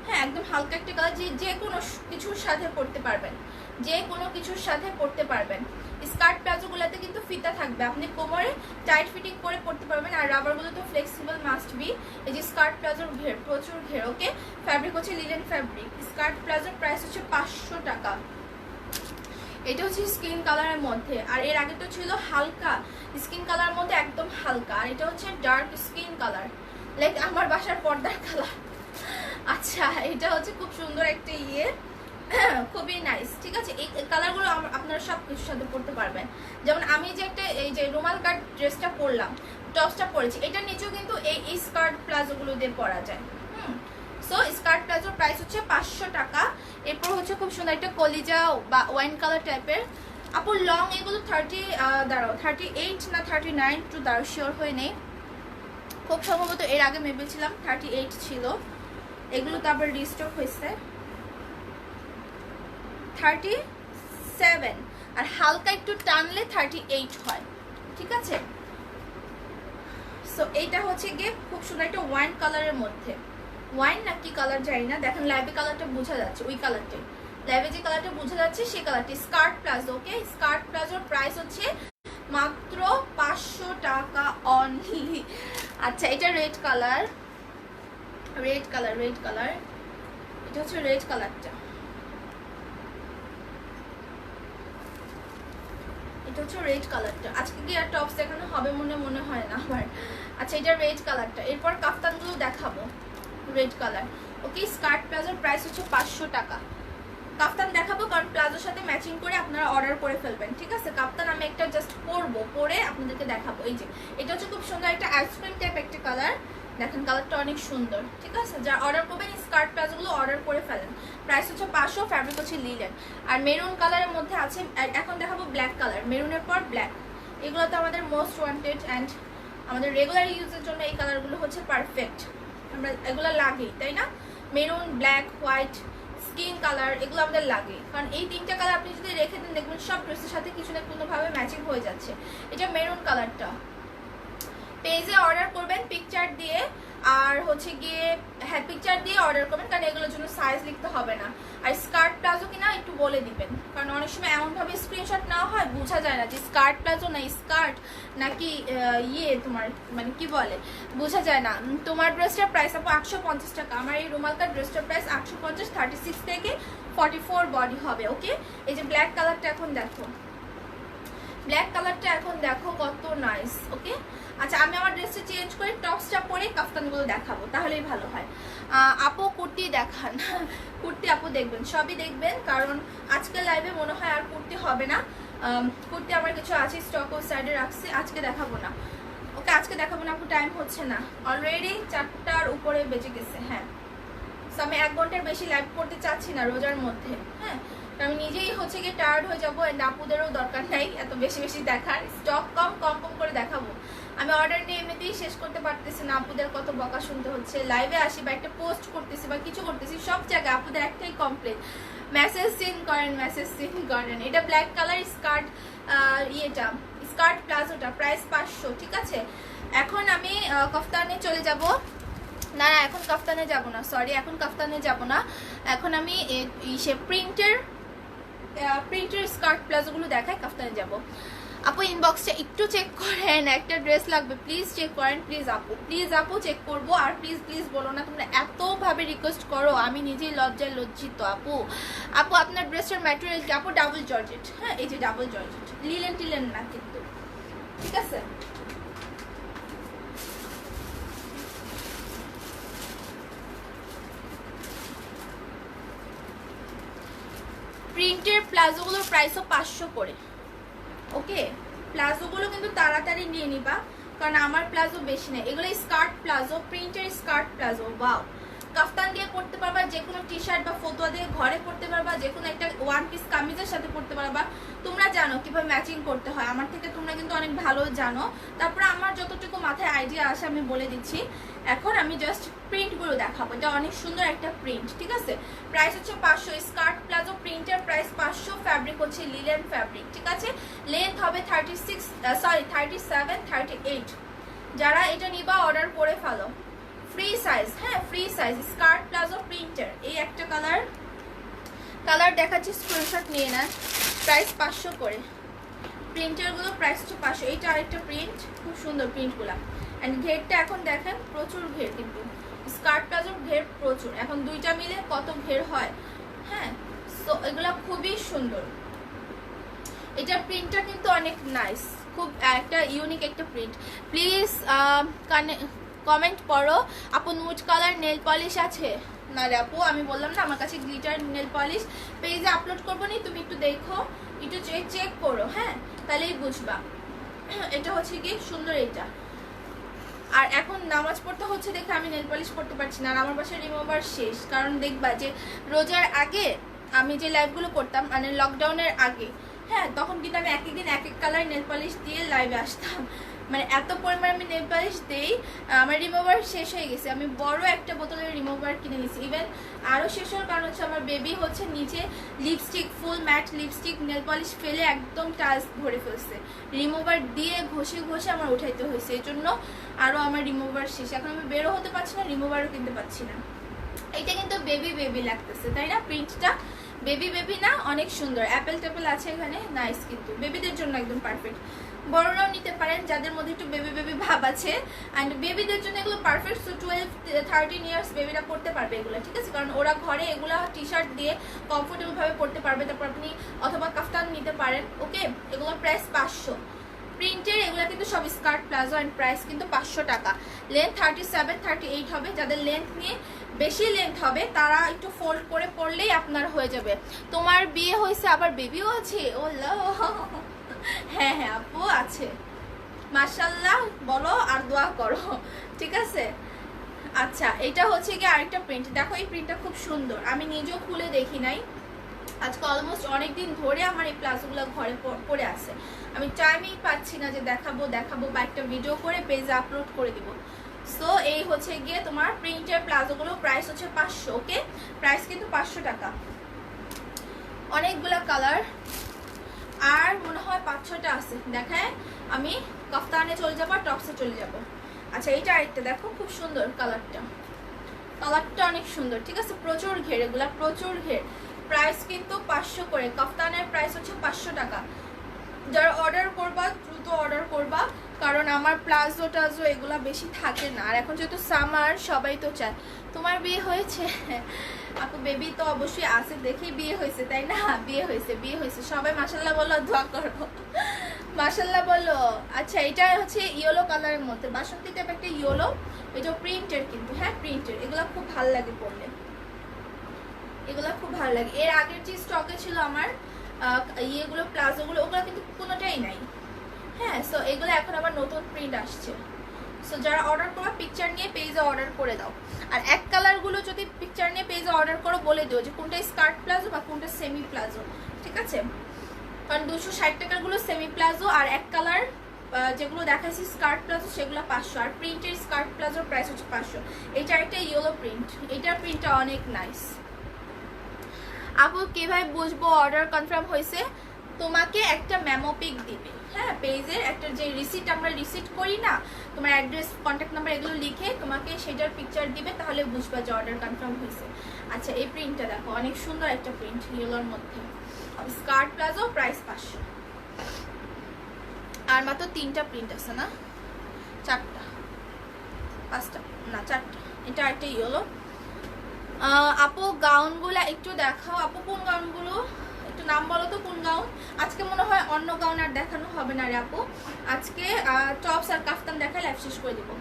হ্যাঁ একদম হালকা একটা কালার, যে কোনো কিছুর সাথে পরতে পারবেন, যে কোনো কিছুর সাথে পরতে পারবেন। স্কার্ট প্লাজোগুলোতে কিন্তু ফিতা থাকবে, আপনি কোমরে টাইট ফিটিং করে পরতে পারবেন। আর রাবারগুলো তো ফ্লেক্সিবল মাস্ট বি। এই যে স্কার্ট প্লাজোর ঘের, প্রচুর ঘের। ওকে, ফ্যাব্রিক হচ্ছে লিলেন ফ্যাব্রিক। স্কার্ট প্লাজোর প্রাইস হচ্ছে 500 টাকা। এটা হচ্ছে স্কিন কালারের মধ্যে, আর এর আগে তো ছিল হালকা স্কিন কালারের মধ্যে, একদম হালকা। আর এটা হচ্ছে ডার্ক স্কিন কালার, লাইক আমার বাসার পর্দার কালার। আচ্ছা, এটা হচ্ছে খুব সুন্দর একটা খুবই নাইস, ঠিক আছে। এই কালারগুলো আপনারা সব কিছুর সাথে পরতে পারবেন। যেমন আমি যে একটা এই যে রুমাল কাট ড্রেসটা পরলাম, টপসটা পরেছি, এটার নিচেও কিন্তু এই স্কার্ট প্লাজোগুলো দিয়ে পরা যায়। সো স্কার্ট প্লাজোর প্রাইস হচ্ছে 500 টাকা। এরপর হচ্ছে খুব সুন্দর একটা কলিজা বা ওয়াইন কালার টাইপের। আপু লং এগুলো 38 না 39, একটু শিওর হয়ে নেই। খুব সম্ভবত এর আগে ভেবেছিলাম 38 ছিল, এগুলো তো আবার রিস্টক হয়েছে 37, আর হালকা একটু টানলে 38 হয়, ঠিক আছে। সো এইটা হচ্ছে গিয়ে খুব সুন্দর একটা ওয়াইন কালারের মধ্যে, ওয়াইন না কি কালার জানি না, দেখেন লাইভে কালারটা বোঝা যাচ্ছে, ওই কালারটাই লাইভে যে কালারটা বোঝা যাচ্ছে সেই কালারটি। Skirt palazzo. ওকে, স্কার্ট প্লাজোর প্রাইস হচ্ছে মাত্র 500 টাকা অনলি। আচ্ছা, এটা red colour, red colour, red colour, এটা হচ্ছে রেড কালারটা, এটা হচ্ছে রেড কালারটা। আজকে কি আর টপস দেখানো হবে মনে হয় না আমার। আচ্ছা, এটা রেড কালারটা। এরপর কাফতানগুলো দেখাবো, রেড কালার। ওকে, স্কার্ট প্লাজোর প্রাইস হচ্ছে 500 টাকা। কাফতান দেখাবো কারণ প্লাজোর সাথে ম্যাচিং করে আপনারা অর্ডার করে ফেলবেন, ঠিক আছে। কাফতান আমি একটা জাস্ট পরবো, পরে আপনাদেরকে দেখাবো। এই যে এটা হচ্ছে খুব সুন্দর একটা আইসক্রিম টাইপ একটা কালার, দেখেন কালারটা অনেক সুন্দর, ঠিক আছে। যারা অর্ডার করবেন স্কার্ট প্লাজোগুলো অর্ডার করে ফেলেন। প্রাইস হচ্ছে 500, ফ্যাব্রিক হচ্ছে লিলেন। আর মেরুন কালারের মধ্যে আছে, এখন দেখাবো ব্ল্যাক কালার, মেরুনের পর ব্ল্যাক। এগুলো তো আমাদের মোস্ট ওয়ান্টেড অ্যান্ড আমাদের রেগুলার ইউজের জন্য এই কালারগুলো হচ্ছে পারফেক্ট, আমরা এগুলো লাগেই, তাই না। Maroon, black, white, skin colour, এগুলো আমাদের লাগে, কারণ এই তিনটা কালার আপনি যদি রেখে দেন দেখবেন সব ড্রেসের সাথে কিছু না কোনোভাবে ম্যাচিং হয়ে যাচ্ছে। এটা মেরুন কালারটা। পেজে অর্ডার করবেন পিকচার দিয়ে, আর হচ্ছে গিয়ে হ্যাঁ পিকচার দিয়ে অর্ডার করবেন, কারণ এগুলোর জন্য সাইজ লিখতে হবে না। আর স্কার্ট প্লাজো কিনা একটু বলে দিবেন, কারণ অনেক সময় এমনভাবে স্ক্রিনশট নেওয়া হয় বোঝা যায় না যে স্কার্ট প্লাজো না স্কার্ট নাকি তোমার মানে কি বলে বোঝা যায় না। তোমার ড্রেসটার প্রাইস আপু 850 টাকা। আমার এই রুমালকার ড্রেসটার প্রাইস 850, 36 থেকে 44 বডি হবে। ওকে, এই যে ব্ল্যাক কালারটা এখন দেখো, ব্ল্যাক কালারটা এখন দেখো কত নাইস। ওকে, আচ্ছা আমি আমার ড্রেসটা চেঞ্জ করে টপসটা পরে কাফতানগুলো দেখাবো, তাহলেই ভালো হয়। আপু কুর্তি দেখান। কুর্তি আপু দেখবেন, সবই দেখবেন, কারণ আজকে লাইভে মনে হয় আর কুর্তি হবে না। কুর্তি আমার কিছু আছে স্টক ও সাইডে রাখছি, আজকে দেখাবো না। ওকে, আজকে দেখাবো না আপু, টাইম হচ্ছে না, অলরেডি 4টার উপরে বেজে গেছে। হ্যাঁ, সো আমি 1 ঘন্টার বেশি লাইভ করতে চাচ্ছি না রোজার মধ্যে। হ্যাঁ, আমি নিজেই হচ্ছে গিয়ে টায়ার্ড হয়ে যাবো, এন্ড আপুদেরও দরকার নাই এত বেশি বেশি দেখার। স্টক কম করে দেখাবো, আমি অর্ডার নিয়ে এমনিতেই শেষ করতে পারতেছি না, আপুদের কত বকা শুনতে হচ্ছে। লাইভে আসি বা একটা পোস্ট করতেছি বা কিছু করতেছি, সব জায়গায় আপুদের একটাই কমপ্লেন, মেসেজ সিন করেন, মেসেজ সিন করেন। এটা ব্ল্যাক কালার স্কার্ট, ইয়েটা স্কার্ট প্লাজোটা প্রাইস 500, ঠিক আছে। এখন আমি কফতানে চলে যাব। না এখন কাফতানে যাব না, সরি এখন কাফতানে যাব না। এখন আমি প্রিন্টের স্কার্ট প্লাজোগুলো দেখাই, কাফতানে যাব। আপু ইনবক্সটা একটু চেক করেন, একটা ড্রেস লাগবে, প্লিজ চেক করেন, প্লিজ আপু চেক করবো। আর প্লিজ বলো না, তোমরা এতভাবে রিকোয়েস্ট করো, আমি নিজেই লজ্জায় লজ্জিত। আপু আপনার ড্রেসটার ম্যাটেরিয়াল কি? আপু ডাবল জর্জেট, হ্যাঁ এই যে ডাবল জর্জেট, লিলেন টিলেন না কিন্তু, ঠিক আছে। প্রিন্টের প্লাজোগুলোর প্রাইসও 500 করে, ওকে। প্লাজোগুলো কিন্তু তাড়াতাড়ি নিয়ে নিবা, কারণ আমার প্লাজো বেশি নেই। এগুলো স্কার্ট প্লাজো, প্রিন্টের স্কার্ট প্লাজো, ওয়াও। কাফতান দিয়ে পরতে পারবা, যে কোনো টি শার্ট বা ফতুয়া দিয়ে ঘরে পরতে পারবা, যে কোনো একটা ওয়ান পিস কামিজের সাথে পরতে পারবা। তোমরা জানো কিভাবে ম্যাচিং করতে হয়, আমার থেকে তোমরা কিন্তু অনেক ভালো জানো। তারপরে আমার যতটুকু মাথায় আইডিয়া আসে আমি বলে দিচ্ছি। এখন আমি জাস্ট প্রিন্টগুলো দেখাবো, এটা অনেক সুন্দর একটা প্রিন্ট, ঠিক আছে। প্রাইস হচ্ছে 500, স্কার্ট প্লাজো প্রিন্টের প্রাইস 500, ফ্যাব্রিক হচ্ছে লিলেন ফ্যাব্রিক, ঠিক আছে। লেন্থ হবে 37, 38। যারা এটা নিবা অর্ডার করে ফেলো, ফ্রি সাইজ, হ্যাঁ free size. Skirt palazzo printer, এই একটা কালার দেখাচ্ছি, স্ক্রিনশট নিয়ে নেন। প্রাইস 500 করে, প্রিন্টারগুলো প্রাইস হচ্ছে 500। এইটা আরেকটা প্রিন্ট, খুব সুন্দর প্রিন্টগুলো। অ্যান্ড ঘেরটা এখন দেখেন, প্রচুর ঘের, কিন্তু স্কার্ট প্লাজোর ঘের প্রচুর, এখন দুইটা মিলে কত ঘের হয়, হ্যাঁ। সো এগুলো খুবই সুন্দর, এটা প্রিন্টটা কিন্তু অনেক নাইস, খুব একটা ইউনিক একটা প্রিন্ট। প্লিজ কমেন্ট করো, আপু নুড কালার নেল পলিশ আছে? না রে আপু, আমি বললাম না আমার কাছে গ্লিটার নেল পলিশ পেজে আপলোড করবো নি, তুমি একটু দেখো, একটু চেক করো, হ্যাঁ তাহলেই বুঝবা। এটা হচ্ছে কি সুন্দর এটা। আর এখন নামাজ পড়তে হচ্ছে দেখে আমি নেল পলিশ করতে পারছি না, আর আমার বাসায় রিমুভার শেষ। কারণ দেখবা যে রোজার আগে আমি যে লাইভগুলো করতাম, মানে লকডাউনের আগে, হ্যাঁ তখন কিন্তু আমি এক একদিন এক এক কালার নেল পলিশ দিয়ে লাইভে আসতাম, মানে এত পরিমাণ আমি নেল পলিশ দেই। আমার রিমুভার শেষ হয়ে গেছে, আমি বড় একটা বোতলের রিমুভার কিনে নিয়েছি। ইভেন আরও শেষ হওয়ার কারণ হচ্ছে আমার বেবি হচ্ছে নিচে লিপস্টিক, ফুল ম্যাট লিপস্টিক নেল পলিশ ফেলে একদম টাচ ভরে ফেলছে, রিমুভার দিয়ে ঘষে আমার উঠাইতে হয়েছে, এই জন্য আরও আমার রিমুভার শেষ। এখন আমি বেরো হতে পারছি না, রিমুভারও কিনতে পারছি না। এটা কিন্তু বেবি লাগতেছে, তাই না? প্রিন্টটা বেবি না, অনেক সুন্দর, অ্যাপেল ট্যাপেল আছে এখানে, নাইস, কিন্তু বেবিদের জন্য একদম পারফেক্ট। বড়রাও নিতে পারেন যাদের মধ্যে একটু বেবি ভাব আছে, অ্যান্ড বেবিদের জন্য এগুলো পারফেক্ট। সো 12-13 ইয়ার্স বেবিরা পড়তে পারবে এগুলো, ঠিক আছে, কারণ ওরা ঘরে এগুলা টি শার্ট দিয়ে কমফোর্টেবল ভাবে পড়তে পারবে। তারপর আপনি অথবা কাফতান নিতে পারেন, ওকে। এগুলোর প্রাইস 500 প্রিন্টের, এগুলো কিন্তু সব স্কার্ট প্লাজো, অ্যান্ড প্রাইস কিন্তু 500 টাকা। লেন্থ 37-38 হবে, যাদের লেন্থ নিয়ে বেশি লেন্থ হবে তারা একটু ফোল্ড করে পরলেই আপনার হয়ে যাবে। তোমার বিয়ে হয়েছে আবার বেবিও আছে? ও হ্যাঁ আপু আছে, মাশাআল্লাহ বলো আর দোয়া করো, ঠিক আছে। আচ্ছা এটা হচ্ছে কি আরেকটা প্রিন্ট, দেখো এই প্রিন্টটা খুব সুন্দর, আমি নিজেও খুলে দেখি নাই, আজকে অলমোস্ট অনেকদিন ধরে আমার এই প্লাজোগুলো ঘরে পড়ে আছে, আমি টাইমই পাচ্ছি না যে দেখাবো বা একটা ভিডিও করে পেজে আপলোড করে দিব। সো এই হচ্ছে গিয়ে তোমার প্রিন্টের প্লাজোগুলো, প্রাইস হচ্ছে 500, ওকে। প্রাইস কিন্তু 500 টাকা, অনেকগুলো কালার, আর মনে হয় 5-6টা আছে, দেখায় আমি কাফতানে চলে যাবো আর টপসে চলে যাব। আচ্ছা এইটা আরেকটা দেখো, খুব সুন্দর কালারটা অনেক সুন্দর, ঠিক আছে। প্রচুর ঘের, এগুলা প্রচুর ঘের, প্রাইস কিন্তু 500 করে। কাফতানের প্রাইস হচ্ছে 500 টাকা। যারা অর্ডার করবা দ্রুত অর্ডার করবা, কারণ আমার প্লাজো টাজো এগুলা বেশি থাকে না, আর এখন যেহেতু সামার সবাই তো চায়। তোমার বিয়ে হয়েছে? আপু বেবি তো অবশ্যই আছে, দেখেই বিয়ে হয়েছে, তাই না? বিয়ে হয়েছে, সবাই মাশাল্লাহ বলো, দোয়া করো, মাশাল্লাহ বলো। আচ্ছা এটা হচ্ছে ইয়েলো কালারের মধ্যে, বাসন্তী টাইপ একটা ইয়েলো, এটা প্রিন্টের কিন্তু, হ্যাঁ প্রিন্টের, এগুলো খুব ভালো লাগে পরলে, এগুলো খুব ভালো লাগে। এর আগের যে স্টকে ছিল আমার ইয়েগুলো প্লাজোগুলো, ওগুলো কিন্তু কোনোটাই নাই, হ্যাঁ। সো এগুলো এখন আবার নতুন প্রিন্ট আসছে। সো যারা অর্ডার করো পিকচার নিয়ে পেজে অর্ডার করে দাও, আর এক কালারগুলো যদি পিকচার নিয়ে পেজে অর্ডার করো বলে দিও যে কোনটা স্কার্ট প্লাজো বা কোনটা সেমি প্লাজো, ঠিক আছে। কারণ 260 টাকারগুলো সেমি প্লাজো, আর এক কালার যেগুলো দেখাচ্ছি স্কার্ট প্লাজো সেগুলো 500, আর প্রিন্টের স্কার্ট প্লাজোর প্রাইস হচ্ছে 500। এটা একটা ইয়েলো প্রিন্ট, এটার প্রিন্টটা অনেক নাইস। আপু কিভাবে বুঝবো অর্ডার কনফার্ম হয়েছে? তোমাকে একটা মেমো পিক দিবে, হ্যাঁ, পেজের একটা যে রিসিট আমরা রিসিট করি না, তোমার অ্যাড্রেস কন্ট্যাক্ট নাম্বার এগুলো লিখে তোমাকে সেটার পিকচার দিবে, তাহলে বুঝবা যে অর্ডার কনফার্ম হয়েছে। আচ্ছা এই প্রিন্টটা দেখো, অনেক সুন্দর একটা প্রিন্ট ইয়েলোর মধ্যে, স্কার্ট প্লাজো প্রাইস 500। আর মাত্র 3টা প্রিন্ট আছে না, 4টা 5টা না 4টা। এটা একটা ইয়েলো। আপু গাউনগুলো একটু দেখাও। আপু কোন গাউনগুলো একটু নাম বলো তো, কোন গাউন? আজকে মনে হয় অন্য গাউন আর দেখানো হবে না রে আপু, আজকে টপস আর কাফতান দেখা লাইভ শেষ করে দেবো।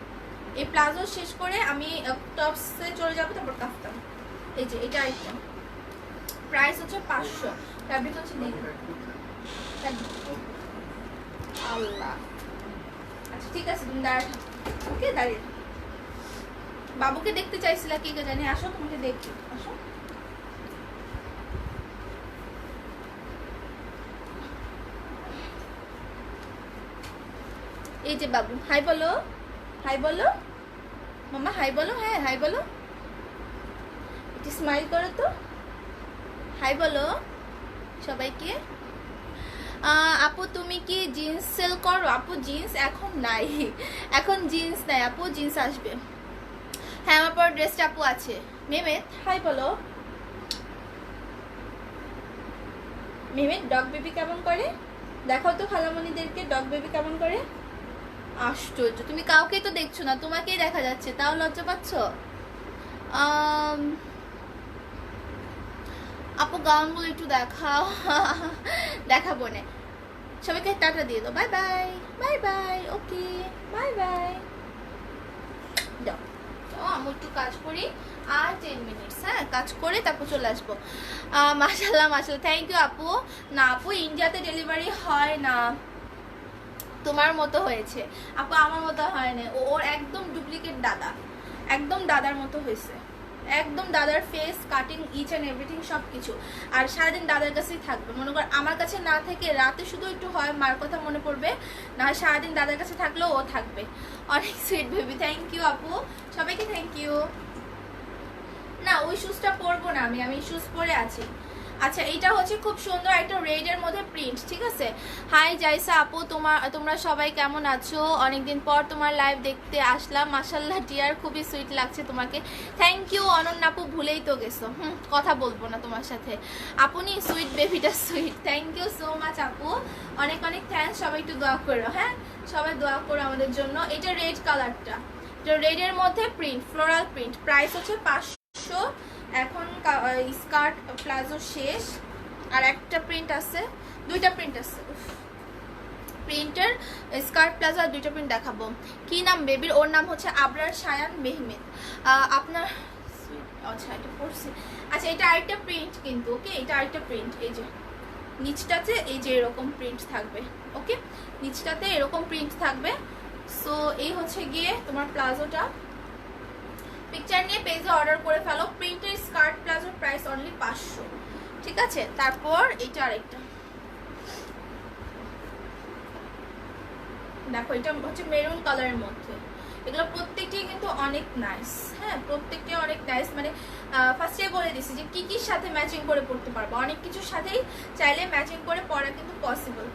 এই প্লাজো শেষ করে আমি টপসে চলে যাবো, তারপর কাফতান। এই যে এটা একটা প্রাইস হচ্ছে 500, ফ্যাব্রিক হচ্ছে আল্লাহ। আচ্ছা ঠিক আছে, তুমি দাঁড়া, ওকে দাঁড়িয়ে। বাবুকে দেখতে চাইছিলা কি জানি, আসো তোমাকে দেখি, আসো। এই যে বাবু, হাই বলো, হাই বলো মামা, হাই বলো, হ্যাঁ হাই বলো, একটু স্মাইল করো তো, হাই বলো সবাইকে। আপু তুমি কি জিন্স সেল করো? আপু জিন্স এখন নাই, এখন জিন্স নাই আপু, জিন্স আসবে। হ্যাঁ আমার পর ড্রেসটা আপু আছে। মেমেত হাই বলো। মেমেত ডগ বেবি কেমন করে দেখাও তো খালামণিদেরকে, ডগ বেবি কেমন করে। আশ্চর্য, তুমি কাউকেই তো দেখছো না, তোমাকেই দেখা যাচ্ছে, তাও লজ্জা পাচ্ছ। আপু গাউনগুলো একটু দেখাও। দেখাবো না, সবাইকে টাটা দিয়ে দাও, bye bye, bye bye, okay bye bye. যাও আমি একটু কাজ করি, আর 10 মিনিটস, হ্যাঁ কাজ করে তারপর চলে আসবো। মাশাল্লাহ মাশাল্লাহ, থ্যাংক ইউ আপু। না আপু ইন্ডিয়াতে ডেলিভারি হয় না, তোমার মতো হয়েছে আপু, আমার মতো হয় না। ওর একদম ডুপ্লিকেট দাদা, একদম দাদার মতো হয়েছে, একদম দাদার face cutting each and everything সব কিছু। আর সারাদিন দাদার কাছেই থাকবে, মনে কর আমার কাছে না থেকে রাতে শুধু একটু হয় মার কথা মনে পড়বে, না সারাদিন দাদার কাছে থাকলেও ও থাকবে। অনেক সুইট বেবি, থ্যাংক ইউ আপু, সবাইকে থ্যাংক ইউ। না ওই শুজটা পরবো না, আমি শুজ পরে আছি। আচ্ছা এইটা হচ্ছে খুব সুন্দর একটা রেডের মধ্যে প্রিন্ট, ঠিক আছে। হাই জাইসা আপু, তোমরা সবাই কেমন আছো? অনেকদিন পর তোমার লাইভ দেখতে আসলাম, মাশাল্লাহ ডিয়ার, খুবই সুইট লাগছে তোমাকে। থ্যাংক ইউ অনন্যা আপু, ভুলেই তো গেছো, কথা বলবো না তোমার সাথে। আপনি সুইট বেবিটা sweet, thank you so much আপু, অনেক অনেক থ্যাংকস। সবাই একটু দোয়া করো, হ্যাঁ সবাই দোয়া করো আমাদের জন্য। এটা রেড কালারটা, এটা রেডের মধ্যে প্রিন্ট, ফ্লোরাল প্রিন্ট, প্রাইস হচ্ছে 500। এখন স্কার্ট প্লাজো শেষ, আর একটা প্রিন্ট আছে, দুইটা প্রিন্ট আছে প্রিন্টার, স্কার্ট প্লাজো আর দুইটা প্রিন্ট দেখাবো। কি নাম বেবির? ওর নাম হচ্ছে আবরার শায়ান মেহমেদ। আপনার আচ্ছা এটা পড়ছি। আচ্ছা এটা আরেকটা প্রিন্ট কিন্তু, ওকে এটা আরেকটা প্রিন্ট। এই যে নিচটাতে এই যে এরকম প্রিন্ট থাকবে, ওকে নিচটাতে এরকম প্রিন্ট থাকবে। সো এই হচ্ছে গিয়ে তোমার প্লাজোটা, পিকচার নিয়ে পেজে অর্ডার করে ফেলো। প্রিন্টের স্কার্ট প্লাজোর প্রাইস অনলি 500, ঠিক আছে। তারপর এটা আরেকটা দেখো, এটা হচ্ছে মেরুন কালারের মধ্যে, এগুলো প্রত্যেকটি কিন্তু অনেক নাইস, হ্যাঁ প্রত্যেকটি অনেক নাইস। মানে ফার্স্টে বলে দিছি যে কি কি সাথে ম্যাচিং করে পড়তে পারবো, অনেক কিছুর সাথেই চাইলে ম্যাচিং করে পরা কিন্তু পসিবল।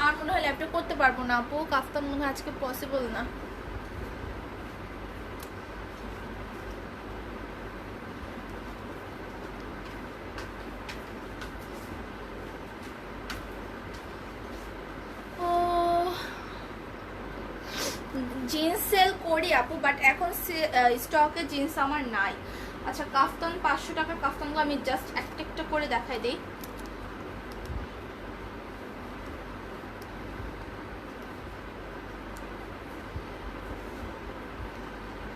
আর মনে হয় ল্যাপটপ করতে পারবো না আপু, কাফতান মনে হয় আজকে পসিবল না। জিন্স সেল করি আপু, বাট এখন স্টকে জিন্স আমার নাই। আচ্ছা কাফতান 500 টাকার কাফতানগুলো আমি জাস্ট একটা একটা করে দেখাই দিই।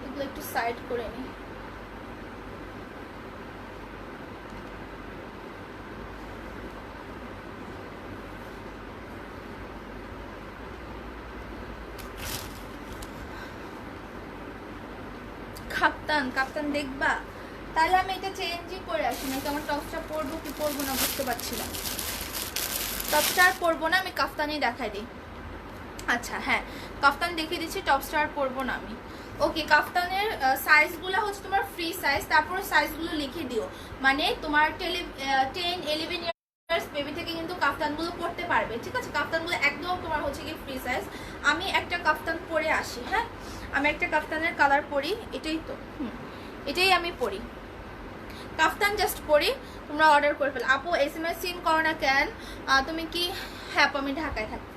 এগুলো একটু সাইড করে নিই। কাপ্তান দেখবা, তাহলে আমি এটা চেঞ্জই করে আসি, নাকি আমার টপসটা পরবো কি পরবো না বুঝতে পারছি না। টপসটা আর পরবো না, আমি কাফতানই দেখাই দিই। আচ্ছা হ্যাঁ, কাফতান দেখিয়ে দিচ্ছি, টপ স্টার পরবো না আমি। ওকে, কাফতানের সাইজগুলো হচ্ছে তোমার ফ্রি সাইজ, তারপরে সাইজগুলো লিখে দিও, মানে তোমার 10-11 ইয়ার্স বেবি থেকে কিন্তু কাফতানগুলো পরতে পারবে, ঠিক আছে? কাফতানগুলো একদম তোমার হচ্ছে কি ফ্রি সাইজ। আমি একটা কাফতান পরে আসি, হ্যাঁ আমি একটা কাফতানের কালার পরি, এটাই তো এটাই আমি পরি, কাফতান জাস্ট পরি, তোমরা অর্ডার করে ফেলো। আপু SMS সিন করো না কেন, তুমি কি? হ্যাঁ আপু আমি ঢাকায় থাকি।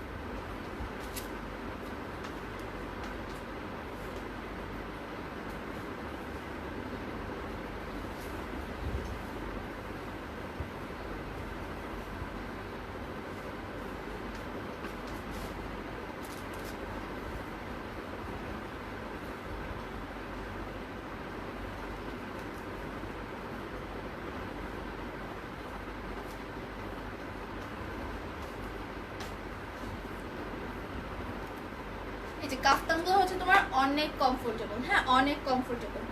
এই যে কাফতানগুলো হচ্ছে তোমার অনেক কমফোর্টেবল, হ্যাঁ অনেক কমফোর্টেবল,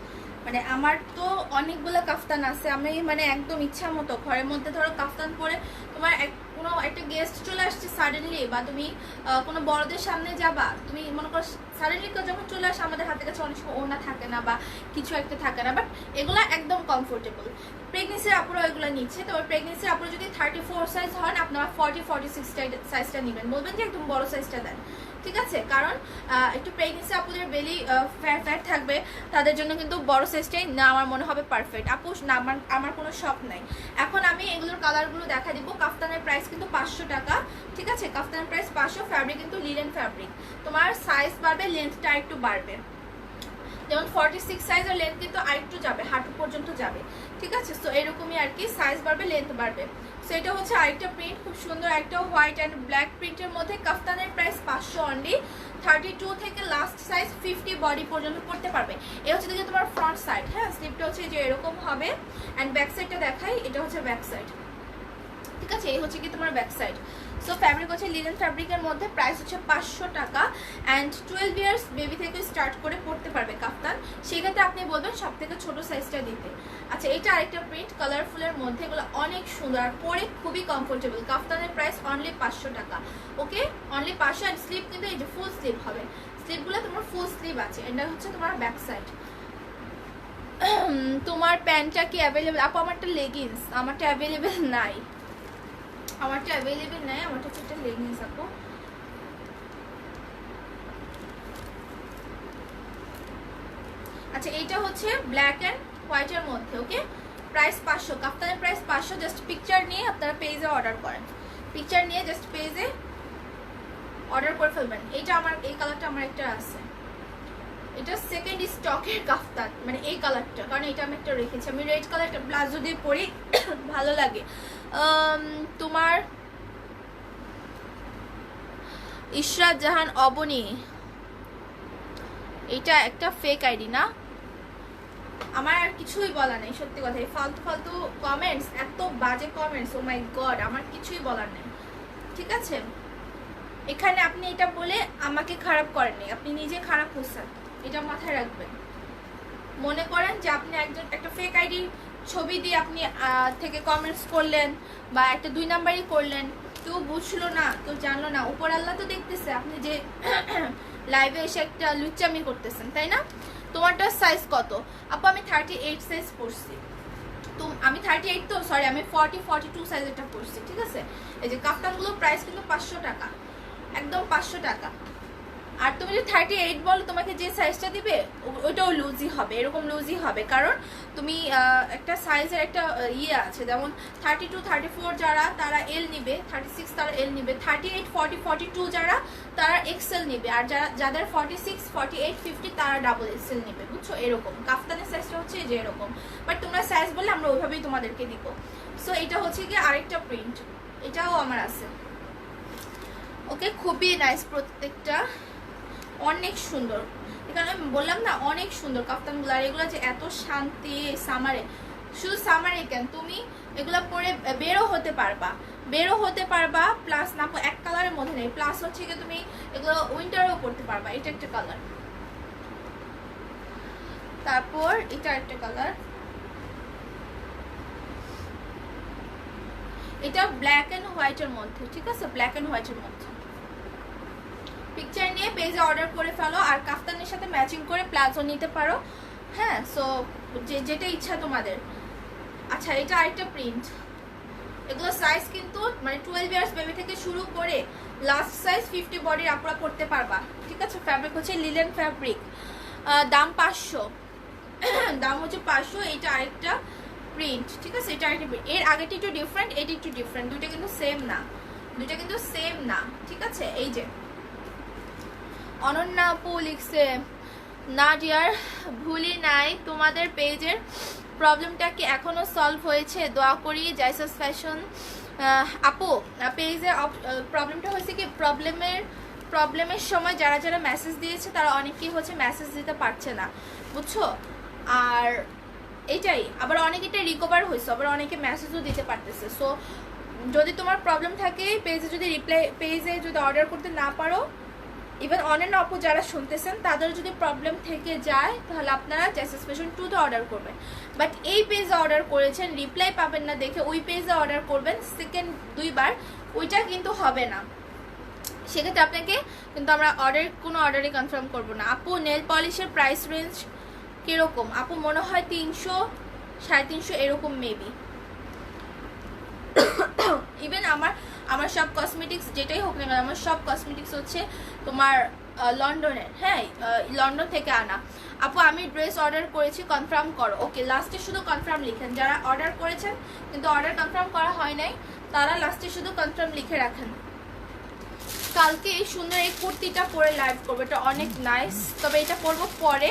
মানে আমার তো অনেকগুলো কাফতান আছে, আমি মানে একদম ইচ্ছা মতো ঘরের মধ্যে ধরো কাফতান পরে তোমার কোনো একটা গেস্ট চলে আসছে সাডেনলি, বা তুমি কোনো বড়দের সামনে যাবা, তুমি মনে করো সাডেনলি যখন চলে আসে আমাদের হাতের কাছে অনেক সময় ওড়না থাকে না বা কিছু একটা থাকে না, বাট এগুলো একদম কমফোর্টেবল। প্রেগনেন্সির আপুরা এগুলো নিচ্ছে, তো প্রেগনেন্সির আপুরা যদি 34 সাইজ হন, আপনারা 40-46 সাইজটা নেবেন, বলবেন যে একদম বড় সাইজটা দেন, ঠিক আছে? কারণ একটু প্রেগনেন্সি আপুদের বেলি ফ্যাট থাকবে, তাদের জন্য কিন্তু বড় সাইজটাই না আমার মনে হবে পারফেক্ট। আপু না আমার কোনো শখ নাই। এখন আমি এগুলোর কালারগুলো দেখা দিব। কাফতানের প্রাইস কিন্তু 500 টাকা, ঠিক আছে? কাফতানের প্রাইস 500, ফ্যাব্রিক কিন্তু লিনেন ফ্যাব্রিক। তোমার সাইজ বাড়বে, লেন্থটা একটু বাড়বে, যেমন 46 সাইজের লেন্থ কিন্তু আরেকটু যাবে, হাঁটু পর্যন্ত যাবে, ঠিক আছে? সো এরকমই আর কি, সাইজ বাড়বে, লেন্থ বাড়বে। সো এটা হচ্ছে আরেকটা প্রিন্ট, খুব সুন্দর একটা হোয়াইট অ্যান্ড ব্ল্যাক প্রিন্টের মধ্যে। কাফতানের প্রাইস 500 অনলি, 32 থেকে লাস্ট সাইজ 50 বডি পর্যন্ত পড়তে পারবে। এ হচ্ছে দেখে তোমার ফ্রন্ট সাইড, হ্যাঁ স্লিপটা হচ্ছে যে এরকম হবে, অ্যান্ড ব্যাক সাইডটা দেখাই, এটা হচ্ছে ব্যাক সাইড, ঠিক আছে? এই হচ্ছে কি তোমার ব্যাক সাইড। সো ফ্যাব্রিক হচ্ছে লিনেন ফ্যাব্রিকের মধ্যে, প্রাইস হচ্ছে 500 টাকা, অ্যান্ড 12 ইয়ার্স বেবি থেকে স্টার্ট করে পড়তে পারবে কাফতান, সেক্ষেত্রে আপনি বলবেন সব থেকে ছোট সাইজটা দিতে। আচ্ছা এটা আরেকটা প্রিন্ট কালারফুলের মধ্যে, এগুলো অনেক সুন্দর আর পরে খুবই কমফোর্টেবল। কাফতানের প্রাইস অনলি 500 টাকা, ওকে অনলি 500। অ্যান্ড স্লিপ কিন্তু এই যে ফুল স্লিপ হবে, স্লিপগুলো তোমার ফুল স্লিপ আছে, এটা হচ্ছে তোমার ব্যাক সাইড। তোমার প্যান্টটা কি অ্যাভেলেবেল? আপু আমারটা লেগিংস, আমারটা অ্যাভেলেবেল নাই, আমারটা অ্যাভেলেবেল নাই, আমারটা হচ্ছে একটা লেগিংস আপু। আচ্ছা এইটা হচ্ছে ব্ল্যাক অ্যান্ড হোয়াইটের মধ্যে, ওকে প্রাইস 500, কাফতানের প্রাইস 500। জাস্ট পিকচার নিয়ে আপনারা পেজে অর্ডার করেন, পিকচার নিয়ে জাস্ট পেজে অর্ডার করে ফেলবেন। এইটা আমার, এই কালারটা আমার একটা আছে, এটা সেকেন্ড স্টকের কাফতান, মানে এই কালারটা, কারণ এটা আমি একটা রেখেছি, আমি রেড কালারটা প্লাজো দিয়ে পরি ভালো লাগে। তোমার ইশরাত জাহান অবনী, এটা একটা ফেক আইডি না? আমার আর কিছুই বলার নেই, সত্যি কথা, এই ফালতু ফালতু কমেন্টস, এত বাজে কমেন্টস, ও মাই গড, আমার কিছুই বলার নেই, ঠিক আছে? এখানে আপনি এটা বলে আমাকে খারাপ করেননি, আপনি নিজে খারাপ করছেন, এটা মাথায় রাখবেন। মনে করেন যে আপনি একটা ফেক আইডি ছবি দিয়ে আপনি থেকে কমেন্টস করলেন, বা একটা 2 নাম্বারই করলেন, কেউ বুঝলো না, কেউ জানলো না, উপর আল্লাহ তো দেখতেছে আপনি যে লাইভে এসে একটা লুচ্চামি করতেছেন, তাই না? তোমারটা সাইজ কত? আপু আমি 38 সাইজ পরছি, তো আমি 38 তো সরি, আমি 42 সাইজেরটা পরছি, ঠিক আছে? এই যে কাফতানগুলোর প্রাইস কিন্তু 500 টাকা, একদম 500 টাকা। আর তুমি যদি 38 বলো, তোমাকে যে সাইজটা দিবে ওইটাও লুজই হবে, এরকম লুজই হবে, কারণ তুমি একটা সাইজের একটা ইয়ে আছে, যেমন 32, 34 যারা তারা এল নিবে, 36 তারা এল নিবে, 38, 40, 42 যারা তারা এক্সেল নিবে, আর যাদের 46, 48, 50 তারা ডাবল এক্সেল নিবে, বুঝছো? এরকম কাফতানের সাইজটা হচ্ছে যে এরকম, বাট তোমরা সাইজ বললে আমরা ওইভাবেই তোমাদেরকে দিব। সো এটা হচ্ছে কি আরেকটা প্রিন্ট, এটাও আমার আছে, ওকে খুবই নাইস, প্রত্যেকটা অনেক সুন্দর। এখানে আমি বললাম না অনেক সুন্দর কাফতানগুলো, আর এগুলো যে এত শান্তি সামারে, শুধু সামারে কেন, তুমি এগুলো পরে বেরো হতে পারবা, প্লাস না এক কালারের মধ্যে নেই, প্লাস হচ্ছে কি তুমি এগুলো উইন্টারও পরতে পারবা, এটা একটা কালার। তারপর এটা একটা কালার, এটা ব্ল্যাক এন্ড হোয়াইটের মধ্যে, ঠিক আছে? ব্ল্যাক এন্ড হোয়াইটের মধ্যে, পিকচার নিয়ে পেজে অর্ডার করে ফেলো, আর কাফতানের সাথে ম্যাচিং করে প্লাজো নিতে পারো। হ্যাঁ, সো যেটা ইচ্ছা তোমাদের। আচ্ছা, এটা আরেকটা প্রিন্ট। এগুলো সাইজ কিন্তু মানে 12 ইয়ার্স বেবি থেকে শুরু করে লাস্ট সাইজ 50 বডির আপনারা করতে পারবা, ঠিক আছে। ফ্যাব্রিক হচ্ছে লিলেন ফ্যাব্রিক, দাম 500, দাম হচ্ছে 500। এইটা আরেকটা প্রিন্ট, ঠিক আছে। এটা আরেকটা প্রিন্ট, এর আগেটা একটু ডিফারেন্ট, এটা একটু ডিফারেন্ট, দুইটা কিন্তু সেম না, দুইটা কিন্তু সেম না, ঠিক আছে। এই যে অনন্যা আপু লিখছে, না ডিয়ার ভুলই নাই, তোমাদের পেজের প্রবলেমটা কি এখনো সলভ হয়েছে? দোয়া করি জাইসাস ফ্যাশন। আপু পেজের প্রবলেমটা হয়েছে কি, প্রবলেমের সময় যারা যারা মেসেজ দিয়েছে তারা অনেকেই হচ্ছে মেসেজ দিতে পারছে না, বুঝছো। আর এটাই, আবার অনেকে এটা রিকভার হয়েছে, আবার অনেকে মেসেজও দিতে পারতেছে। সো যদি তোমার প্রবলেম থাকে পেজে যদি পেজে যদি অর্ডার করতে না পারো, ইভেন অনলাইন আপু যারা শুনতেছেন তাদের যদি প্রবলেম থেকে যায় তাহলে আপনারা জাইসাস ফ্যাশন 2তে অর্ডার করবেন। বাট এই পেজে অর্ডার করেছেন, রিপ্লাই পাবেন না দেখে ওই পেজে অর্ডার করবেন সেকেন্ড 2 বার, ওইটা কিন্তু হবে না। সেক্ষেত্রে আপনাকে কিন্তু আমরা কোনো অর্ডারই কনফার্ম করবো না। আপু নেল পলিশের প্রাইস রেঞ্জ কিরকম? আপু মনে হয় 300, 350 এরকম মেবি। ইভেন আমার সব কসমেটিক্স যেটাই হোক না কেন, আমার সব কসমেটিক্স হচ্ছে তোমার লন্ডনের, হ্যাঁ লন্ডন থেকে আনা। আপু আমি ড্রেস অর্ডার করেছি, কনফার্ম করো। ওকে, লাস্টে শুধু কনফার্ম লিখেন, যারা অর্ডার করেছেন কিন্তু অর্ডার কনফার্ম করা হয় নাই তারা লাস্টে শুধু কনফার্ম লিখে রাখেন। কালকে এই সুন্দর এই কুর্তিটা পরে লাইভ করবো, এটা অনেক নাইস, তবে এটা পরবো পরে।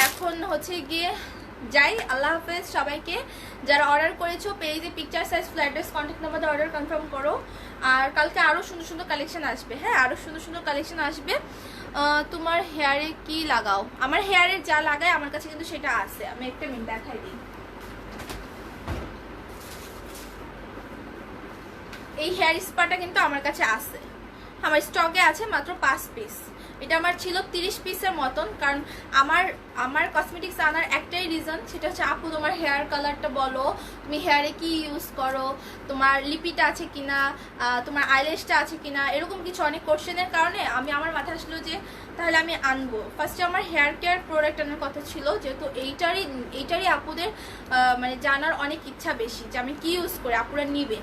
এখন হচ্ছে গিয়ে যাই, আল্লাহ হাফেজ সবাইকে। যারা অর্ডার করেছো পেজে picture size flat dress contact নাম্বারে অর্ডার কনফার্ম করো। আর কালকে আরও সুন্দর সুন্দর কালেকশন আসবে, হ্যাঁ আরও সুন্দর সুন্দর কালেকশন আসবে। তোমার হেয়ারে কি লাগাও? আমার হেয়ারে যা লাগায় আমার কাছে কিন্তু সেটা আছে, আমি একটা মিনিট দেখাই দিই। এই হেয়ার স্পাটা কিন্তু আমার কাছে আছে, আমার স্টকে আছে মাত্র 5 পিস। এটা আমার ছিল 30 পিসের মতন, কারণ আমার কসমেটিক্স আনার একটাই রিজন, সেটা হচ্ছে আপু তোমার হেয়ার কালারটা বলো, তুমি হেয়ারে কি ইউজ করো, তোমার লিপিটা আছে কিনা, তোমার আইল্যাশটা আছে কিনা, এরকম কিছু অনেক কোশ্চেনের কারণে আমার মাথায় আসলো যে তাহলে আমি আনবো। ফার্স্টে আমার হেয়ার কেয়ার প্রোডাক্ট আনার কথা ছিল, যেহেতু এইটারই আপুদের মানে জানার অনেক ইচ্ছা বেশি যে আমি কি ইউজ করি, আপুরা নিবে।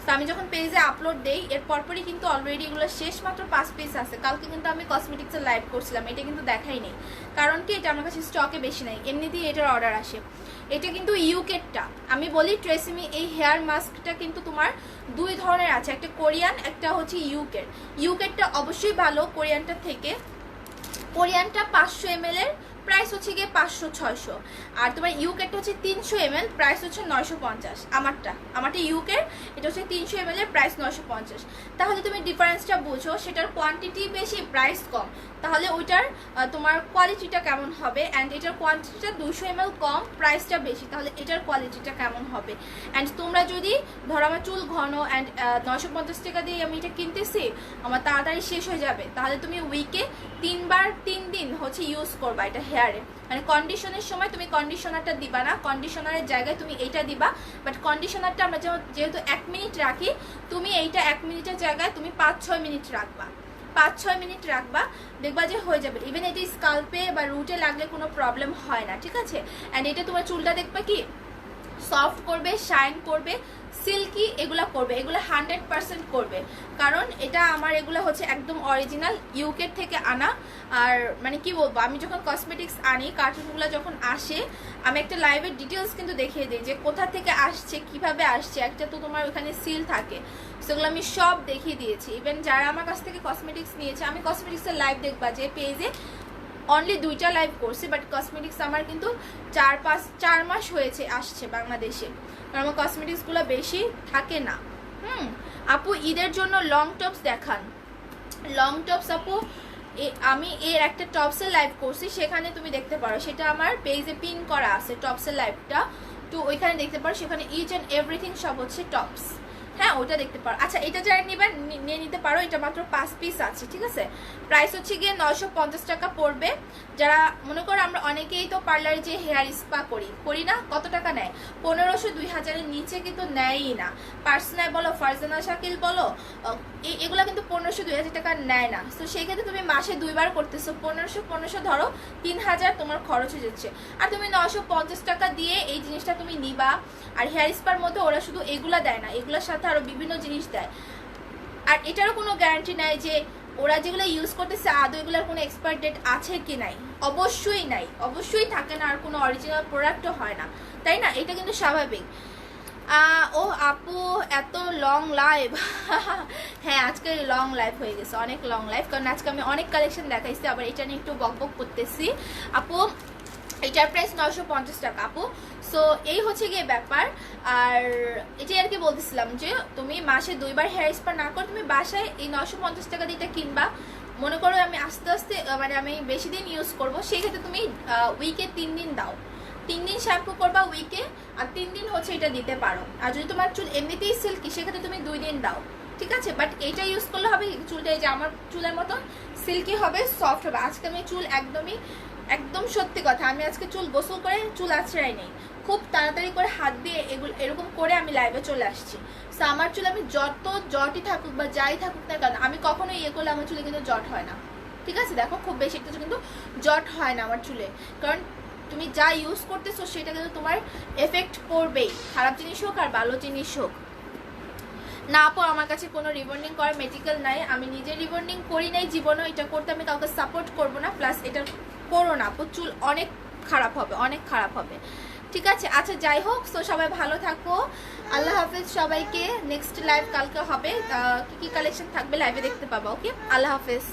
তো আমি যখন পেজে আপলোড দেই এর পরপরই কিন্তু অলরেডি এগুলো শেষ, মাত্র 5 পিস আছে। কালকে কিন্তু আমি কসমেটিক্সের লাইভ করছিলাম, এটা কিন্তু দেখাই নেই, কারণ কি এটা আমার কাছে স্টকে বেশি নাই, এমনিতেই এটার অর্ডার আসে। এটা কিন্তু ইউকেটটা, আমি বলি ট্রেসিমি এই হেয়ার মাস্কটা কিন্তু তোমার 2 ধরনের আছে, একটা কোরিয়ান, একটা হচ্ছে ইউকেট। ইউকেটটা অবশ্যই ভালো কোরিয়ানটা থেকে। কোরিয়ানটা 500 ml এর প্রাইস হচ্ছে গিয়ে 500-600, আর তোমার ইউকেটটা হচ্ছে 300 ml, প্রাইস হচ্ছে 950। আমারটা ইউকের, এটা হচ্ছে 300 ml এর প্রাইস 950। তাহলে তুমি ডিফারেন্সটা বুঝো, সেটার কোয়ান্টিটি বেশি প্রাইস কম, তাহলে ওইটার তোমার কোয়ালিটিটা কেমন হবে। অ্যান্ড এটার কোয়ান্টিটিটা 200 ml কম, প্রাইসটা বেশি, তাহলে এটার কোয়ালিটিটা কেমন হবে। অ্যান্ড তোমরা যদি ধরো আমার চুল ঘন অ্যান্ড 950 টাকা দিয়ে আমি এটা কিনতেছি, আমার তাড়াতাড়ি শেষ হয়ে যাবে, তাহলে তুমি উইকে 3 দিন হচ্ছে ইউজ করবা এটা হেয়ারে। মানে কন্ডিশনের সময় তুমি কন্ডিশনারটা দিবা না, কন্ডিশনারের জায়গায় তুমি এইটা দিবা। বাট কন্ডিশনারটা আমরা যেহেতু 1 মিনিট রাখি, তুমি এইটা 1 মিনিটের জায়গায় তুমি 5-6 মিনিট রাখবা, 5-6 মিনিট রাখবা, দেখবা যে হয়ে যাবে। ইভেন এটা স্কাল্পে বা রুটে লাগলে কোনো প্রবলেম হয় না, ঠিক আছে। অ্যান্ড এটা তোমার চুলটা দেখবে কি সফট করবে, শাইন করবে, সিল্কি এগুলা করবে, এগুলো 100% করবে। কারণ এটা আমার এগুলো হচ্ছে একদম অরিজিনাল ইউকে থেকে আনা। আর মানে কি বলবো, আমি যখন কসমেটিক্স আনি, কার্টুনগুলো যখন আসে, আমি একটা লাইভের ডিটেলস কিন্তু দেখিয়ে দিই যে কোথা থেকে আসছে, কিভাবে আসছে, একটা তো তোমার ওখানে সিল থাকে, সেগুলো আমি সব দেখিয়ে দিয়েছি। ইভেন যারা আমার কাছ থেকে কসমেটিক্স নিয়েছে, আমি কসমেটিক্সের লাইভ দেখবা যে পেজে অনলি 2টা লাইভ করছি, বাট কসমেটিক্স আমার কিন্তু 4 মাস হয়েছে আসছে বাংলাদেশে, কারণ আমার কসমেটিক্সগুলো বেশি থাকে না। আপু ঈদের জন্য লং টপস দেখান। লং টপস আপু আমি এর একটা টপসের লাইভ করছি, সেখানে তুমি দেখতে পারো, সেটা আমার পেজে পিন করা আছে টপসের লাইভটা, তো ওইখানে দেখতে পারো, সেখানে ইচ অ্যান্ড এভরিথিং সব হচ্ছে টপস। হ্যাঁ ওটা দেখতে পারো। আচ্ছা এটা যারা নিবে নিয়ে নিতে পারো, এটা মাত্র 5 পিস আছে, ঠিক আছে। প্রাইস হচ্ছে গিয়ে 950 টাকা পড়বে। যারা মনে করো আমরা অনেকেই তো পার্লারে যে হেয়ার স্পা করি না, কত টাকা নেয়? 1500 2000-এর নিচে কিন্তু নেয়ই না। পার্সোনাল বলো, ফারজানা শাকিল বলো, এগুলো কিন্তু 1500 2000 টাকা নেয় না। তো সেই ক্ষেত্রে তুমি মাসে 2 বার করতেছো, 1500 ধরো 3000 তোমার খরচ হয়ে যাচ্ছে। আর তুমি 950 টাকা দিয়ে এই জিনিসটা তুমি নিবা। আর হেয়ার স্পার মধ্যে ওরা শুধু এগুলা দেয় না, এগুলোর সাথে আরো বিভিন্ন জিনিস দেয়। আর এটারও কোনো গ্যারান্টি নাই যে ওরা যেগুলো ইউজ করতেছে আদৌ এগুলোর কোনো এক্সপায়ার ডেট আছে কি নাই। অবশ্যই নাই, অবশ্যই থাকে না, আর কোনো অরিজিনাল প্রোডাক্টও হয় না, তাই না? এটা কিন্তু স্বাভাবিক। ও আপু এত লং লাইভ হ্যাঁ আজকে লং লাইভ হয়ে গেছে, অনেক লং লাইভ, কারণ আজকে আমি অনেক কালেকশন দেখাইছি, আবার এটা নিয়ে একটু বকবক করতেছি। আপু এটার প্রাইস 950 টাকা আপু। সো এই হচ্ছে গিয়ে ব্যাপার। আর এটাই আর কি বলতেছিলাম যে তুমি মাসে 2 বার হেয়ার স্পা না করে তুমি বাসায় এই 950 টাকা দিয়ে কিনবা। মনে করো আমি আস্তে আস্তে মানে আমি বেশি দিন ইউজ করবো, সেই ক্ষেত্রে তুমি উইকে 3 দিন দাও, 3 দিন শ্যাম্পু করবা উইকে, আর 3 দিন হচ্ছে এটা দিতে পারো। আর যদি তোমার চুল এমনিতেই সিল্কি সেক্ষেত্রে তুমি 2 দিন দাও, ঠিক আছে। বাট এটা ইউজ করলে হবে চুলটা যে আমার চুলের মতন সিল্কি হবে, সফট হবে। আজকে আমি চুল একদম সত্যি কথা, আমি আজকে চুল গোসল করে চুল আছড়াই নেই, খুব তাড়াতাড়ি করে হাত দিয়ে এগুলো এরকম করে আমি লাইভে চলে আসছি। সো আমার চুল আমি যত জটই থাকুক বা যাই থাকুক না কারণ আমি কখনো ইয়ে করলে আমার চুলে কিন্তু জট হয় না, ঠিক আছে। দেখো খুব বেশি কিছু কিন্তু জট হয় না আমার চুলে, কারণ তুমি যা ইউজ করতেছো সেটা কিন্তু তোমার এফেক্ট করবেই, খারাপ জিনিস হোক আর ভালো জিনিস হোক। না আপু আমার কাছে কোনো রিবন্ডিং করার মেডিকেল নাই, আমি নিজে রিবন্ডিং করি নাই জীবনে, এটা করতে আমি কাউকে সাপোর্ট করবো না। প্লাস এটা করো না আপু, চুল অনেক খারাপ হবে, অনেক খারাপ হবে, ঠিক আছে। আচ্ছা যাই হোক, তো সবাই ভালো থাকো, আল্লাহ হাফেজ সবাইকে। নেক্সট লাইভ কালকে হবে, কি কি কালেকশন থাকবে লাইভে দেখতে পাবো, ওকে, আল্লাহ হাফেজ।